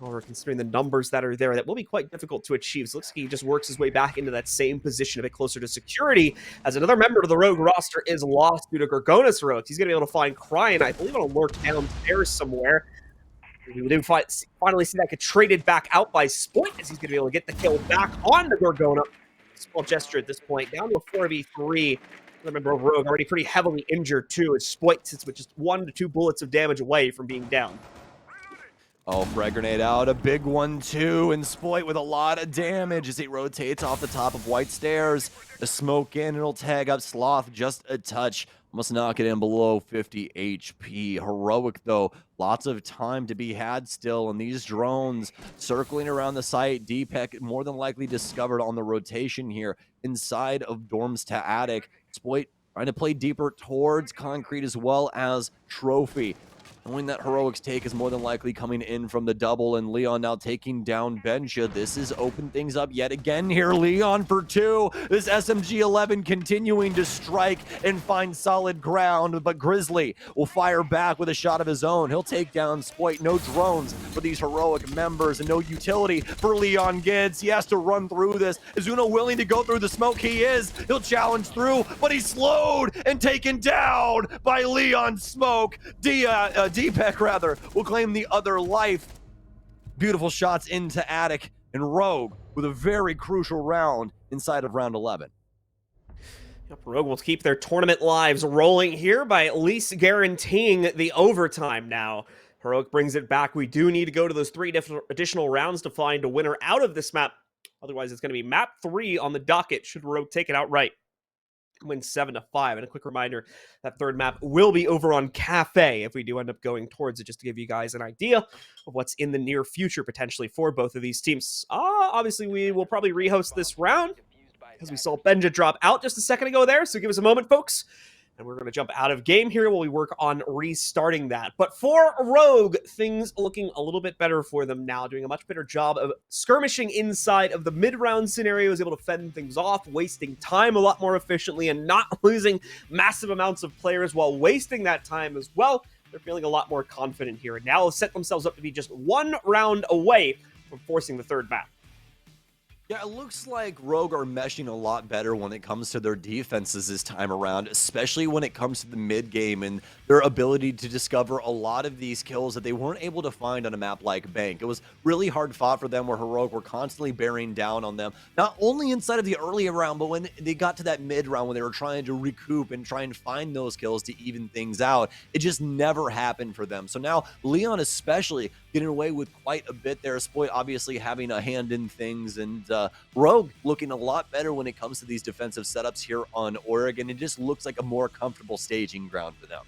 However, considering the numbers that are there, that will be quite difficult to achieve. So it looks like he just works his way back into that same position, a bit closer to security, as another member of the Rogue roster is lost due to Gorgonis rogues. He's going to be able to find Crying, I believe, on a lurk downstairs somewhere. We do finally see that get traded back out by Spoit, as he's going to be able to get the kill back on the Gorgona. Small gesture at this point, down to a 4v3. Another member of Rogue already pretty heavily injured, too, as Spoit sits with just 1 to 2 bullets of damage away from being down. Oh, frag grenade out, a big one too, and Spoit with a lot of damage as he rotates off the top of White Stairs. The smoke in, and it'll tag up Sloth just a touch. Must knock it in below 50 HP. Heroic, though, lots of time to be had still, and these drones circling around the site. DPEC more than likely discovered on the rotation here inside of dorms to attic. Spoit trying to play deeper towards Concrete as well as Trophy. Knowing that Heroic's take is more than likely coming in from the double, and Leon now taking down Benja. This has opened things up yet again here. Leon for 2. This SMG-11 continuing to strike and find solid ground, but Grizzly will fire back with a shot of his own. He'll take down Spoit. No drones for these Heroic members, and no utility for Leon Gids. He has to run through this. Is Uno willing to go through the smoke? He is. He'll challenge through, but he's slowed and taken down by Leon Smoke. DPEC rather will claim the other life. Beautiful shots into attic, and Rogue with a very crucial round inside of round 11. Yep, Rogue will keep their tournament lives rolling here by at least guaranteeing the overtime now. Heroic brings it back. We do need to go to those 3 additional rounds to find a winner out of this map. Otherwise, it's going to be map 3 on the docket should Rogue take it outright. Win 7-5. And a quick reminder, that third map will be over on Kafe if we do end up going towards it, just to give you guys an idea of what's in the near future potentially for both of these teams. Obviously, we will probably rehost this round because we saw Benja drop out just a second ago there, so give us a moment, folks. And we're going to jump out of game here while we work on restarting that. But for Rogue, things looking a little bit better for them now, doing a much better job of skirmishing inside of the mid-round scenario, is able to fend things off, wasting time a lot more efficiently, and not losing massive amounts of players while wasting that time as well. They're feeling a lot more confident here, and now they'll set themselves up to be just 1 round away from forcing the third map. Yeah, it looks like Rogue are meshing a lot better when it comes to their defenses this time around, especially when it comes to the mid game and their ability to discover a lot of these kills that they weren't able to find on a map like Bank. It was really hard fought for them, where Heroic were constantly bearing down on them, not only inside of the early round, but when they got to that mid round, when they were trying to recoup and try and find those kills to even things out. It just never happened for them. So now Leon especially getting away with quite a bit there. Spoit obviously having a hand in things, and Rogue looking a lot better when it comes to these defensive setups here on Oregon. It just looks like a more comfortable staging ground for them.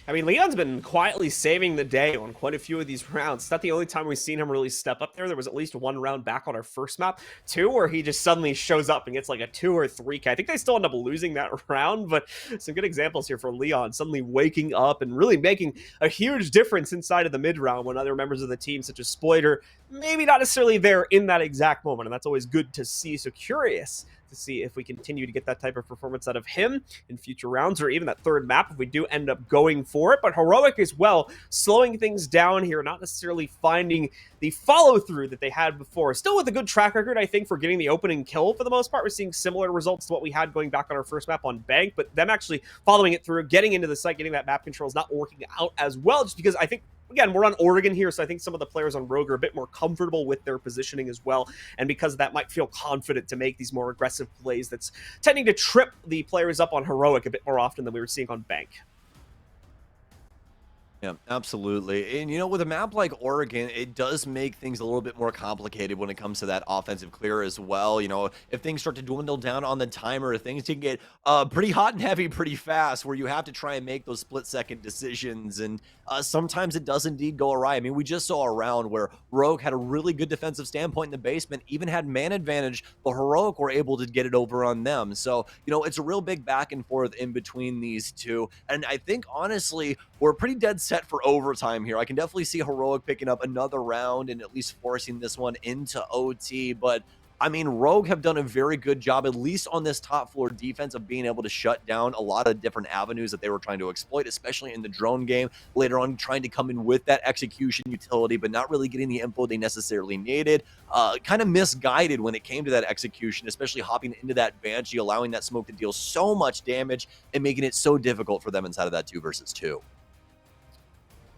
I mean, Leon's been quietly saving the day on quite a few of these rounds. It's not the only time we've seen him really step up there. There was at least 1 round back on our first map, 2, where he just suddenly shows up and gets like a 2 or 3K. I think they still end up losing that round, but some good examples here for Leon, suddenly waking up and really making a huge difference inside of the mid round when other members of the team, such as Spoiter, maybe not necessarily there in that exact moment, and that's always good to see. So curious to see if we continue to get that type of performance out of him in future rounds, or even that third map if we do end up going for it. But Heroic as well, slowing things down here, not necessarily finding the follow-through that they had before. Still with a good track record, I think, for getting the opening kill for the most part. We're seeing similar results to what we had going back on our first map on Bank, but them actually following it through, getting into the site, getting that map control is not working out as well, just because I think, again, we're on Oregon here, so I think some of the players on Rogue are a bit more comfortable with their positioning as well, and because of that might feel confident to make these more aggressive plays that's tending to trip the players up on Heroic a bit more often than we were seeing on Bank. Yeah, absolutely. And with a map like Oregon, it does make things a little bit more complicated when it comes to that offensive clear as well. If things start to dwindle down on the timer, things can get pretty hot and heavy pretty fast where you have to try and make those split-second decisions. And sometimes it does indeed go awry. I mean, we just saw a round where Rogue had a really good defensive standpoint in the basement, even had man advantage, but Heroic were able to get it over on them. So, it's a real big back and forth in between these two. And I think, honestly, we're pretty dead set for overtime here. I can definitely see Heroic picking up another round and at least forcing this one into OT. But I mean, Rogue have done a very good job, at least on this top floor defense, of being able to shut down a lot of different avenues that they were trying to exploit, especially in the drone game. Later on, trying to come in with that execution utility, but not really getting the info they necessarily needed. Kind of misguided when it came to that execution, especially hopping into that Banshee, allowing that smoke to deal so much damage and making it so difficult for them inside of that 2 versus 2.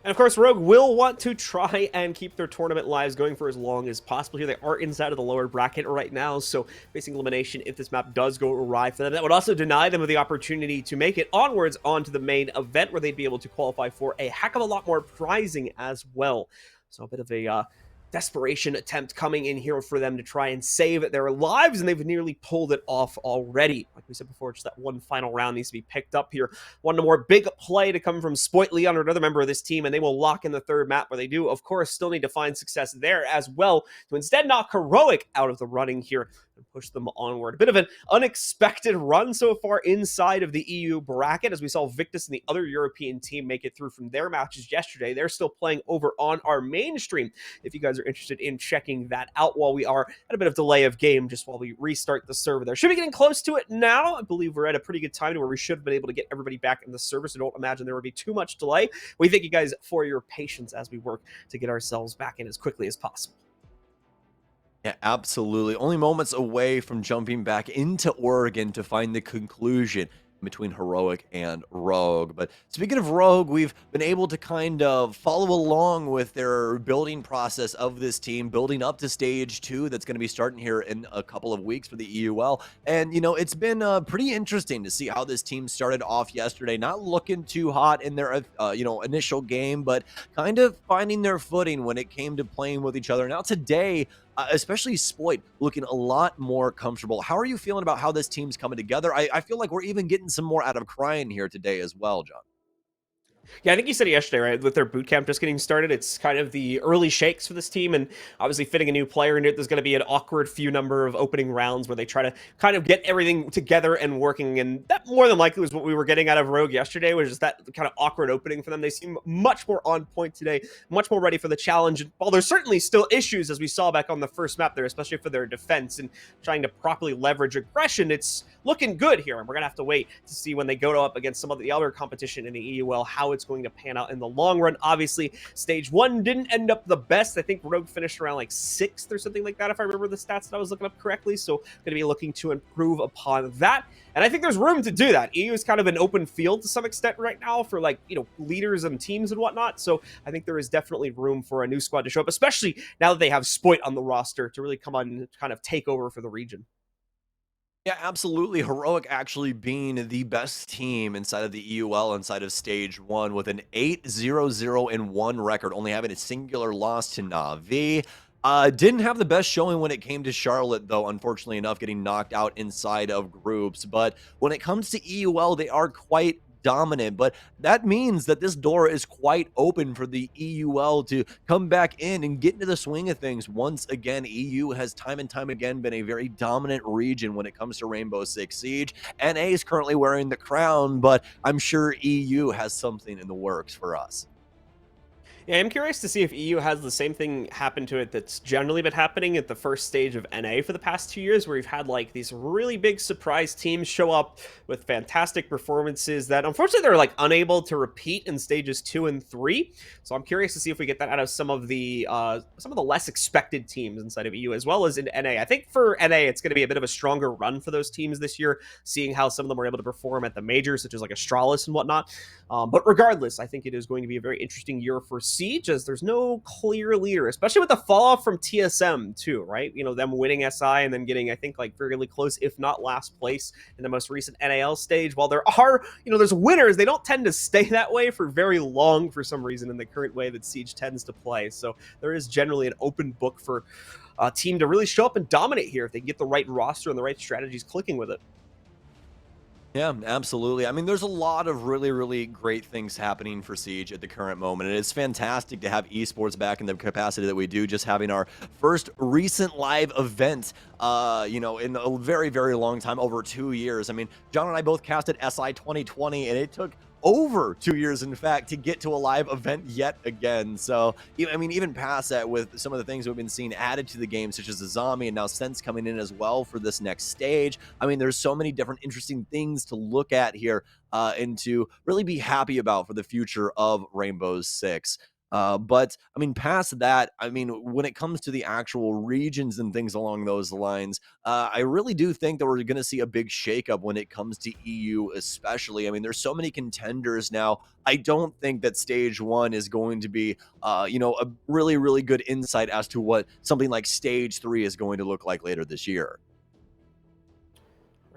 And of course, Rogue will want to try and keep their tournament lives going for as long as possible here. They are inside of the lower bracket right now, so facing elimination if this map does go awry for them. That would also deny them of the opportunity to make it onwards onto the main event, where they'd be able to qualify for a heck of a lot more prizing as well. So a bit of a desperation attempt coming in here for them to try and save their lives, and they've nearly pulled it off already. Like we said before, just that one final round needs to be picked up here. One more big play to come from Spoit Leon, or another member of this team, and they will lock in the third map, where they do, of course, still need to find success there as well to instead knock Heroic out of the running here and push them onward. A bit of an unexpected run so far inside of the EU bracket, as we saw Victus and the other European team make it through from their matches yesterday. They're still playing over on our mainstream, if you guys are interested in checking that out, while we are at a bit of delay of game just while we restart the server there. Should be getting close to it now. I believe we're at a pretty good time to where we should have been able to get everybody back in the server, so don't imagine there will be too much delay. We thank you guys for your patience as we work to get ourselves back in as quickly as possible. Yeah, absolutely. Only moments away from jumping back into Oregon to find the conclusion between Heroic and Rogue. But speaking of Rogue, we've been able to kind of follow along with their building process of this team, building up to stage 2 that's going to be starting here in a couple of weeks for the EUL. And, it's been pretty interesting to see how this team started off yesterday, not looking too hot in their, initial game, but kind of finding their footing when it came to playing with each other. Now today, especially Spoit looking a lot more comfortable. How are you feeling about how this team's coming together? I feel like we're even getting some more out of Crying here today as well, John. Yeah, I think you said it yesterday, right? With their boot camp just getting started, it's kind of the early shakes for this team, and obviously fitting a new player into it, there's going to be an awkward few number of opening rounds where they try to kind of get everything together and working, and that more than likely was what we were getting out of Rogue yesterday, was just that kind of awkward opening for them. They seem much more on point today, much more ready for the challenge, and while there's certainly still issues, as we saw back on the first map there, especially for their defense and trying to properly leverage aggression, it's looking good here, and we're going to have to wait to see when they go up against some of the other competition in the EUL, how it's going to pan out in the long run. Obviously, stage 1 didn't end up the best. I think Rogue finished around like 6th or something like that, if I remember the stats that I was looking up correctly, so going to be looking to improve upon that. And I think there's room to do that. EU is kind of an open field to some extent right now for leaders and teams and whatnot. So I think there is definitely room for a new squad to show up, especially now that they have Spoit on the roster to really come on and kind of take over for the region. Yeah, absolutely. Heroic actually being the best team inside of the EUL, inside of stage 1, with an 8-0-0-1 record, only having a singular loss to Na'Vi. Didn't have the best showing when it came to Charlotte, though, unfortunately enough, getting knocked out inside of groups. But when it comes to EUL, they are quite dominant, but that means that this door is quite open for the EUL to come back in and get into the swing of things. Once again, EU has time and time again been a very dominant region when it comes to Rainbow Six Siege. NA is currently wearing the crown, but I'm sure EU has something in the works for us. Yeah, I'm curious to see if EU has the same thing happen to it that's generally been happening at the first stage of NA for the past 2 years, where we've had like these really big surprise teams show up with fantastic performances that unfortunately they're like unable to repeat in stages 2 and 3. So I'm curious to see if we get that out of some of the less expected teams inside of EU as well as in NA. I think for NA it's going to be a bit of a stronger run for those teams this year, seeing how some of them were able to perform at the majors, such as like Astralis and whatnot. But regardless, I think it is going to be a very interesting year for Siege, as there's no clear leader, especially with the fall off from TSM too, right? You know, them winning SI and then getting, I think, like fairly close, if not last place in the most recent NAL stage. While there are, you know, there's winners, they don't tend to stay that way for very long for some reason in the current way that Siege tends to play. So there is generally an open book for a team to really show up and dominate here if they can get the right roster and the right strategies clicking with it. Yeah, absolutely. I mean, there's a lot of really, really great things happening for Siege at the current moment. And it's fantastic to have esports back in the capacity that we do, just having our first recent live event, you know, in a very, very long time, over 2 years. I mean, John and I both casted SI 2020, and it took over 2 years, in fact, to get to a live event yet again. So, I mean, even past that, with some of the things we've been seeing added to the game, such as the zombie and now Sense coming in as well for this next stage. I mean, there's so many different interesting things to look at here and to really be happy about for the future of Rainbow Six. But I mean, past that, I mean, when it comes to the actual regions and things along those lines, I really do think that we're going to see a big shakeup when it comes to EU, especially. I mean, there's so many contenders now. I don't think that stage one is going to be, you know, a really, really good insight as to what something like stage 3 is going to look like later this year.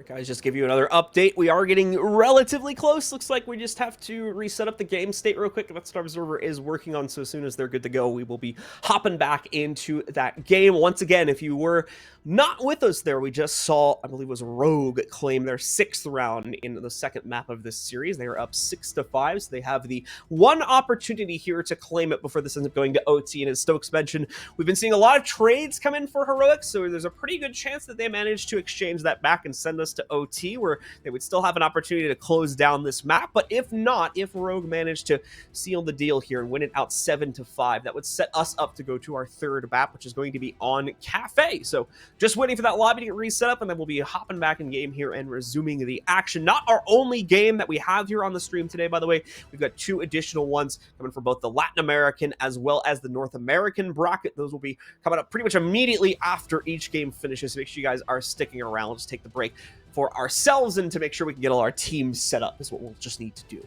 Guys, just give you another update. We are getting relatively close. Looks like we just have to reset up the game state real quick. That's what our observer is working on. So as soon as they're good to go, we will be hopping back into that game. Once again, if you were not with us there, we just saw, I believe it was Rogue, claim their 6th round in the second map of this series. They are up 6-5, so they have the one opportunity here to claim it before this ends up going to OT. And as Stokes mentioned, we've been seeing a lot of trades come in for Heroic, so there's a pretty good chance that they manage to exchange that back and send us to OT, where they would still have an opportunity to close down this map. But if not, if Rogue managed to seal the deal here and win it out 7-5, that would set us up to go to our 3rd map, which is going to be on Kafe. So just waiting for that lobby to get reset up, and then we'll be hopping back in game here and resuming the action. Not our only game that we have here on the stream today, by the way. We've got 2 additional ones coming for both the Latin American as well as the North American bracket. Those will be coming up pretty much immediately after each game finishes. So make sure you guys are sticking around. We'll just take the break for ourselves and to make sure we can get all our teams set up is what we'll just need to do.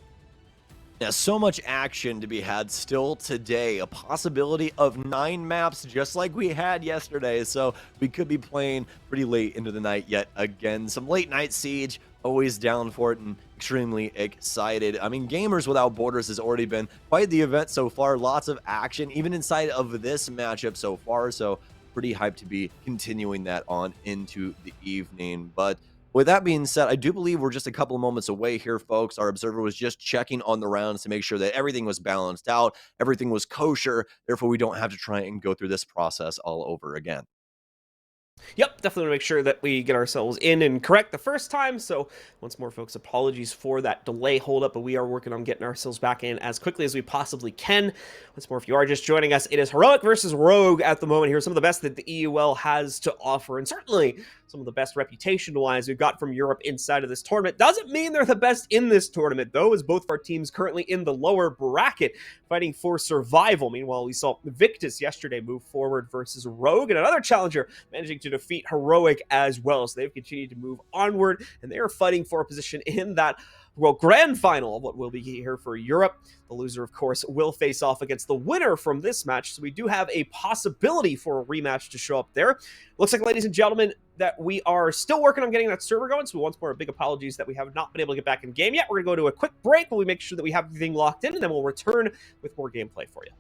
Yeah, so much action to be had still today. A possibility of 9 maps just like we had yesterday. So we could be playing pretty late into the night yet again. Some late night Siege, always down for it and extremely excited. I mean, Gamers Without Borders has already been quite the event so far. Lots of action, even inside of this matchup so far. So pretty hyped to be continuing that on into the evening. But with that being said, I do believe we're just a couple of moments away here, folks. Our observer was just checking on the rounds to make sure that everything was balanced out, everything was kosher. Therefore, we don't have to try and go through this process all over again. Yep, definitely make sure that we get ourselves in and correct the first time. So once more, folks, apologies for that delay holdup, but we are working on getting ourselves back in as quickly as we possibly can. Once more, if you are just joining us, it is Heroic versus Rogue at the moment here. Some of the best that the EUL has to offer, and certainly some of the best reputation-wise we've got from Europe inside of this tournament. Doesn't mean they're the best in this tournament, though, as both of our teams currently in the lower bracket fighting for survival. Meanwhile, we saw Victus yesterday move forward versus Rogue, and another challenger managing to defeat Heroic as well. So they've continued to move onward, and they are fighting for a position in that, well, grand final of what will be here for Europe. The loser, of course, will face off against the winner from this match. So we do have a possibility for a rematch to show up there. Looks like, ladies and gentlemen, that we are still working on getting that server going. So once more, big apologies that we have not been able to get back in game yet. We're going to go to a quick break while we make sure that we have everything locked in, and then we'll return with more gameplay for you.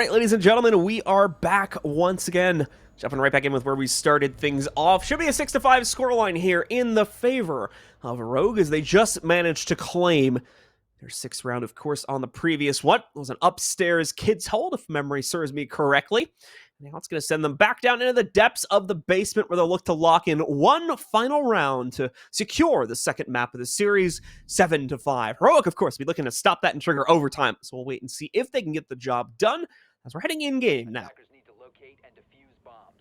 right, ladies and gentlemen, we are back once again. Jumping right back in with where we started things off. Should be a 6-5 scoreline here in the favor of Rogue as they just managed to claim their 6th round, of course, on the previous one. It was an upstairs kids hold, if memory serves me correctly. Now it's going to send them back down into the depths of the basement where they'll look to lock in one final round to secure the 2nd map of the series, 7-5. Heroic, of course, will be looking to stop that and trigger overtime, so we'll wait and see if they can get the job done as we're heading in-game now. Attackers need to locate and defuse bombs.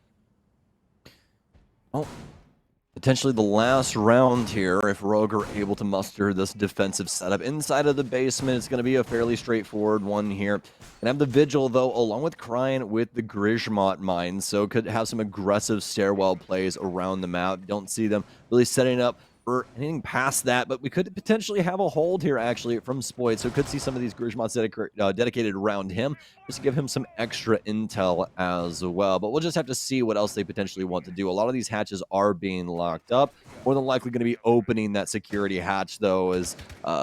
Oh, potentially the last round here if Rogue are able to muster this defensive setup inside of the basement. It's going to be a fairly straightforward one here. And have the Vigil, though, along with Kryan with the Grismot mine, so could have some aggressive stairwell plays around the map. Don't see them really setting up for anything past that, but we could potentially have a hold here, actually, from Spoit, so could see some of these Grismots dedicated around him, just to give him some extra intel as well. But we'll just have to see what else they potentially want to do. A lot of these hatches are being locked up. More than likely going to be opening that security hatch, though, as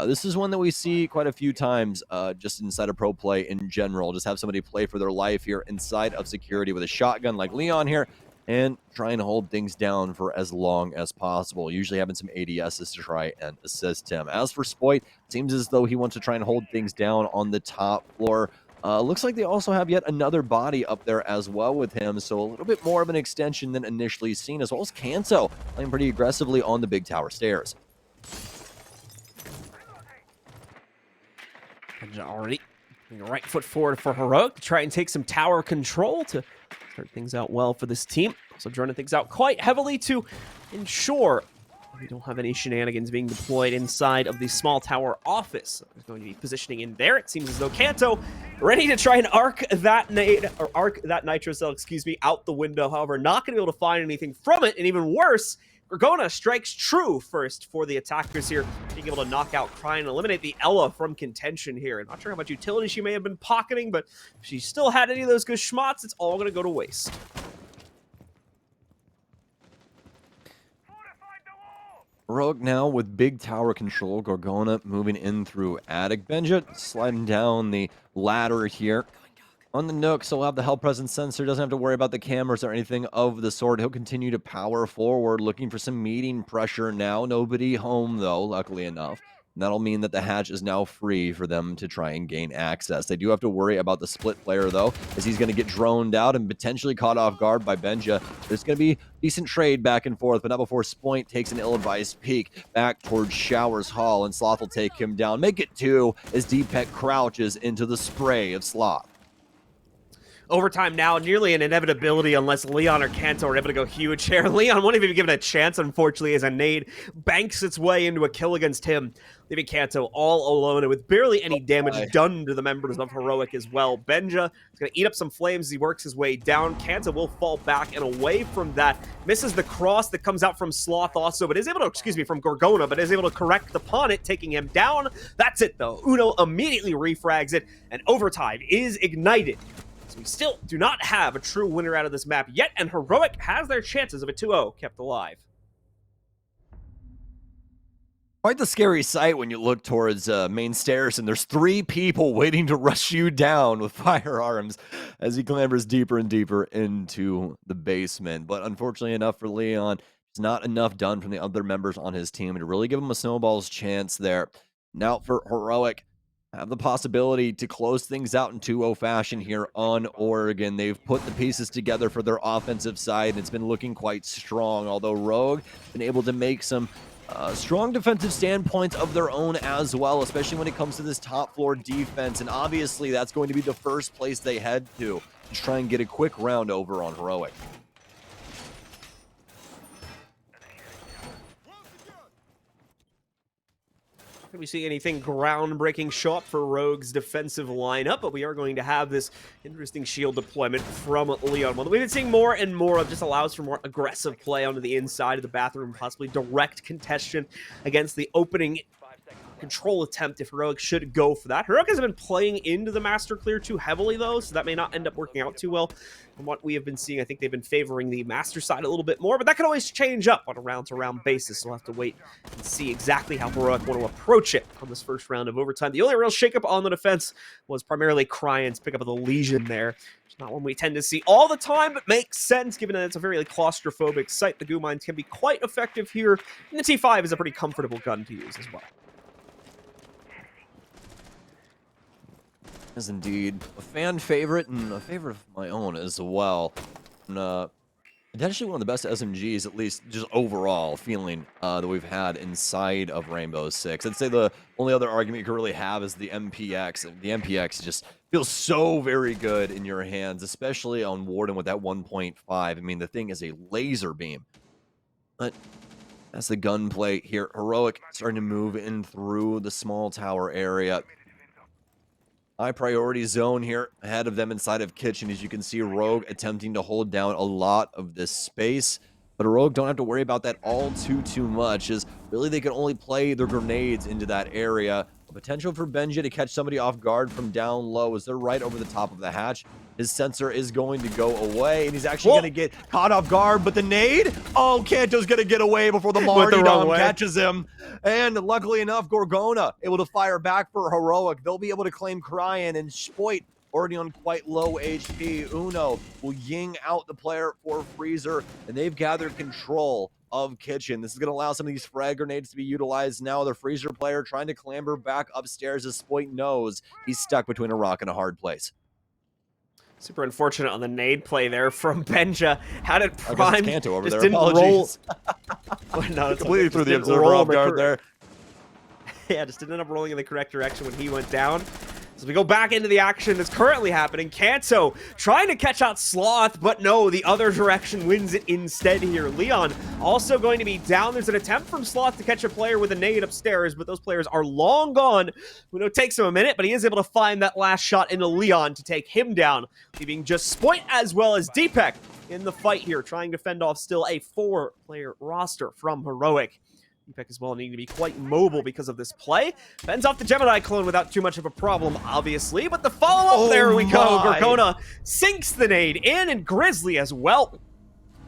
this is one that we see quite a few times just inside of pro play in general. Just have somebody play for their life here inside of security with a shotgun like Leon here, and trying to hold things down for as long as possible, usually having some ADSs to try and assist him. As for Spoit, seems as though he wants to try and hold things down on the top floor. Looks like they also have yet another body up there as well with him, so a little bit more of an extension than initially seen, as well as Kanto playing pretty aggressively on the big tower stairs. And already putting the right foot forward for Heroic to try and take some tower control to start things out well for this team. Also droning things out quite heavily to ensure we don't have any shenanigans being deployed inside of the small tower office. There's going to be positioning in there. It seems as though Kanto ready to try and arc that nitro cell, out the window. However, not going to be able to find anything from it, and even worse, Gorgona strikes true first for the attackers here, being able to knock out Kryan and eliminate the Ella from contention here. I'm not sure how much utility she may have been pocketing, but if she still had any of those good schmots, it's all going to go to waste. Rogue now with big tower control. Gorgona moving in through attic. Benja sliding down the ladder here. On the Nook, so he'll have the Hell Presence sensor, doesn't have to worry about the cameras or anything of the sort. He'll continue to power forward, looking for some meeting pressure now. Nobody home, though, luckily enough. And that'll mean that the hatch is now free for them to try and gain access. They do have to worry about the split player, though, as he's going to get droned out and potentially caught off guard by Benja. There's going to be decent trade back and forth, but not before Spoint takes an ill-advised peek back towards Showers Hall, and Sloth will take him down. Make it 2 as Deepek crouches into the spray of Sloth. Overtime now, nearly an inevitability unless Leon or Kanto are able to go huge here. Leon won't even be given a chance, unfortunately, as a nade banks its way into a kill against him, leaving Kanto all alone and with barely any damage done to the members of Heroic as well. Benja is going to eat up some flames as he works his way down. Kanto will fall back and away from that. Misses the cross that comes out from Sloth also, but is able to, from Gorgona, but is able to correct upon it, taking him down. That's it, though. Uno immediately refrags it, and overtime is ignited. We still do not have a true winner out of this map yet, and Heroic has their chances of a 2-0 kept alive. Quite the scary sight when you look towards main stairs and there's 3 people waiting to rush you down with firearms as he clambers deeper and deeper into the basement. But unfortunately enough for Leon, it's not enough done from the other members on his team to really give him a snowball's chance there. Now for Heroic, have the possibility to close things out in 2-0 fashion here on Oregon. They've put the pieces together for their offensive side, and it's been looking quite strong, although Rogue been able to make some strong defensive standpoints of their own as well, especially when it comes to this top floor defense, and obviously that's going to be the first place they head to try and get a quick round over on Heroic. We see anything groundbreaking show up for Rogue's defensive lineup, but we are going to have this interesting shield deployment from Leon. One that we've been seeing more and more of, just allows for more aggressive play onto the inside of the bathroom, possibly direct contestation against the opening control attempt if Heroic should go for that. Heroic has been playing into the Master Clear too heavily, though, so that may not end up working out too well. From what we have been seeing, I think they've been favoring the Master side a little bit more, but that can always change up on a round-to-round basis, so we'll have to wait and see exactly how Heroic want to approach it on this first round of overtime. The only real shakeup on the defense was primarily Cryan's pickup of the Legion there. It's not one we tend to see all the time, but makes sense given that it's a very claustrophobic site. The goo mines can be quite effective here, and the T5 is a pretty comfortable gun to use as well. Is indeed a fan favorite and a favorite of my own as well. And, potentially one of the best SMGs, at least just overall feeling that we've had inside of Rainbow Six. I'd say the only other argument you could really have is the MPX. The MPX just feels so very good in your hands, especially on Warden with that 1.5. I mean, the thing is a laser beam. But that's the gunplay here. Heroic starting to move in through the small tower area. High priority zone here ahead of them inside of Kitchen. As you can see, Rogue attempting to hold down a lot of this space. But Rogue don't have to worry about that all too much, as really they can only play their grenades into that area. A potential for Benja to catch somebody off guard from down low as they're right over the top of the hatch. His sensor is going to go away, and he's actually going to get caught off guard. But the nade? Oh, Kanto's going to get away before the Martyrdom catches him. And luckily enough, Gorgona able to fire back for Heroic. They'll be able to claim Cryan, and Spoit already on quite low HP. Uno will ying out the player for Freezer, and they've gathered control of Kitchen. This is going to allow some of these frag grenades to be utilized now. The Freezer player trying to clamber back upstairs as Spoit knows he's stuck between a rock and a hard place. Super unfortunate on the nade play there from Benja. Had it primed, Kanto over just there. didn't roll. No, completely threw the observer off guard there. Yeah, just didn't end up rolling in the correct direction when he went down. So we go back into the action that's currently happening. Kanto trying to catch out Sloth, but no, the other direction wins it instead here. Leon also going to be down. There's an attempt from Sloth to catch a player with a nade upstairs, but those players are long gone. We know it takes him a minute, but he is able to find that last shot into Leon to take him down, leaving just Spoit as well as Deepak in the fight here, trying to fend off still a 4-player roster from Heroic. Deepak as well needing to be quite mobile because of this play. Fends off the Gemini clone without too much of a problem, obviously, but the follow-up, there we go. Gorgona sinks the nade in, and Grizzly as well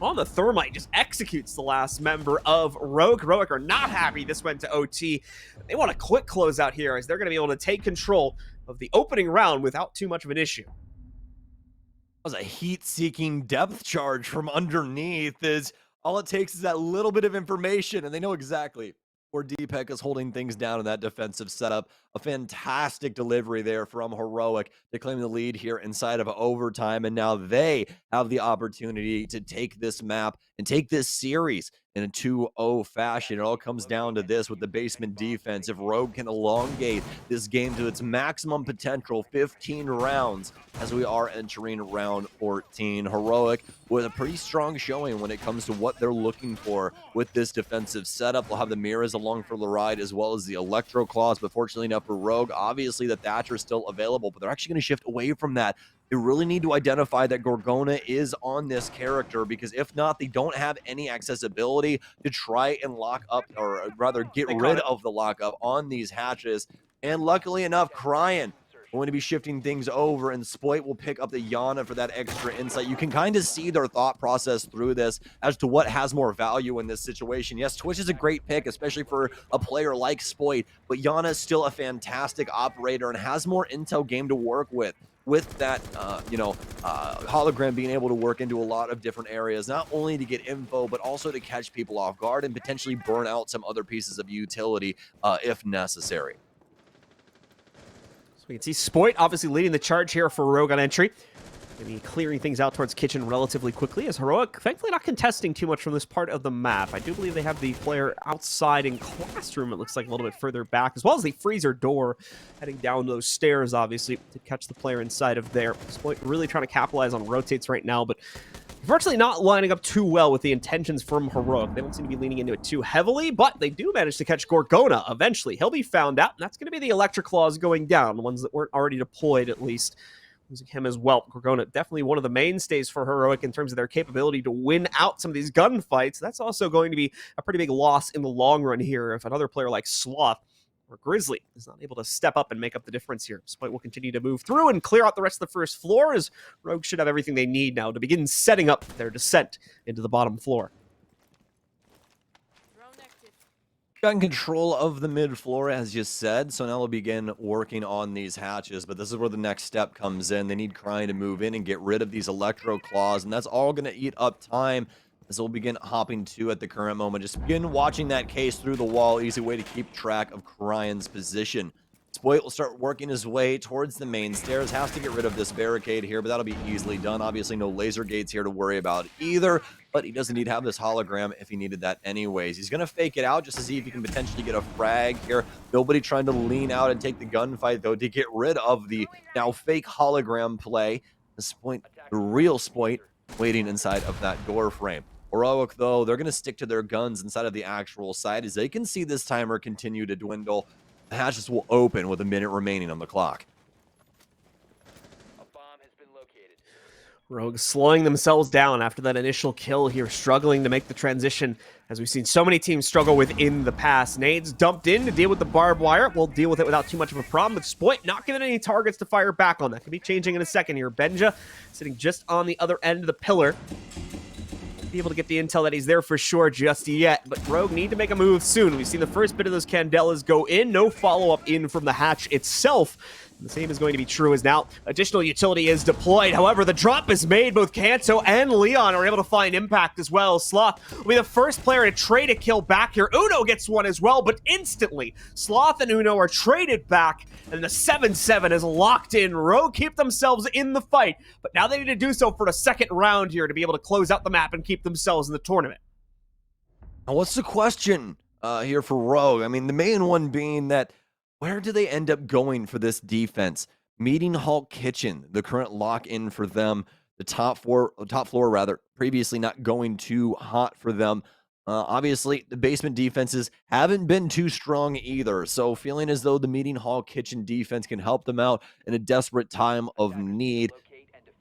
on the Thermite just executes the last member of Rogue. Heroic are not happy this went to OT. They want a quick closeout here as they're going to be able to take control of the opening round without too much of an issue. That was a heat-seeking depth charge from underneath. All it takes is that little bit of information, and they know exactly where Deepak is holding things down in that defensive setup. A fantastic delivery there from Heroic to claim the lead here inside of overtime, and now they have the opportunity to take this map and take this series in a 2-0 fashion. It all comes down to this with the basement defense. If Rogue can elongate this game to its maximum potential, 15 rounds, as we are entering round 14. Heroic with a pretty strong showing when it comes to what they're looking for with this defensive setup. They'll have the mirrors along for the ride as well as the Electro Claws, but fortunately enough for Rogue, obviously the Thatcher is still available, but they're actually going to shift away from that. They really need to identify that Gorgona is on this character, because if not, they don't have any accessibility to try and lock up, or rather get rid of the lockup on these hatches. And luckily enough, Cryan going to be shifting things over, and Spoit will pick up the Yana for that extra insight. You can kind of see their thought process through this as to what has more value in this situation. Yes, Twitch is a great pick, especially for a player like Spoit, but Yana is still a fantastic operator and has more intel game to work with that, hologram being able to work into a lot of different areas, not only to get info, but also to catch people off guard and potentially burn out some other pieces of utility if necessary. We can see Spoit obviously leading the charge here for Rogue on entry. Maybe clearing things out towards Kitchen relatively quickly, as Heroic thankfully not contesting too much from this part of the map. I do believe they have the player outside in Classroom, it looks like a little bit further back, as well as the Freezer door heading down those stairs, obviously, to catch the player inside of there. Spoit really trying to capitalize on rotates right now, but unfortunately not lining up too well with the intentions from Heroic. They don't seem to be leaning into it too heavily, but they do manage to catch Gorgona eventually. He'll be found out, and that's going to be the Electric Claws going down, the ones that weren't already deployed at least. Losing him as well. Gorgona definitely one of the mainstays for Heroic in terms of their capability to win out some of these gunfights. That's also going to be a pretty big loss in the long run here if another player like Sloth or Grizzly is not able to step up and make up the difference here. Spite will continue to move through and clear out the rest of the first floor, as Rogue should have everything they need now to begin setting up their descent into the bottom floor. Gotten control of the mid floor, as you said, so now they'll begin working on these hatches, but this is where the next step comes in. They need Crying to move in and get rid of these electro claws, and that's all going to eat up time as they'll begin hopping to at the current moment. Just begin watching that case through the wall, easy way to keep track of Crying's position. Spoit will start working his way towards the main stairs, has to get rid of this barricade here, but that'll be easily done. Obviously, no laser gates here to worry about either, but he doesn't need to have this hologram if he needed that anyways. He's going to fake it out just to see if he can potentially get a frag here. Nobody trying to lean out and take the gunfight, though, to get rid of the now fake hologram play. The real Spoit, waiting inside of that door frame. Heroic, though, they're going to stick to their guns inside of the actual site as they can see this timer continue to dwindle. The hatches will open with a minute remaining on the clock. A bomb has been located. Rogue slowing themselves down after that initial kill here, struggling to make the transition, as we've seen so many teams struggle with in the past. Nades dumped in to deal with the barbed wire. We'll deal with it without too much of a problem, but Spoit not given any targets to fire back on. That could be changing in a second here. Benja sitting just on the other end of the pillar. Be able to get the intel that he's there for sure just yet, but Rogue need to make a move soon. We've seen the first bit of those candelas go in, no follow-up in from the hatch itself. And the same is going to be true as now additional utility is deployed. However, the drop is made. Both Kanto and Leon are able to find impact as well. Sloth will be the first player to trade a kill back here. Uno gets one as well, but instantly Sloth and Uno are traded back, and the 7-7 is locked in. Rogue keep themselves in the fight, but now they need to do so for the second round here to be able to close out the map and keep themselves in the tournament. Now, what's the question here for Rogue? I mean, the main one being that where do they end up going for this defense? Meeting Hall Kitchen, the current lock-in for them. The top floor, previously not going too hot for them. Obviously, the basement defenses haven't been too strong either. So feeling as though the Meeting Hall Kitchen defense can help them out in a desperate time of need.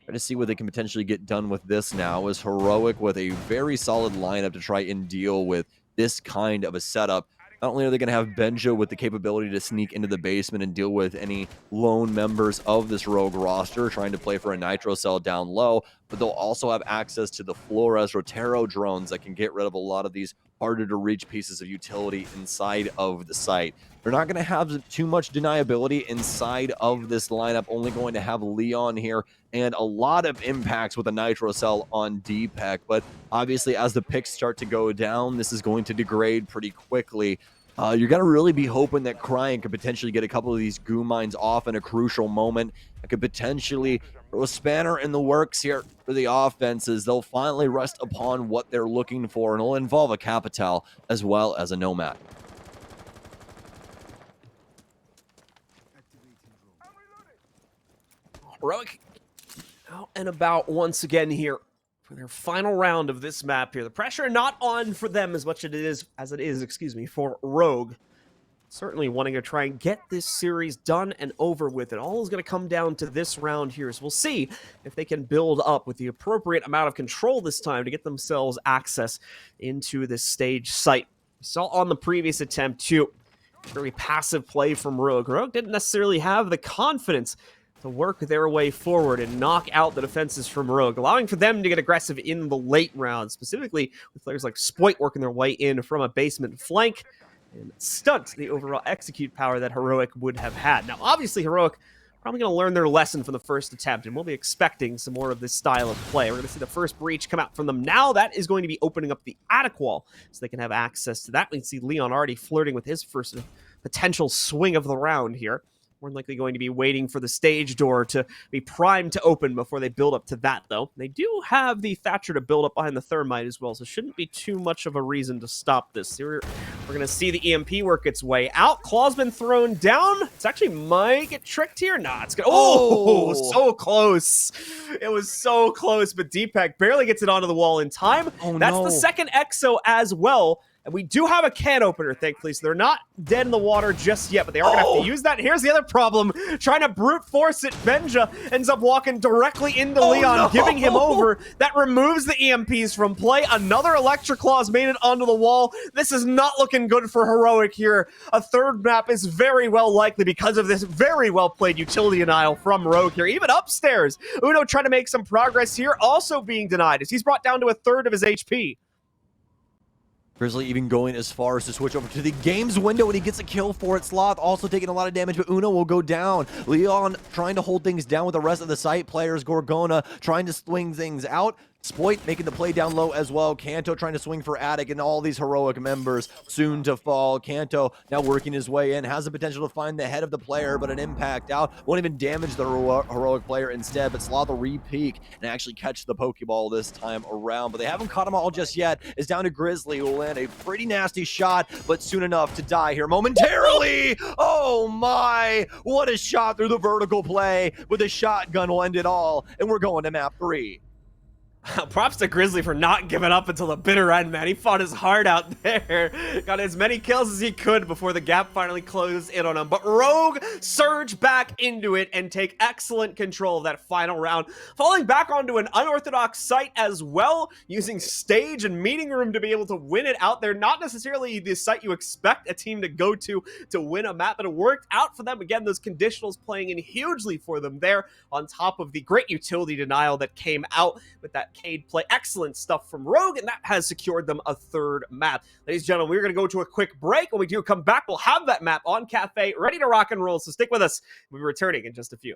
Try to see what they can potentially get done with this now. Is Heroic with a very solid lineup to try and deal with this kind of a setup. Not only are they going to have Benja with the capability to sneak into the basement and deal with any lone members of this Rogue roster trying to play for a Nitro Cell down low, but they'll also have access to the Flores Rotero drones that can get rid of a lot of these harder to reach pieces of utility inside of the site. They're not going to have too much deniability inside of this lineup, only going to have Leon here and a lot of impacts with a Nitro Cell on DPEC. But obviously, as the picks start to go down, this is going to degrade pretty quickly. You're going to really be hoping that Crying could potentially get a couple of these goo mines off in a crucial moment. It could potentially throw a spanner in the works here for the offenses. They'll finally rest upon what they're looking for, and it'll involve a Capital as well as a Nomad. Heroic out and about once again here for their final round of this map here. The pressure not on for them as much as it is, for Rogue. Certainly wanting to try and get this series done and over with. It all is going to come down to this round here. So we'll see if they can build up with the appropriate amount of control this time to get themselves access into this stage site. We saw on the previous attempt too, very passive play from Rogue. Rogue didn't necessarily have the confidence to work their way forward and knock out the defenses from Rogue, allowing for them to get aggressive in the late rounds, specifically with players like Spoit working their way in from a basement flank and stunt the overall execute power that Heroic would have had. Now, obviously, Heroic probably going to learn their lesson from the first attempt, and we'll be expecting some more of this style of play. We're going to see the first breach come out from them. Now that is going to be opening up the attic wall so they can have access to that. We can see Leon already flirting with his first potential swing of the round here. More than likely going to be waiting for the stage door to be primed to open before they build up to that, though. They do have the Thatcher to build up behind the Thermite as well, so shouldn't be too much of a reason to stop this. We're going to see the EMP work its way out. Claw's been thrown down. It's actually might get tricked here. Nah, it's going to... Oh, so close. It was so close, but DPEC barely gets it onto the wall in time. Oh, That's no. the second EXO as well. And we do have a can opener, thankfully, so they're not dead in the water just yet, but they are going to have to use that. Here's the other problem. Trying to brute force it, Benja ends up walking directly into Leon, no. giving him over. That removes the EMPs from play. Another Electric Claw's made it onto the wall. This is not looking good for Heroic here. A third map is very well likely because of this very well-played utility denial from Rogue here. Even upstairs, Uno trying to make some progress here, also being denied as he's brought down to a third of his HP. Grizzly even going as far as to switch over to the games window when he gets a kill for it. Sloth also taking a lot of damage, but Uno will go down. Leon trying to hold things down with the rest of the site players. Gorgona trying to swing things out. Spoit making the play down low as well. Kanto trying to swing for Attic, and all these Heroic members soon to fall. Kanto now working his way in, has the potential to find the head of the player, but an impact out won't even damage the Heroic player instead, but Sloth will re-peek and actually catch the Pokeball this time around, but they haven't caught them all just yet. It's down to Grizzly, who will land a pretty nasty shot, but soon enough to die here momentarily. Oh my, what a shot through the vertical play, with a shotgun will end it all, and we're going to map 3. Props to Grizzly for not giving up until the bitter end, man. He fought his heart out there. Got as many kills as he could before the gap finally closed in on him. But Rogue surge back into it and take excellent control of that final round, falling back onto an unorthodox site as well, using stage and meeting room to be able to win it out there. Not necessarily the site you expect a team to go to win a map, but it worked out for them. Again, those conditionals playing in hugely for them there, on top of the great utility denial that came out with that Cade play. Excellent stuff from Rogue, and that has secured them a third map. Ladies and gentlemen, we're going to go to a quick break. When we do come back, we'll have that map on Kafe ready to rock and roll, so stick with us. We'll be returning in just a few.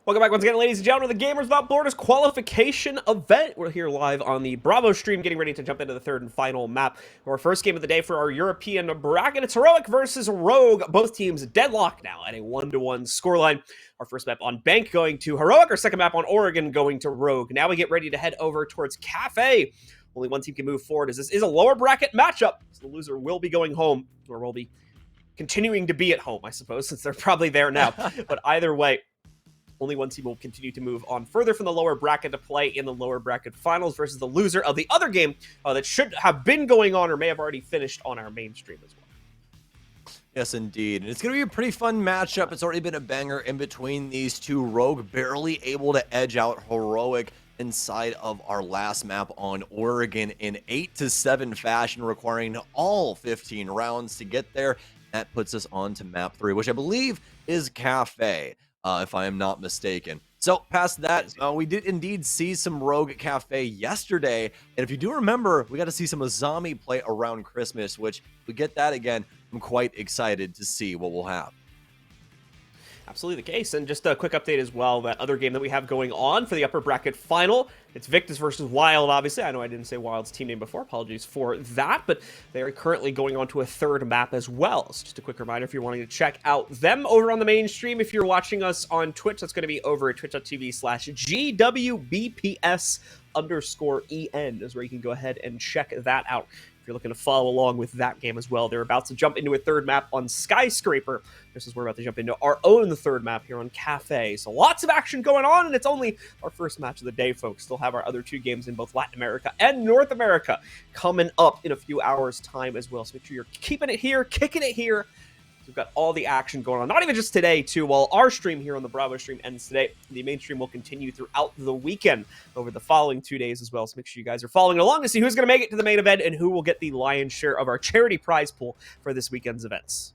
Welcome back once again, ladies and gentlemen, to the Gamers Without Borders qualification event. We're here live on the Bravo stream, getting ready to jump into the third and final map. Our first game of the day for our European bracket. It's Heroic versus Rogue. Both teams deadlocked now at a 1-1 scoreline. Our first map on Bank going to Heroic. Our second map on Oregon going to Rogue. Now we get ready to head over towards Kafe. Only one team can move forward, as this is a lower bracket matchup. So the loser will be going home, or will be continuing to be at home, I suppose, since they're probably there now. But either way, only one team will continue to move on further from the lower bracket to play in the lower bracket finals versus the loser of the other game that should have been going on or may have already finished on our main stream as well. Yes, indeed. And it's going to be a pretty fun matchup. It's already been a banger in between these two. Rogue barely able to edge out Heroic inside of our last map on Oregon in 8-7 fashion, requiring all 15 rounds to get there. That puts us on to map 3, which I believe is Kafe, if I am not mistaken. So past that, we did indeed see some Rogue at Kafe yesterday. And if you do remember, we got to see some Azami play around Christmas, which if we get that again, I'm quite excited to see what we'll have. Absolutely the case. And just a quick update as well, that other game that we have going on for the upper bracket final, it's Victus versus Wild, obviously. I know I didn't say Wild's team name before. Apologies for that. But they are currently going on to a third map as well. So just a quick reminder, if you're wanting to check out them over on the main stream, if you're watching us on Twitch, that's going to be over at twitch.tv/GWBPS_EN is where you can go ahead and check that out. If you're looking to follow along with that game as well, they're about to jump into a third map on Skyscraper. Just as we're about to jump into our own third map here on Kafe. So lots of action going on, and it's only our first match of the day, folks. Still have our other two games in both Latin America and North America coming up in a few hours' time as well. So make sure you're keeping it here, kicking it here. We've got all the action going on, not even just today, too. While our stream here on the Bravo stream ends today, the main stream will continue throughout the weekend over the following 2 days as well. So make sure you guys are following along to see who's going to make it to the main event and who will get the lion's share of our charity prize pool for this weekend's events.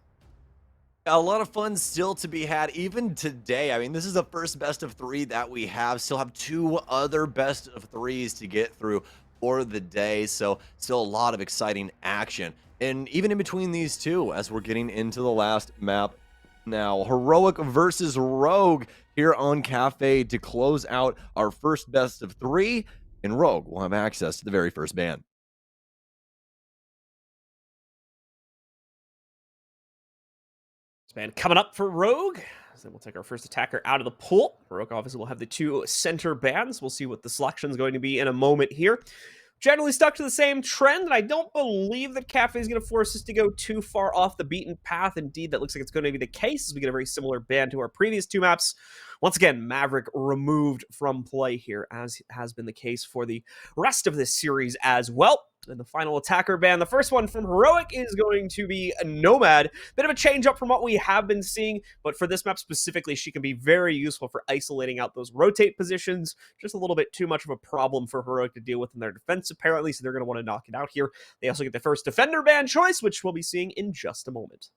A lot of fun still to be had even today. I mean, this is the first best of 3 that we have. Still have 2 other best of 3s to get through for the day. So still a lot of exciting action. And even in between these two, as we're getting into the last map now, Heroic versus Rogue here on Kafe to close out our first best of 3. And Rogue will have access to the very first ban. Ban coming up for Rogue. So we'll take our first attacker out of the pool. Rogue obviously will have the 2 center bans. We'll see what the selection is going to be in a moment here. Generally stuck to the same trend, and I don't believe that Kafe is going to force us to go too far off the beaten path. Indeed, that looks like it's going to be the case as we get a very similar ban to our previous 2 maps. Once again, Maverick removed from play here, as has been the case for the rest of this series as well. And the final attacker ban, the first one from Heroic, is going to be a Nomad. Bit of a change up from what we have been seeing, but for this map specifically, she can be very useful for isolating out those rotate positions. Just a little bit too much of a problem for Heroic to deal with in their defense, apparently, so they're going to want to knock it out here. They also get the first defender ban choice, which we'll be seeing in just a moment.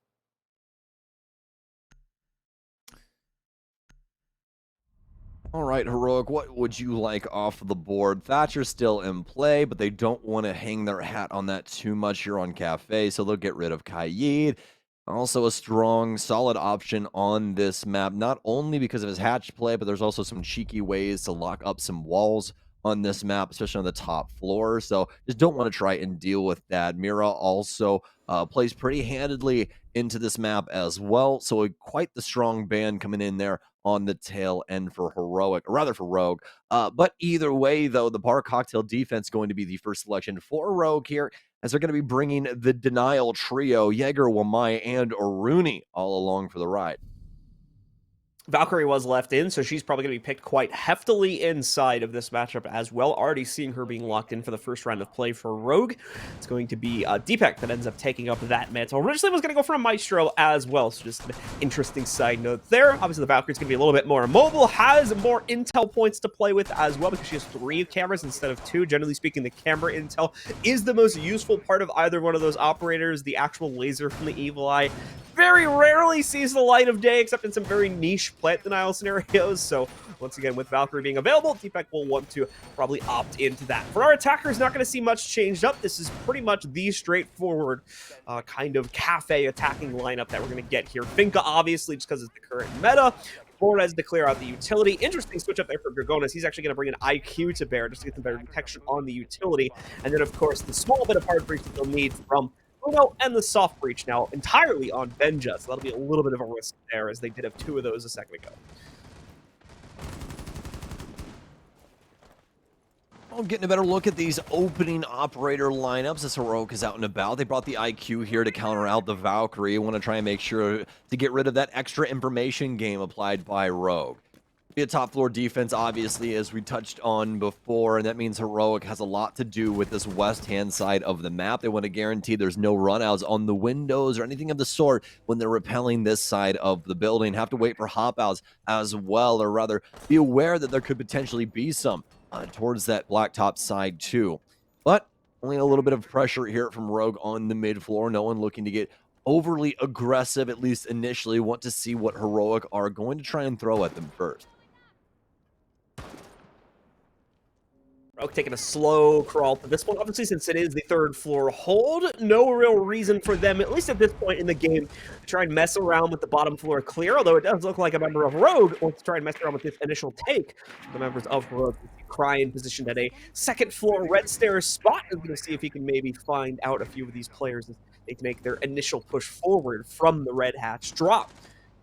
All right, Heroic, what would you like off the board? Thatcher's still in play, but they don't want to hang their hat on that too much here on Kafe, so they'll get rid of Kaid. Also a strong, solid option on this map, not only because of his hatch play, but there's also some cheeky ways to lock up some walls on this map, especially on the top floor. So just don't want to try and deal with that. Mira also plays pretty handedly into this map as well. So quite the strong ban coming in there on the tail end for Heroic, or rather for Rogue. But either way, though, the Bar Cocktail defense going to be the first selection for Rogue here, as they're going to be bringing the Denial trio, Jaeger, Wamai, and Aruni all along for the ride. Valkyrie was left in, so she's probably going to be picked quite heftily inside of this matchup as well. Already seeing her being locked in for the first round of play for Rogue. It's going to be Deepak that ends up taking up that mantle. Originally was going to go for a Maestro as well, so just an interesting side note there. Obviously, the Valkyrie's going to be a little bit more mobile, has more intel points to play with as well, because she has 3 cameras instead of 2. Generally speaking, the camera intel is the most useful part of either one of those operators. The actual laser from the Evil Eye very rarely sees the light of day, except in some very niche plant denial scenarios. So once again, with Valkyrie being available, Deepak will want to probably opt into that. For our attackers, not going to see much changed up. This is pretty much the straightforward kind of Kafe attacking lineup that we're going to get here. Finka, obviously, just because it's the current meta. Flores to clear out the utility. Interesting switch up there for Dragonis. He's actually going to bring an IQ to bear just to get some better detection on the utility. And then, of course, the small bit of hard breach that they'll need from Uno and the soft breach now entirely on Benja, so that'll be a little bit of a risk there, as they did have 2 of those a second ago. Well, getting a better look at these opening operator lineups as Heroic is out and about. They brought the IQ here to counter out the Valkyrie. Want to try and make sure to get rid of that extra information game applied by Rogue. Be a top floor defense, obviously, as we touched on before, and that means Heroic has a lot to do with this west-hand side of the map. They want to guarantee there's no runouts on the windows or anything of the sort when they're repelling this side of the building. Have to wait for hop-outs as well, or rather, be aware that there could potentially be some towards that blacktop side too. But only a little bit of pressure here from Rogue on the mid-floor. No one looking to get overly aggressive, at least initially. Want to see what Heroic are going to try and throw at them first. Rogue taking a slow crawl to this one. Obviously, since it is the 3rd floor hold, no real reason for them, at least at this point in the game, to try and mess around with the bottom floor clear, although it does look like a member of Rogue wants to try and mess around with this initial take. The members of Rogue Cryin positioned at a 2nd floor red stairs spot. We're going to see if he can maybe find out a few of these players as they can make their initial push forward from the red hatch drop.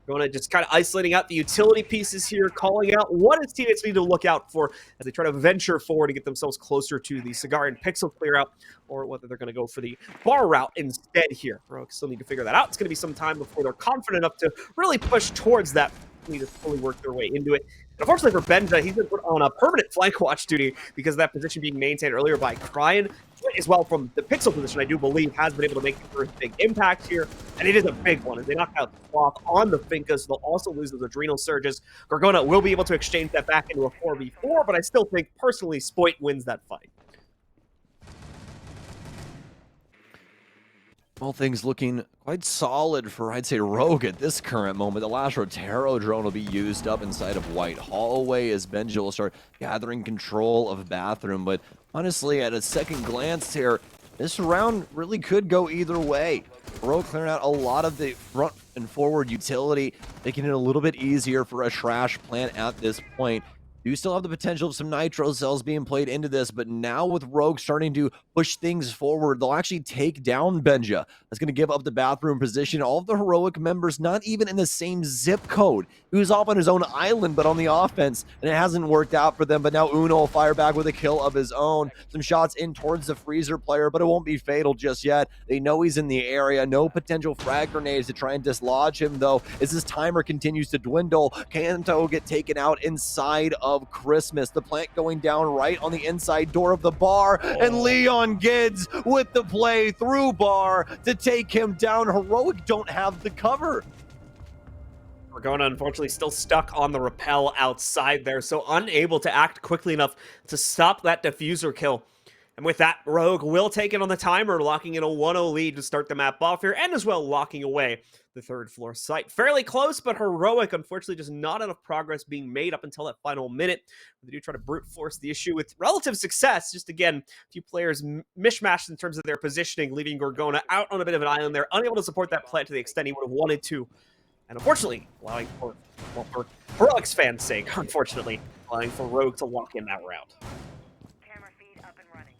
Going to just kind of isolating out the utility pieces here, calling out what his teammates need to look out for as they try to venture forward to get themselves closer to the Cigar and Pixel clear out, or whether they're going to go for the bar route instead here. Rogue still need to figure that out. It's going to be some time before they're confident enough to really push towards that. Need to fully work their way into it. And unfortunately for Benja, he's been put on a permanent flank watch duty because of that position being maintained earlier by Cryin. As well from the Pixel position, I do believe, has been able to make the first big impact here. And it is a big one as they knock out the clock on the Finkas. They'll also lose those adrenal surges. Gargona will be able to exchange that back into a 4v4, but I still think, personally, Spoit wins that fight. All things looking quite solid for, I'd say, Rogue at this current moment. The last Rotero drone will be used up inside of White Hallway as Benja will start gathering control of Bathroom. But honestly, at a second glance here, this round really could go either way. Rogue clearing out a lot of the front and forward utility, making it a little bit easier for a trash plant at this point. Do still have the potential of some nitro cells being played into this, but now with Rogue starting to push things forward, they'll actually take down Benja. That's going to give up the Bathroom position. All of the Heroic members not even in the same zip code. He was off on his own island, but on the offense, and it hasn't worked out for them. But now Uno will fire back with a kill of his own. Some shots in towards the Freezer player, but it won't be fatal just yet. They know he's in the area. No potential frag grenades to try and dislodge him, though, as his timer continues to dwindle. Kanto get taken out inside of of Christmas. The plant going down right on the inside door of the bar, and Leon Gids with the play through bar to take him down. Heroic don't have the cover. Gorgona, unfortunately, still stuck on the rappel outside there, so unable to act quickly enough to stop that diffuser kill. And with that, Rogue will take it on the timer, locking in a 1-0 lead to start the map off here, and as well locking away the third floor site. Fairly close, but Heroic, unfortunately, just not enough progress being made up until that final minute. They do try to brute force the issue with relative success. Just again, a few players mishmashed in terms of their positioning, leaving Gorgona out on a bit of an island there, unable to support that plant to the extent he would have wanted to. And unfortunately, allowing for Heroic's fans' sake, unfortunately, allowing for Rogue to lock in that round. Camera feed up and running.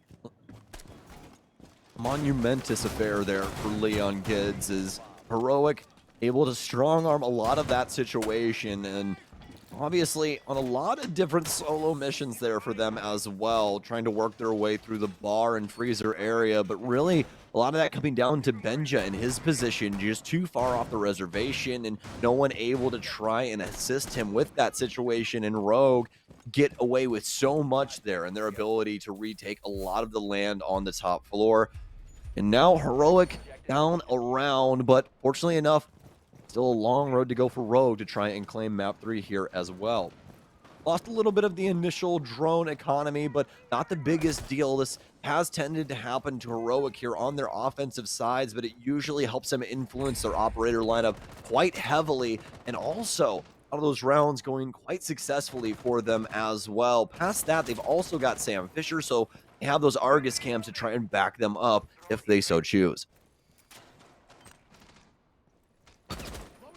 Monumentous affair there for Leon Gids. Is Heroic able to strong arm a lot of that situation, and obviously on a lot of different solo missions there for them as well, trying to work their way through the bar and freezer area, but really a lot of that coming down to Benja and his position just too far off the reservation, and no one able to try and assist him with that situation, and Rogue get away with so much there and their ability to retake a lot of the land on the top floor. And now Heroic down around, but fortunately enough, still a long road to go for Rogue to try and claim map 3 here as well. Lost a little bit of the initial drone economy, but not the biggest deal. This has tended to happen to Heroic here on their offensive sides, but it usually helps them influence their operator lineup quite heavily, and also out of those rounds going quite successfully for them as well. Past that, they've also got Sam Fisher, so they have those Argus cams to try and back them up if they so choose.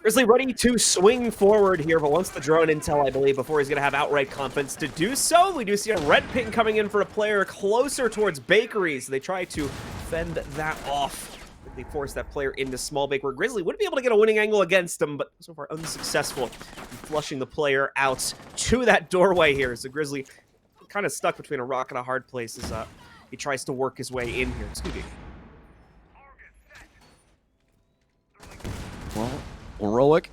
Grizzly ready to swing forward here, but once the drone intel, I believe, before he's going to have outright confidence to do so, we do see a red ping coming in for a player closer towards Bakery, so they try to fend that off. They force that player into small bake, where Grizzly would be able to get a winning angle against him, but so far unsuccessful in flushing the player out to that doorway here. So Grizzly kind of stuck between a rock and a hard place as he tries to work his way in here. Excuse me. Well, Heroic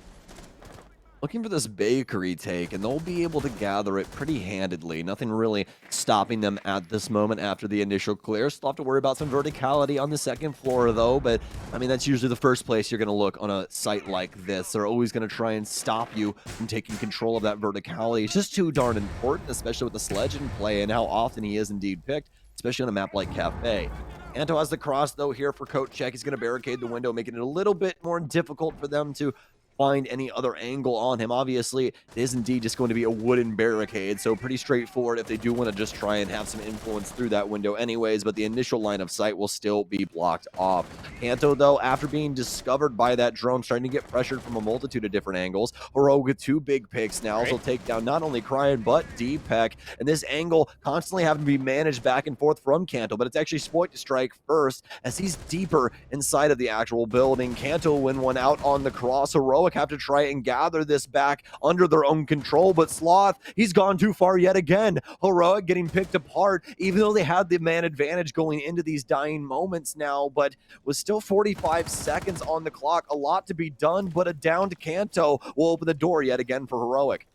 looking for this Bakery take, and they'll be able to gather it pretty handedly. Nothing really stopping them at this moment after the initial clear. Still have to worry about some verticality on the second floor, though, but I mean, that's usually the first place you're going to look on a site like this. They're always going to try and stop you from taking control of that verticality. It's just too darn important, especially with the sledge in play and how often he is indeed picked, especially on a map like Kafe. Anto has the cross, though, here for Coat Check. He's going to barricade the window, making it a little bit more difficult for them to find any other angle on him. Obviously, it is indeed just going to be a wooden barricade, so pretty straightforward if they do want to just try and have some influence through that window anyways, but the initial line of sight will still be blocked off. Anto, though, after being discovered by that drone, starting to get pressured from a multitude of different angles. Heroic with 2 big picks now, will take down not only Cryan, but D-Peck, and this angle constantly having to be managed back and forth from Canto, but it's actually Spoit to strike first as he's deeper inside of the actual building. Canto win one out on the cross. Heroic have to try and gather this back under their own control, but Sloth, he's gone too far yet again. Heroic getting picked apart, even though they had the man advantage going into these dying moments now, but with still 45 seconds on the clock, a lot to be done, but a downed Canto will open the door yet again for Heroic.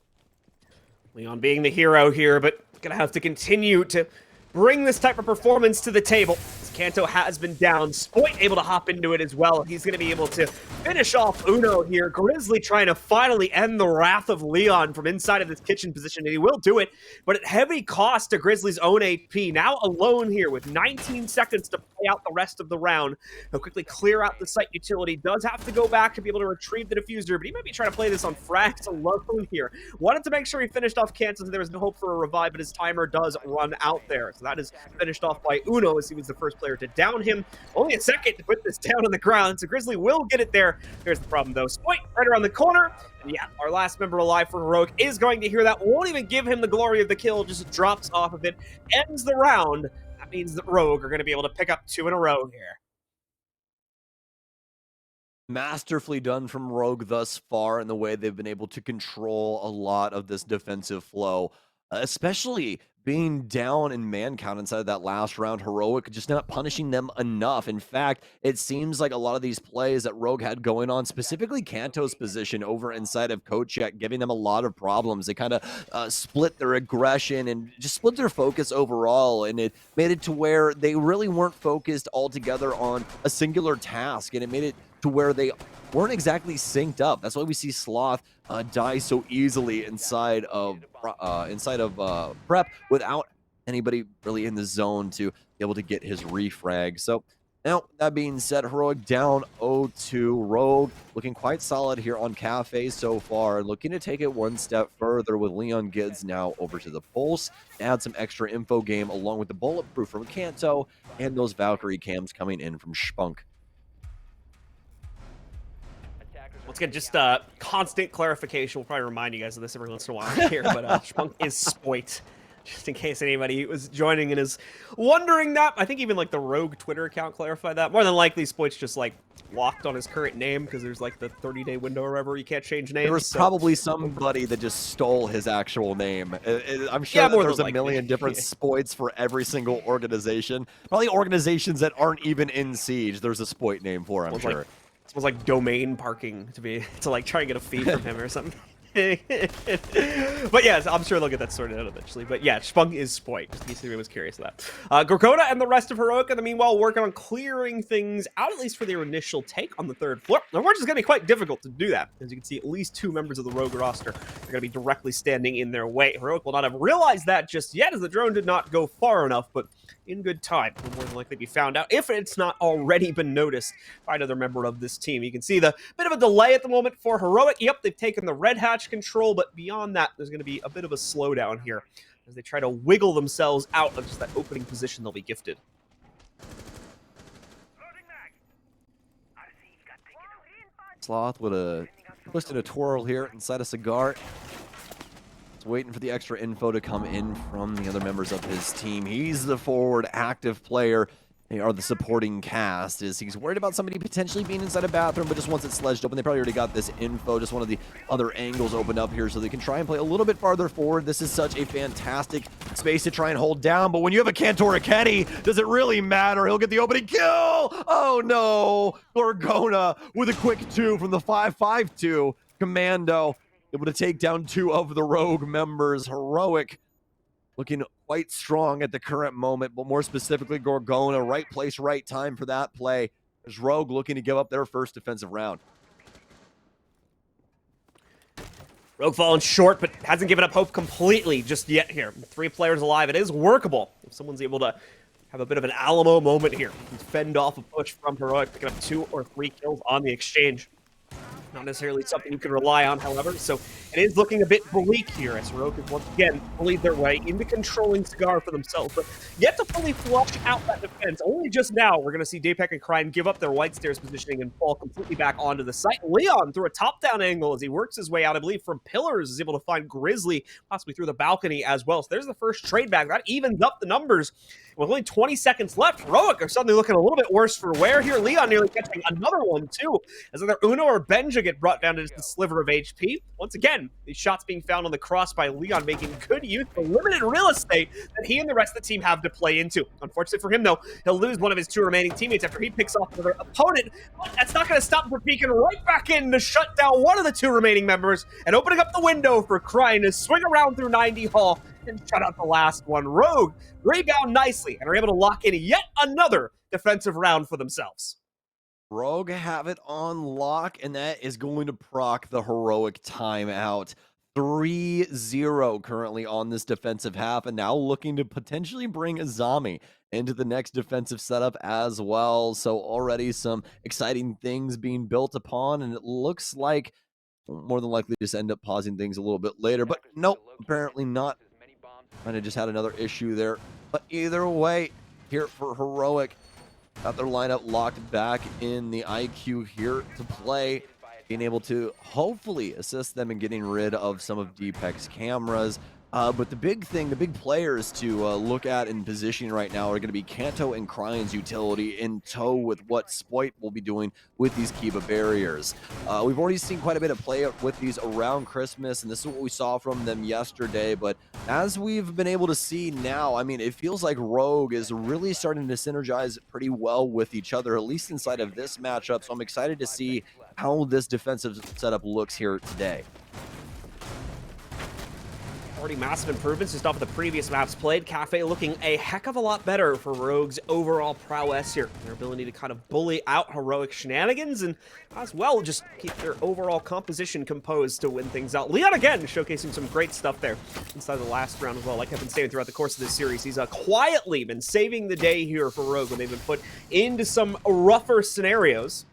Leon being the hero here, but gonna have to continue to bring this type of performance to the table. Canto has been down. Spoit able to hop into it as well. He's going to be able to finish off Uno here. Grizzly trying to finally end the wrath of Leon from inside of this kitchen position, and he will do it, but at heavy cost to Grizzly's own AP. Now alone here with 19 seconds to play out the rest of the round. He'll quickly clear out the site utility. Does have to go back to be able to retrieve the diffuser, but he might be trying to play this on frags alone here. Wanted to make sure he finished off Canto so there was no hope for a revive, but his timer does run out there. So that is finished off by Uno as he was the first player to down him. Only a second to put this down on the ground, so Grizzly will get it there. Here's the problem, though. Spoit right around the corner. And yeah, our last member alive for Heroic is going to hear that. Won't even give him the glory of the kill, just drops off of it. Ends the round. That means that Rogue are going to be able to pick up 2 in a row here. Masterfully done from Rogue thus far in the way they've been able to control a lot of this defensive flow. especially being down in man count inside of that last round. Heroic just not punishing them enough. In fact, it seems like a lot of these plays that Rogue had going on, specifically Kanto's position over inside of Kochek, giving them a lot of problems. They kind of split their aggression and just split their focus overall, and it made it to where they really weren't focused altogether on a singular task, and it made it to where they weren't exactly synced up. That's why we see Sloth die so easily inside of prep without anybody really in the zone to be able to get his refrag. So now, that being said, Heroic down 0-2. Rogue looking quite solid here on Kafe so far, looking to take it one step further with Leon Gids now over to the Pulse, add some extra info game along with the Bulletproof from Kanto and those Valkyrie cams coming in from Spunk. Once again, just constant clarification. We'll probably remind you guys of this every once in a while here, but Spunk is Spoit. Just in case anybody was joining and is wondering that. I think even like the Rogue Twitter account clarified that. More than likely, Spoit's just like locked on his current name because there's like the 30-day window or whatever. You can't change names. There was probably somebody that just stole his actual name. I'm sure that there's a million different Spoits for every single organization. Probably organizations that aren't even in Siege. There's a Spoit name for, I'm sure. It smells like domain parking to like try and get a fee from him or something. But yeah, I'm sure they'll get that sorted out eventually. But yeah, Spunk is Spoit, just in case anybody was curious of that. Gorkona and the rest of Heroic in the meanwhile working on clearing things out, at least for their initial take on the third floor. Now, which is going to be quite difficult to do that. As you can see, at least 2 members of the Rogue roster are going to be directly standing in their way. Heroic will not have realized that just yet, as the drone did not go far enough, but in good time will more than likely be found out if it's not already been noticed by another member of this team. You can see the bit of a delay at the moment for Heroic. Yep, they've taken the red hatch control, but beyond that, there's going to be a bit of a slowdown here as they try to wiggle themselves out of just that opening position they'll be gifted. Sloth with a twist and a twirl here inside a cigar. Waiting for the extra info to come in from the other members of his team. He's the forward active player. They are the supporting cast. He's worried about somebody potentially being inside a bathroom, but just wants it sledged open. They probably already got this info. Just one of the other angles opened up here so they can try and play a little bit farther forward. This is such a fantastic space to try and hold down, but when you have a Cantor Akedi, does it really matter? He'll get the opening kill! Oh no! Gorgona with a quick 2 from the 5-5-2. Commando able to take down 2 of the Rogue members. Heroic looking quite strong at the current moment, but more specifically, Gorgona, right place, right time for that play. There's Rogue looking to give up their first defensive round. Rogue falling short, but hasn't given up hope completely just yet here. 3 players alive. It is workable if someone's able to have a bit of an Alamo moment here. Fend off a push from Heroic, picking up 2 or 3 kills on the exchange. Not necessarily something you can rely on, however, so it is looking a bit bleak here as Heroic has once again bullied their way into controlling Cigar for themselves, but yet to fully flush out that defense. Only just now we're going to see Dapek and Krine give up their white stairs positioning and fall completely back onto the site. Leon, through a top-down angle as he works his way out, I believe, from pillars, is able to find Grizzly, possibly through the balcony as well. So there's the first trade back. That evens up the numbers. With only 20 seconds left, Heroic are suddenly looking a little bit worse for wear here. Leon nearly catching another one, too, as either Uno or Benja get brought down to just a sliver of HP. Once again, these shots being found on the cross by Leon, making good use of the limited real estate that he and the rest of the team have to play into. Unfortunately for him, though, he'll lose one of his 2 remaining teammates after he picks off another opponent. But that's not going to stop him from peeking right back in to shut down one of the 2 remaining members and opening up the window for Krine to swing around through 90 Hall and shut out the last one. Rogue rebound nicely and are able to lock in yet another defensive round for themselves. Rogue have it on lock, and that is going to proc the Heroic timeout. 3-0 currently on this defensive half, and now looking to potentially bring Azami into the next defensive setup as well. So already some exciting things being built upon, and it looks like more than likely just end up pausing things a little bit later, but nope, apparently not. Kind of just had another issue there, but either way, here for Heroic, got their lineup locked back in the IQ here to play, being able to hopefully assist them in getting rid of some of Dapek's cameras. But the big thing, the big players to look at in positioning right now are going to be Kanto and Kryan's utility in tow with what Spoit will be doing with these Kiba barriers. We've already seen quite a bit of play with these around Christmas, and this is what we saw from them yesterday. But as we've been able to see now, I mean, it feels like Rogue is really starting to synergize pretty well with each other, at least inside of this matchup. So I'm excited to see how this defensive setup looks here today. Already massive improvements just off of the previous maps played. Kafe looking a heck of a lot better for Rogue's overall prowess here. Their ability to kind of bully out heroic shenanigans and as well just keep their overall composition composed to win things out. Leon again showcasing some great stuff there inside the last round as well. Like I've been saying throughout the course of this series, he's quietly been saving the day here for Rogue when they've been put into some rougher scenarios.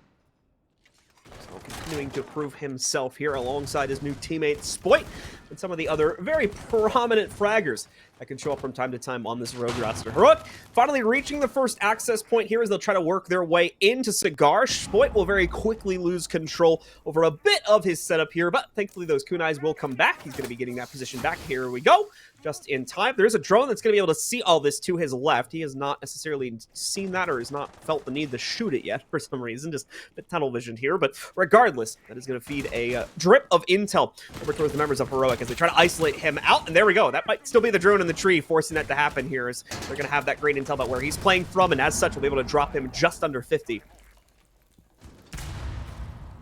Continuing to prove himself here alongside his new teammate Spoit and some of the other very prominent fraggers that can show up from time to time on this Rogue roster. Heroic finally reaching the first access point here as they'll try to work their way into Cigar. Spoit will very quickly lose control over a bit of his setup here, but thankfully those kunais will come back. He's going to be getting that position back. Here we go. Just in time. There is a drone that's going to be able to see all this to his left. He has not necessarily seen that or has not felt the need to shoot it yet for some reason. Just a tunnel vision here. But regardless, that is going to feed a drip of intel over towards the members of Heroic as they try to isolate him out. And there we go. That might still be the drone in the tree forcing that to happen here as they're going to have that great intel about where he's playing from. And as such, we'll be able to drop him just under 50.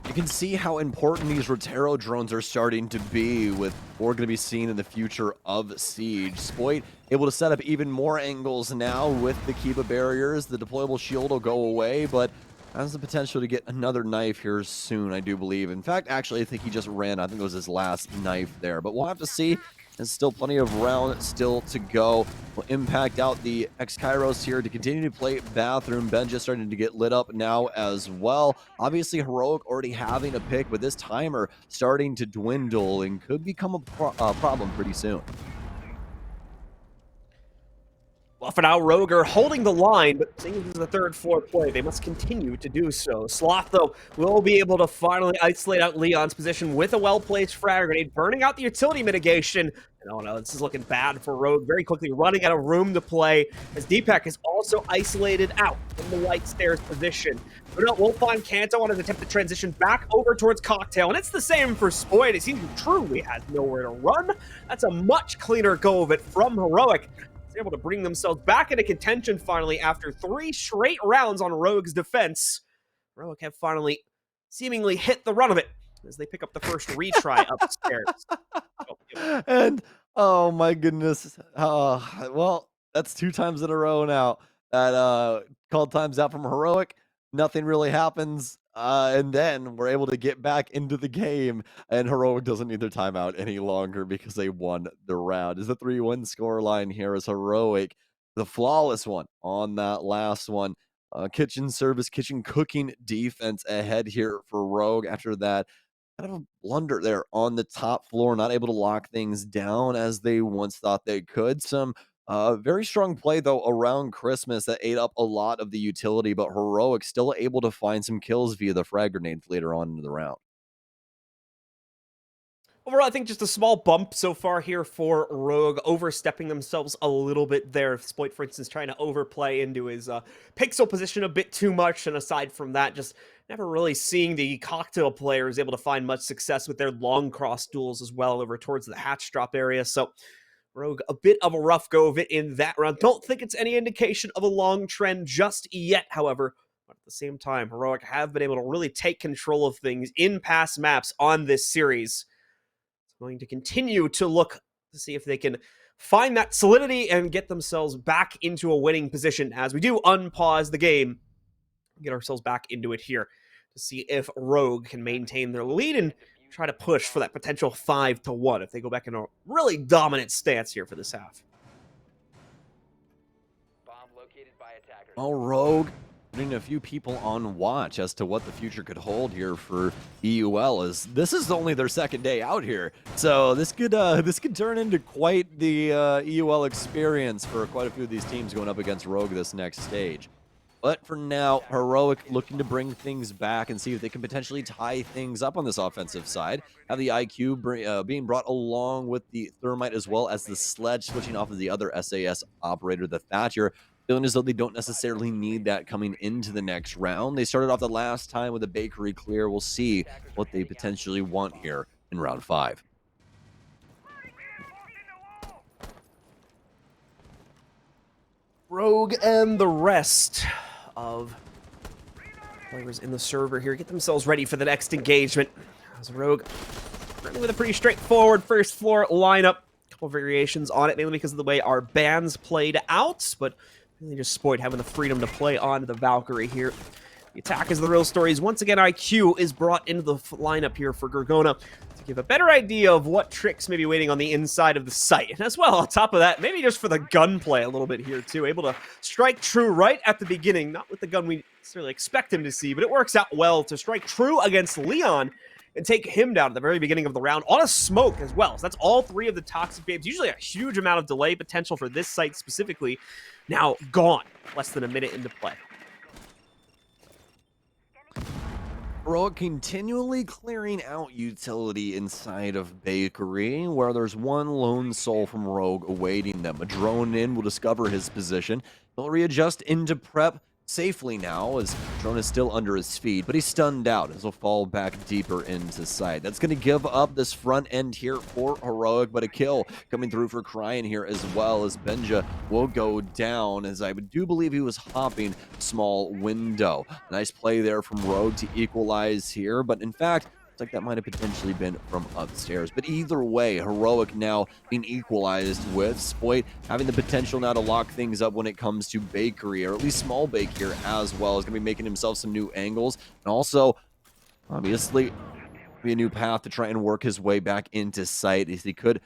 You can see how important these Rotero drones are starting to be with what we're going to be seeing in the future of Siege. Spoit able to set up even more angles now with the Kiba barriers. The deployable shield will go away, but has the potential to get another knife here soon, I do believe. In fact, actually, I think he just ran. I think it was his last knife there, but we'll have to see. There's still plenty of round still to go. We'll impact out the X-Kairos here to continue to play Bathroom. Ben just starting to get lit up now as well. Obviously, Heroic already having a pick, but this timer starting to dwindle and could become a problem pretty soon. Well, for now, Rogue are holding the line, but seeing this is the third floor play, they must continue to do so. Sloth, though, will be able to finally isolate out Leon's position with a well-placed frag grenade, burning out the utility mitigation. And oh no, this is looking bad for Rogue. Very quickly running out of room to play, as Deepak is also isolated out from the white stairs position. But no, we'll find Kanto on his attempt to transition back over towards Cocktail, and it's the same for Spoit. It seems he truly has nowhere to run. That's a much cleaner go of it from Heroic. They're able to bring themselves back into contention finally after 3 straight rounds on Rogue's defense. Heroic have finally seemingly hit the run of it as they pick up the first retry upstairs. And oh my goodness, well, that's 2 times in a row now that called times out from Heroic. Nothing really happens, and then we're able to get back into the game, and Heroic doesn't need their timeout any longer because they won the round. Is the 3-1 scoreline here as Heroic, the flawless one on that last one. Kitchen service, kitchen cooking defense ahead here for Rogue after that. Kind of a blunder there on the top floor, not able to lock things down as they once thought they could. Some very strong play, though, around Christmas that ate up a lot of the utility, but Heroic still able to find some kills via the frag grenades later on in the round. Overall, I think just a small bump so far here for Rogue, overstepping themselves a little bit there. Spoit, for instance, trying to overplay into his pixel position a bit too much, and aside from that, just never really seeing the Cocktail players able to find much success with their long cross duels as well over towards the hatch drop area. So Rogue, a bit of a rough go of it in that round. Don't think it's any indication of a long trend just yet, however. But at the same time, Heroic have been able to really take control of things in past maps on this series. It's going to continue to look to see if they can find that solidity and get themselves back into a winning position as we do unpause the game. Get ourselves back into it here to see if Rogue can maintain their lead and try to push for that potential 5-1 if they go back in a really dominant stance here for this half. Bomb located by attackers. Oh, Rogue putting a few people on watch as to what the future could hold here for EUL. As this is only their second day out here, so this could turn into quite the EUL experience for quite a few of these teams going up against Rogue this next stage. But for now, Heroic looking to bring things back and see if they can potentially tie things up on this offensive side. Have the IQ being brought along with the Thermite as well as the Sledge switching off of the other SAS operator, the Thatcher. Feeling as though they don't necessarily need that coming into the next round. They started off the last time with a Bakery clear. We'll see what they potentially want here in round 5. Rogue and the rest of players in the server here get themselves ready for the next engagement. As Rogue running with a pretty straightforward first floor lineup. A couple variations on it, mainly because of the way our bands played out, but really just spoiled having the freedom to play on the Valkyrie here. The attack is the real story. Once again, IQ is brought into the lineup here for Gorgona to give a better idea of what tricks may be waiting on the inside of the site. And as well, on top of that, maybe just for the gunplay a little bit here too. Able to strike true right at the beginning, not with the gun we necessarily expect him to see, but it works out well to strike true against Leon and take him down at the very beginning of the round on a smoke as well. So that's all 3 of the toxic babes. Usually a huge amount of delay potential for this site specifically. Now gone, less than a minute into play. Heroic continually clearing out utility inside of Bakery, where there's one lone soul from Rogue awaiting them. A drone in will discover his position. He'll readjust into prep safely now, as drone is still under his feet, but he's stunned out as he'll fall back deeper into sight. That's going to give up this front end here for Heroic, but a kill coming through for Cryan here as well, as Benja will go down, as I do believe he was hopping small window. Nice play there from Rogue to equalize here, but in fact, like that might have potentially been from upstairs. But either way, Heroic now being equalized with Spoit having the potential now to lock things up when it comes to Bakery, or at least Small Bake here as well. Is going to be making himself some new angles, and also obviously be a new path to try and work his way back into sight, as he could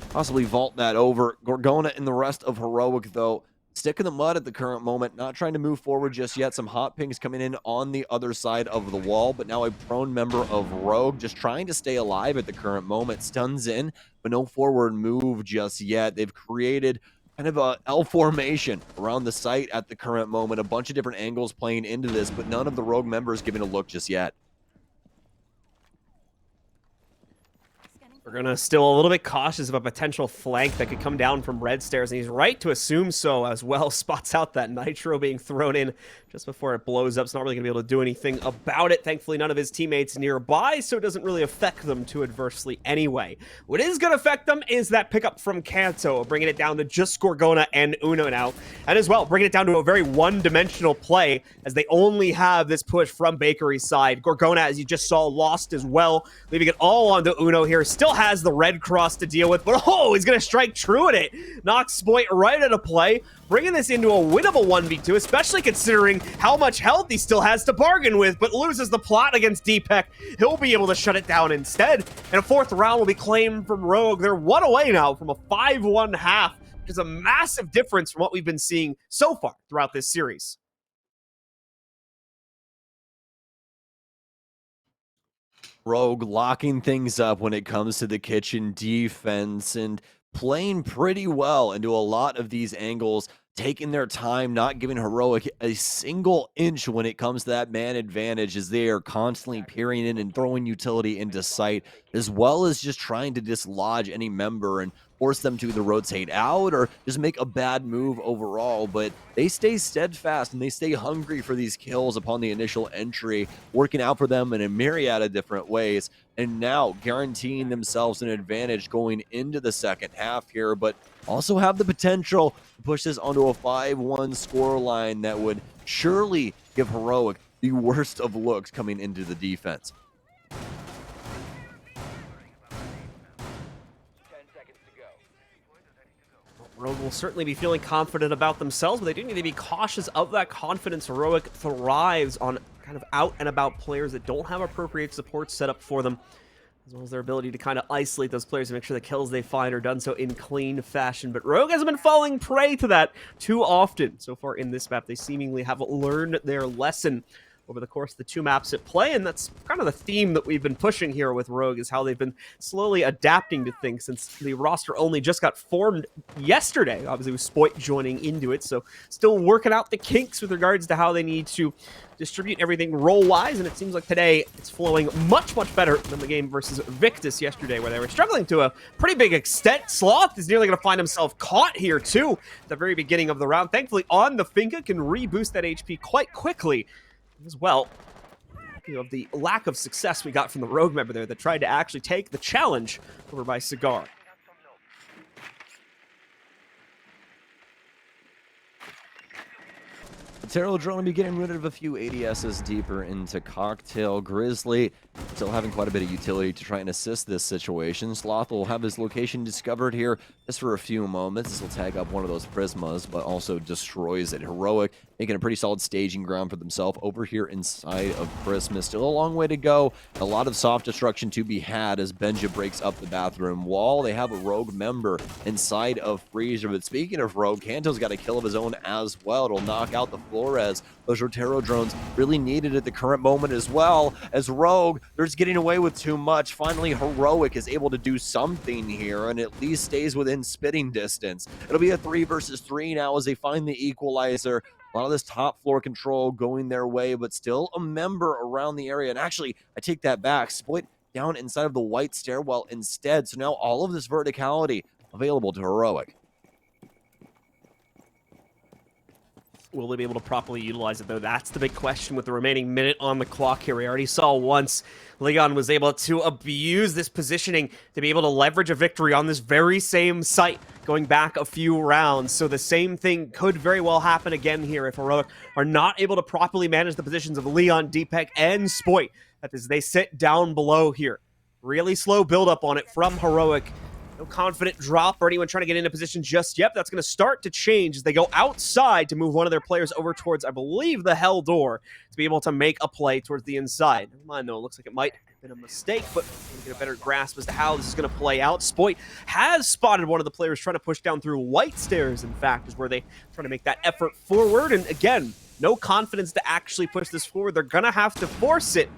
possibly vault that over. Gorgona and the rest of Heroic, though, stick in the mud at the current moment, not trying to move forward just yet. Some hot pings coming in on the other side of the wall, but now a prone member of Rogue just trying to stay alive at the current moment. Stuns in, but no forward move just yet. They've created kind of a L formation around the site at the current moment. A bunch of different angles playing into this, but none of the Rogue members giving a look just yet. We're gonna still a little bit cautious of a potential flank that could come down from red stairs, and he's right to assume so as well. Spots out that nitro being thrown in just before it blows up. It's not really gonna be able to do anything about it. Thankfully, none of his teammates nearby, so it doesn't really affect them too adversely anyway. What is gonna affect them is that pickup from Kanto, bringing it down to just Gorgona and Uno now, and as well bringing it down to a very one-dimensional play, as they only have this push from Bakery's side. Gorgona, as you just saw, lost as well, leaving it all onto Uno here. Still has the red cross to deal with, but oh, he's gonna strike true at it. Knocks Spoit right out of play, bringing this into a winnable 1v2, especially considering how much health he still has to bargain with, but loses the plot against Deepak. He'll be able to shut it down instead, and a 4th round will be claimed from Rogue. They're 1 away now from a 5-1 half, which is a massive difference from what we've been seeing so far throughout this series. Rogue locking things up when it comes to the kitchen defense and playing pretty well into a lot of these angles, taking their time, not giving Heroic a single inch when it comes to that man advantage, as they are constantly peering in and throwing utility into sight, as well as just trying to dislodge any member and force them to either rotate out or just make a bad move overall. But they stay steadfast and they stay hungry for these kills upon the initial entry, working out for them in a myriad of different ways, and now guaranteeing themselves an advantage going into the second half here, but also have the potential to push this onto a 5-1 scoreline that would surely give Heroic the worst of looks coming into the defense. 10 seconds to go. Rogue will certainly be feeling confident about themselves, but they do need to be cautious of that confidence. Heroic thrives on kind of out-and-about players that don't have appropriate support set up for them, as well as their ability to kind of isolate those players and make sure the kills they find are done so in clean fashion. But Rogue hasn't been falling prey to that too often so far in this map. They seemingly have learned their lesson over the course of the 2 maps at play, and that's kind of the theme that we've been pushing here with Rogue, is how they've been slowly adapting to things since the roster only just got formed yesterday, obviously with Spoit joining into it, so still working out the kinks with regards to how they need to distribute everything role-wise, and it seems like today it's flowing much better than the game versus Victus yesterday, where they were struggling to a pretty big extent. Sloth is nearly going to find himself caught here too at the very beginning of the round. Thankfully, on the Finka can reboost that HP quite quickly as well. Of the lack of success we got from the Rogue member there that tried to actually take the challenge over by Cigar. Terrell Drone will be getting rid of a few ADSs deeper into Cocktail. Grizzly still having quite a bit of utility to try and assist this situation. Sloth will have his location discovered here just for a few moments. This will tag up one of those Prismas, but also destroys it. Heroic making a pretty solid staging ground for themselves over here inside of Prisma. Still a long way to go. A lot of soft destruction to be had as Benja breaks up the bathroom wall. They have a Rogue member inside of Freezer, but speaking of Rogue, Kanto's got a kill of his own as well. It'll knock out the Flores. Those Rotero drones really needed at the current moment as well, as Rogue, they're just getting away with too much. Finally, Heroic is able to do something here and at least stays within spitting distance. It'll be a 3 versus 3 now as they find the equalizer. A lot of this top floor control going their way, but still a member around the area. And actually, I take that back. Split down inside of the white stairwell instead. So now all of this verticality available to Heroic. Will they be able to properly utilize it, though? That's the big question with the remaining minute on the clock here. We already saw once Leon was able to abuse this positioning to be able to leverage a victory on this very same site going back a few rounds. So the same thing could very well happen again here if Heroic are not able to properly manage the positions of Leon, Deepak, and Spoit. That is, they sit down below here. Really slow build-up on it from Heroic. No confident drop or anyone trying to get into position just yet. That's going to start to change as they go outside to move one of their players over towards, I believe, the Hell Door to be able to make a play towards the inside. Never mind, though. It looks like it might have been a mistake, but we'll get a better grasp as to how this is going to play out. Spoit has spotted one of the players trying to push down through white stairs, in fact, is where they try to make that effort forward. And again, no confidence to actually push this forward. They're going to have to force it.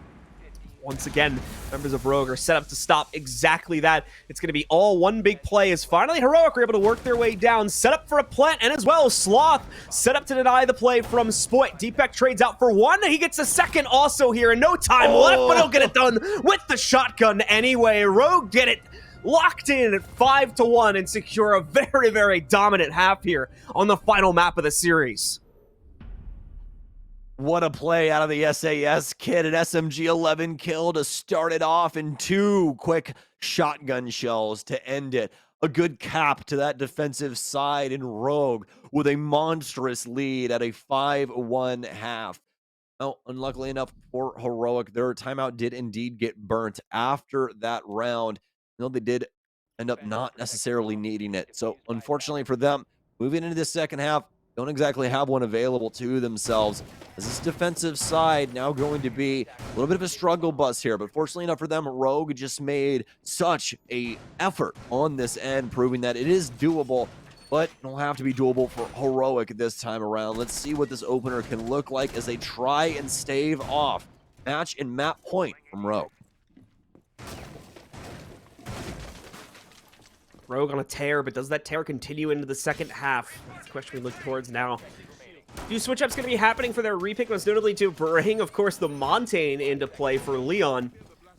Once again, members of Rogue are set up to stop exactly that. It's going to be all one big play as finally Heroic are able to work their way down, set up for a plant, and as well, Sloth set up to deny the play from Spoit. Deepak trades out for one. He gets a second also here, and no time left, but he'll get it done with the shotgun anyway. Rogue get it locked in at 5-1 and secure a very dominant half here on the final map of the series. What a play out of the SAS kid. An SMG-11 kill to start it off and 2 quick shotgun shells to end it. A good cap to that defensive side in Rogue with a monstrous lead at a 5-1 half. Now, unluckily enough for Heroic, their timeout did indeed get burnt after that round. No, they did end up not necessarily needing it. So, unfortunately for them, moving into the second half, don't exactly have one available to themselves. As this defensive side now going to be a little bit of a struggle bus here, but fortunately enough for them, Rogue just made such a effort on this end, proving that it is doable, but it'll have to be doable for Heroic this time around. Let's see what this opener can look like as they try and stave off match and map point from Rogue. Rogue on a tear, but does that tear continue into the second half? That's the question we look towards now. Few switch-ups going to be happening for their repick, most notably to bring, of course, the Montaigne into play for Leon.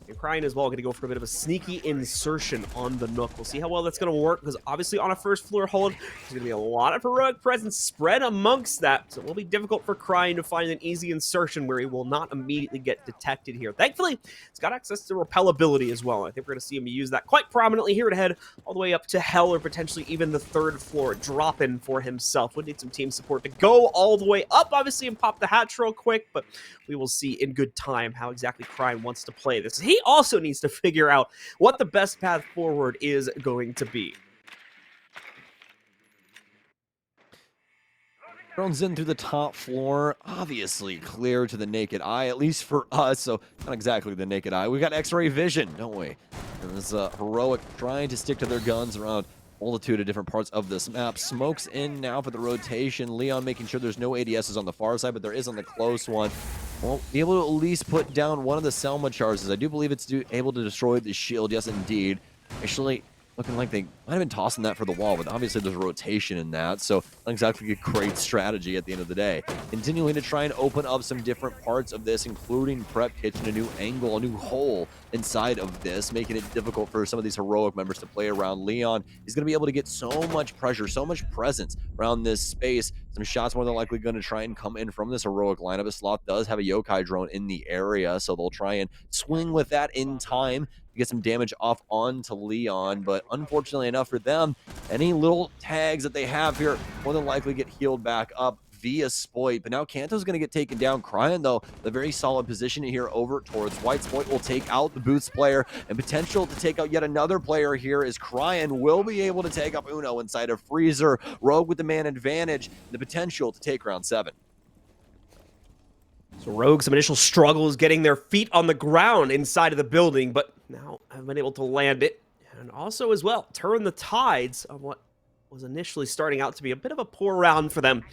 And Crying as well going to go for a bit of a sneaky insertion on the Nook. We'll see how well that's going to work, because obviously on a first floor hold, there's going to be a lot of Heroic presence spread amongst that. So it will be difficult for Crying to find an easy insertion where he will not immediately get detected here. Thankfully, he's got access to repellability as well. I think we're going to see him use that quite prominently here to head all the way up to Hell, or potentially even the third floor, drop in for himself. Would need some team support to go all the way up, obviously, and pop the hatch real quick, but we will see in good time how exactly Crying wants to play this. He also needs to figure out what the best path forward is going to be. Drones in through the top floor, obviously clear to the naked eye, at least for us, so not exactly the naked eye. We got X-ray vision, don't we? And this Heroic trying to stick to their guns around multitude of different parts of this map. Smokes in now for the rotation. Leon making sure there's no ADSs on the far side, but there is on the close one. Well, be able to at least put down one of the Selma charges. I do believe it's able to destroy the shield. Yes, indeed. Actually, looking like they might have been tossing that for the wall, but obviously there's rotation in that, so not exactly a great strategy at the end of the day. Continuing to try and open up some different parts of this, including Prep Kitchen, a new angle, a new hole inside of this, making it difficult for some of these heroic members to play around. Leon is going to be able to get so much pressure, so much presence around this space. Some shots more than likely going to try and come in from this heroic lineup. A Sloth does have a yokai drone in the area, so they'll try and swing with that in time to get some damage off onto Leon, but unfortunately enough for them, any little tags that they have here more than likely get healed back up via Spoit. But now Kanto's going to get taken down. Cryan, though, the very solid position here over towards White. Spoit will take out the Boots player, and potential to take out yet another player here is Cryan will be able to take up Uno inside of Freezer. Rogue with the man advantage, the potential to take round 7. So Rogue, some initial struggles getting their feet on the ground inside of the building, but now have been able to land it. And also as well, turn the tides of what was initially starting out to be a bit of a poor round for them.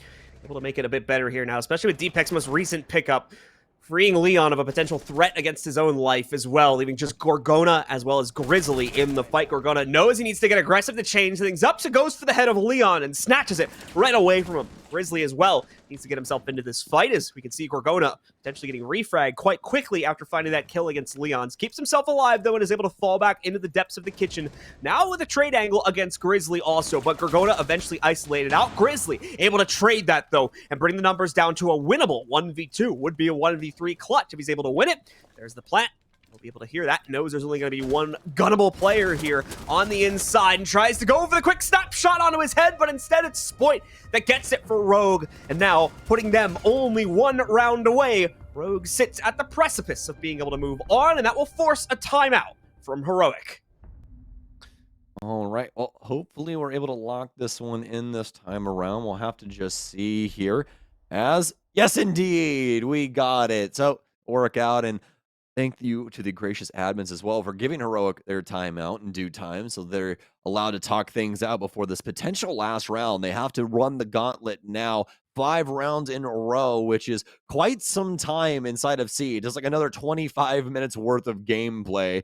Able to make it a bit better here now, especially with Deepek's most recent pickup, freeing Leon of a potential threat against his own life as well, leaving just Gorgona as well as Grizzly in the fight. Gorgona knows he needs to get aggressive to change things up, so goes for the head of Leon and snatches it right away from him. Grizzly as well needs to get himself into this fight, as we can see Gorgona potentially getting refragged quite quickly after finding that kill against Leon's. Keeps himself alive, though, and is able to fall back into the depths of the kitchen. Now with a trade angle against Grizzly also, but Gorgona eventually isolated out. Grizzly able to trade that, though, and bring the numbers down to a winnable 1v2. Would be a 1v3 clutch if he's able to win it. There's the plant. He'll be able to hear that. Knows there's only going to be one gunnable player here on the inside and tries to go for the quick snapshot onto his head, but instead it's Spoit that gets it for Rogue. And now putting them only one round away, Rogue sits at the precipice of being able to move on, and that will force a timeout from Heroic. All right. Well, hopefully we're able to lock this one in this time around. We'll have to just see here as, yes, indeed, we got it. So work out, and thank you to the gracious admins as well for giving Heroic their timeout in due time, so they're allowed to talk things out before this potential last round. They have to run the gauntlet now, 5 rounds in a row, which is quite some time inside of Siege. Just like another 25 minutes worth of gameplay,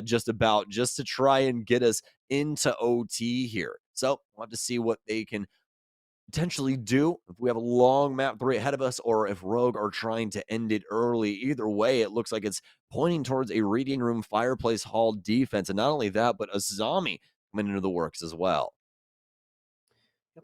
just to try and get us into OT here. So we'll have to see what they can potentially do if we have a long map 3 ahead of us, or if Rogue are trying to end it early. Either way, it looks like it's pointing towards a reading room fireplace hall defense, and not only that, but a zombie coming into the works as well.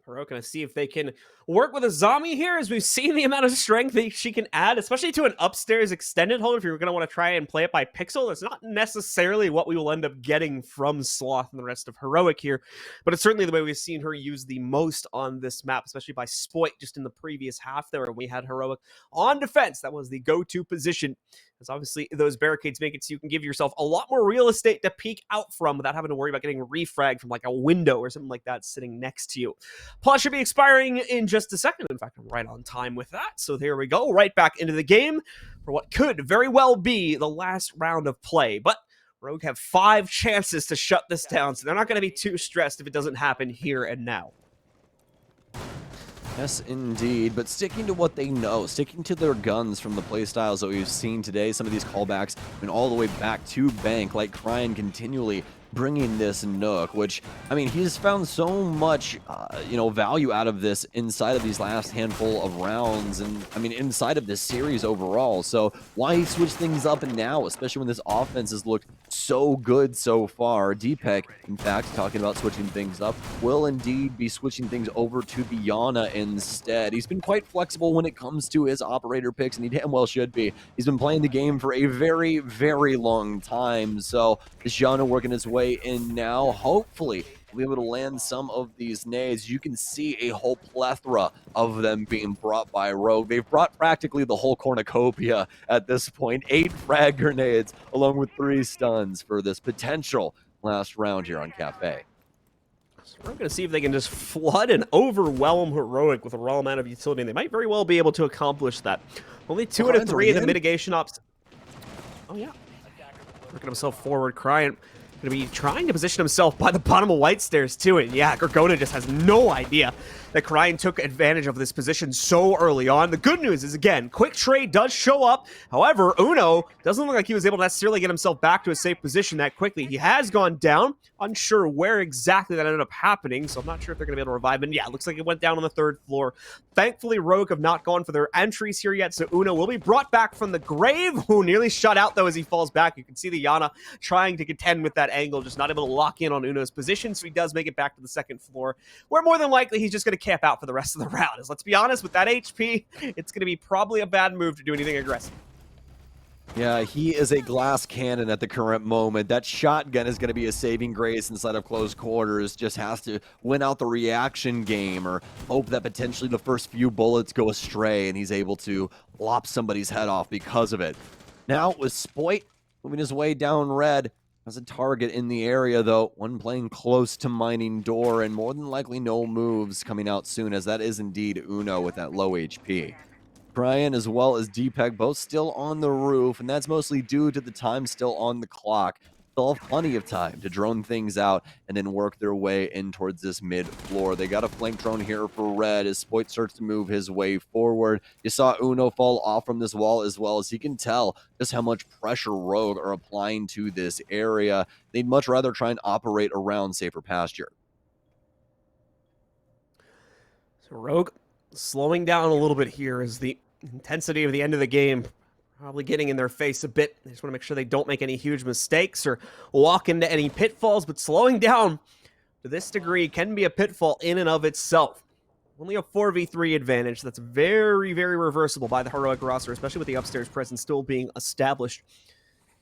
Heroic gonna see if they can work with a zombie here, as we've seen the amount of strength that she can add, especially to an upstairs extended hold. If you're gonna want to try and play it by pixel, that's not necessarily what we will end up getting from Sloth and the rest of Heroic here, but it's certainly the way we've seen her use the most on this map, especially by Spoit just in the previous half there when we had Heroic on defense. That was the go-to position, because obviously those barricades make it so you can give yourself a lot more real estate to peek out from without having to worry about getting refragged from like a window or something like that sitting next to you. Plus should be expiring in just a second. In fact, I'm right on time with that. So there we go, right back into the game for what could very well be the last round of play. But Rogue have 5 chances to shut this down, so they're not going to be too stressed if it doesn't happen here and now. Yes, indeed, but sticking to what they know, sticking to their guns from the playstyles that we've seen today, some of these callbacks, all the way back to Bank, like Cryan continually bringing this Nook, which, I mean, he's found so much, value out of this inside of these last handful of rounds, and, I mean, inside of this series overall. So why switch things up now, especially when this offense has looked so good so far? Deepek, in fact, talking about switching things up, will indeed be switching things over to the Yana instead. He's been quite flexible when it comes to his operator picks, and he damn well should be. He's been playing the game for a very, very long time, so this Yana working his way in now. Hopefully we'll be able to land some of these nades. You can see a whole plethora of them being brought by Rogue. They've brought practically the whole cornucopia at this point. 8 frag grenades along with 3 stuns for this potential last round here on Kafe. So we're going to see if they can just flood and overwhelm Heroic with a raw amount of utility, and they might very well be able to accomplish that. Only 2 out of 3 of the mitigation ops. Oh yeah, working himself forward. Cryan Gonna be trying to position himself by the bottom of White Stairs too, and yeah, Gorgona just has no idea that Kryan took advantage of this position so early on. The good news is, again, quick trade does show up. However, Uno doesn't look like he was able to necessarily get himself back to a safe position that quickly. He has gone down. Unsure where exactly that ended up happening, so I'm not sure if they're going to be able to revive him. Yeah, it looks like it went down on the 3rd floor. Thankfully, Rogue have not gone for their entries here yet, so Uno will be brought back from the grave, who nearly shut out, though, as he falls back. You can see the Yana trying to contend with that angle, just not able to lock in on Uno's position, so he does make it back to the 2nd floor, where more than likely he's just going to camp out for the rest of the round. As let's be honest, with that HP, it's going to be probably a bad move to do anything aggressive. Yeah, he is a glass cannon at the current moment. That shotgun is going to be a saving grace inside of close quarters. Just has to win out the reaction game or hope that potentially the first few bullets go astray and he's able to lop somebody's head off because of it. Now with Spoit moving his way down red, has a target in the area though, one playing close to mining door and more than likely no moves coming out soon, as that is indeed Uno with that low HP. Kryan as well as Deepak both still on the roof, and that's mostly due to the time still on the clock. They'll have plenty of time to drone things out and then work their way in towards this mid floor. They got a flank drone here for red as Spoit starts to move his way forward. You saw Uno fall off from this wall as well, as he can tell just how much pressure Rogue are applying to this area. They'd much rather try and operate around safer pasture. So Rogue slowing down a little bit here as the intensity of the end of the game probably getting in their face a bit. They just want to make sure they don't make any huge mistakes or walk into any pitfalls, but slowing down to this degree can be a pitfall in and of itself. Only a 4v3 advantage that's very, very reversible by the Heroic roster, especially with the upstairs presence still being established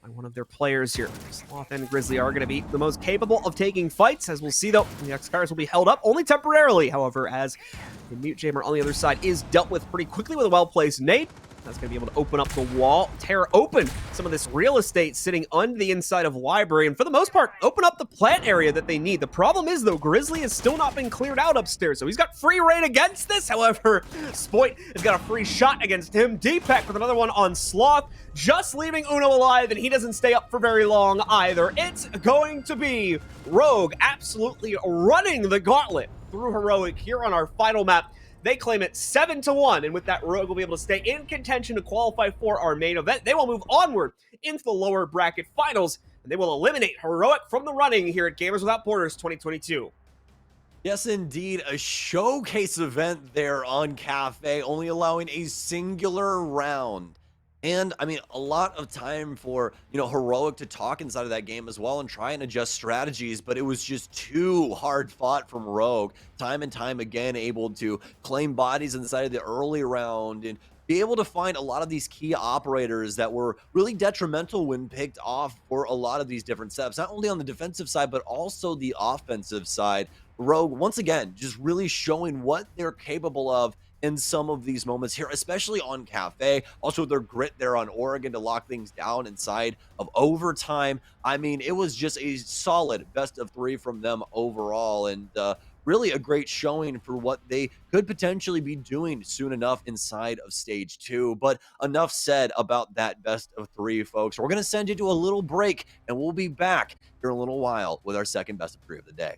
by one of their players here. Sloth and Grizzly are going to be the most capable of taking fights, as we'll see, though. The X-Cars will be held up only temporarily, however, as the Mute Jammer on the other side is dealt with pretty quickly with a well-placed nade. That's going to be able to open up the wall, tear open some of this real estate sitting on the inside of Library, and for the most part, open up the plant area that they need. The problem is, though, Grizzly has still not been cleared out upstairs, so he's got free reign against this. However, Spoit has got a free shot against him. Deepak with another one on Sloth, just leaving Uno alive, and he doesn't stay up for very long either. It's going to be Rogue absolutely running the gauntlet through Heroic here on our final map. They claim it 7-1, and with that, Rogue will be able to stay in contention to qualify for our main event. They will move onward into the lower bracket finals, and they will eliminate Heroic from the running here at Gamers Without Borders 2022. Yes, indeed, a showcase event there on Kafe, only allowing a singular round. And, I mean, a lot of time for, Heroic to talk inside of that game as well and try and adjust strategies, but it was just too hard fought from Rogue. Time and time again, able to claim bodies inside of the early round and be able to find a lot of these key operators that were really detrimental when picked off for a lot of these different setups, not only on the defensive side, but also the offensive side. Rogue, once again, just really showing what they're capable of in some of these moments here, especially on Kafe. Also, their grit there on Oregon to lock things down inside of overtime. I mean, it was just a solid best of 3 from them overall, and really a great showing for what they could potentially be doing soon enough inside of stage 2. But enough said about that best of 3, folks. We're going to send you to a little break, and we'll be back here in a little while with our second best of 3 of the day.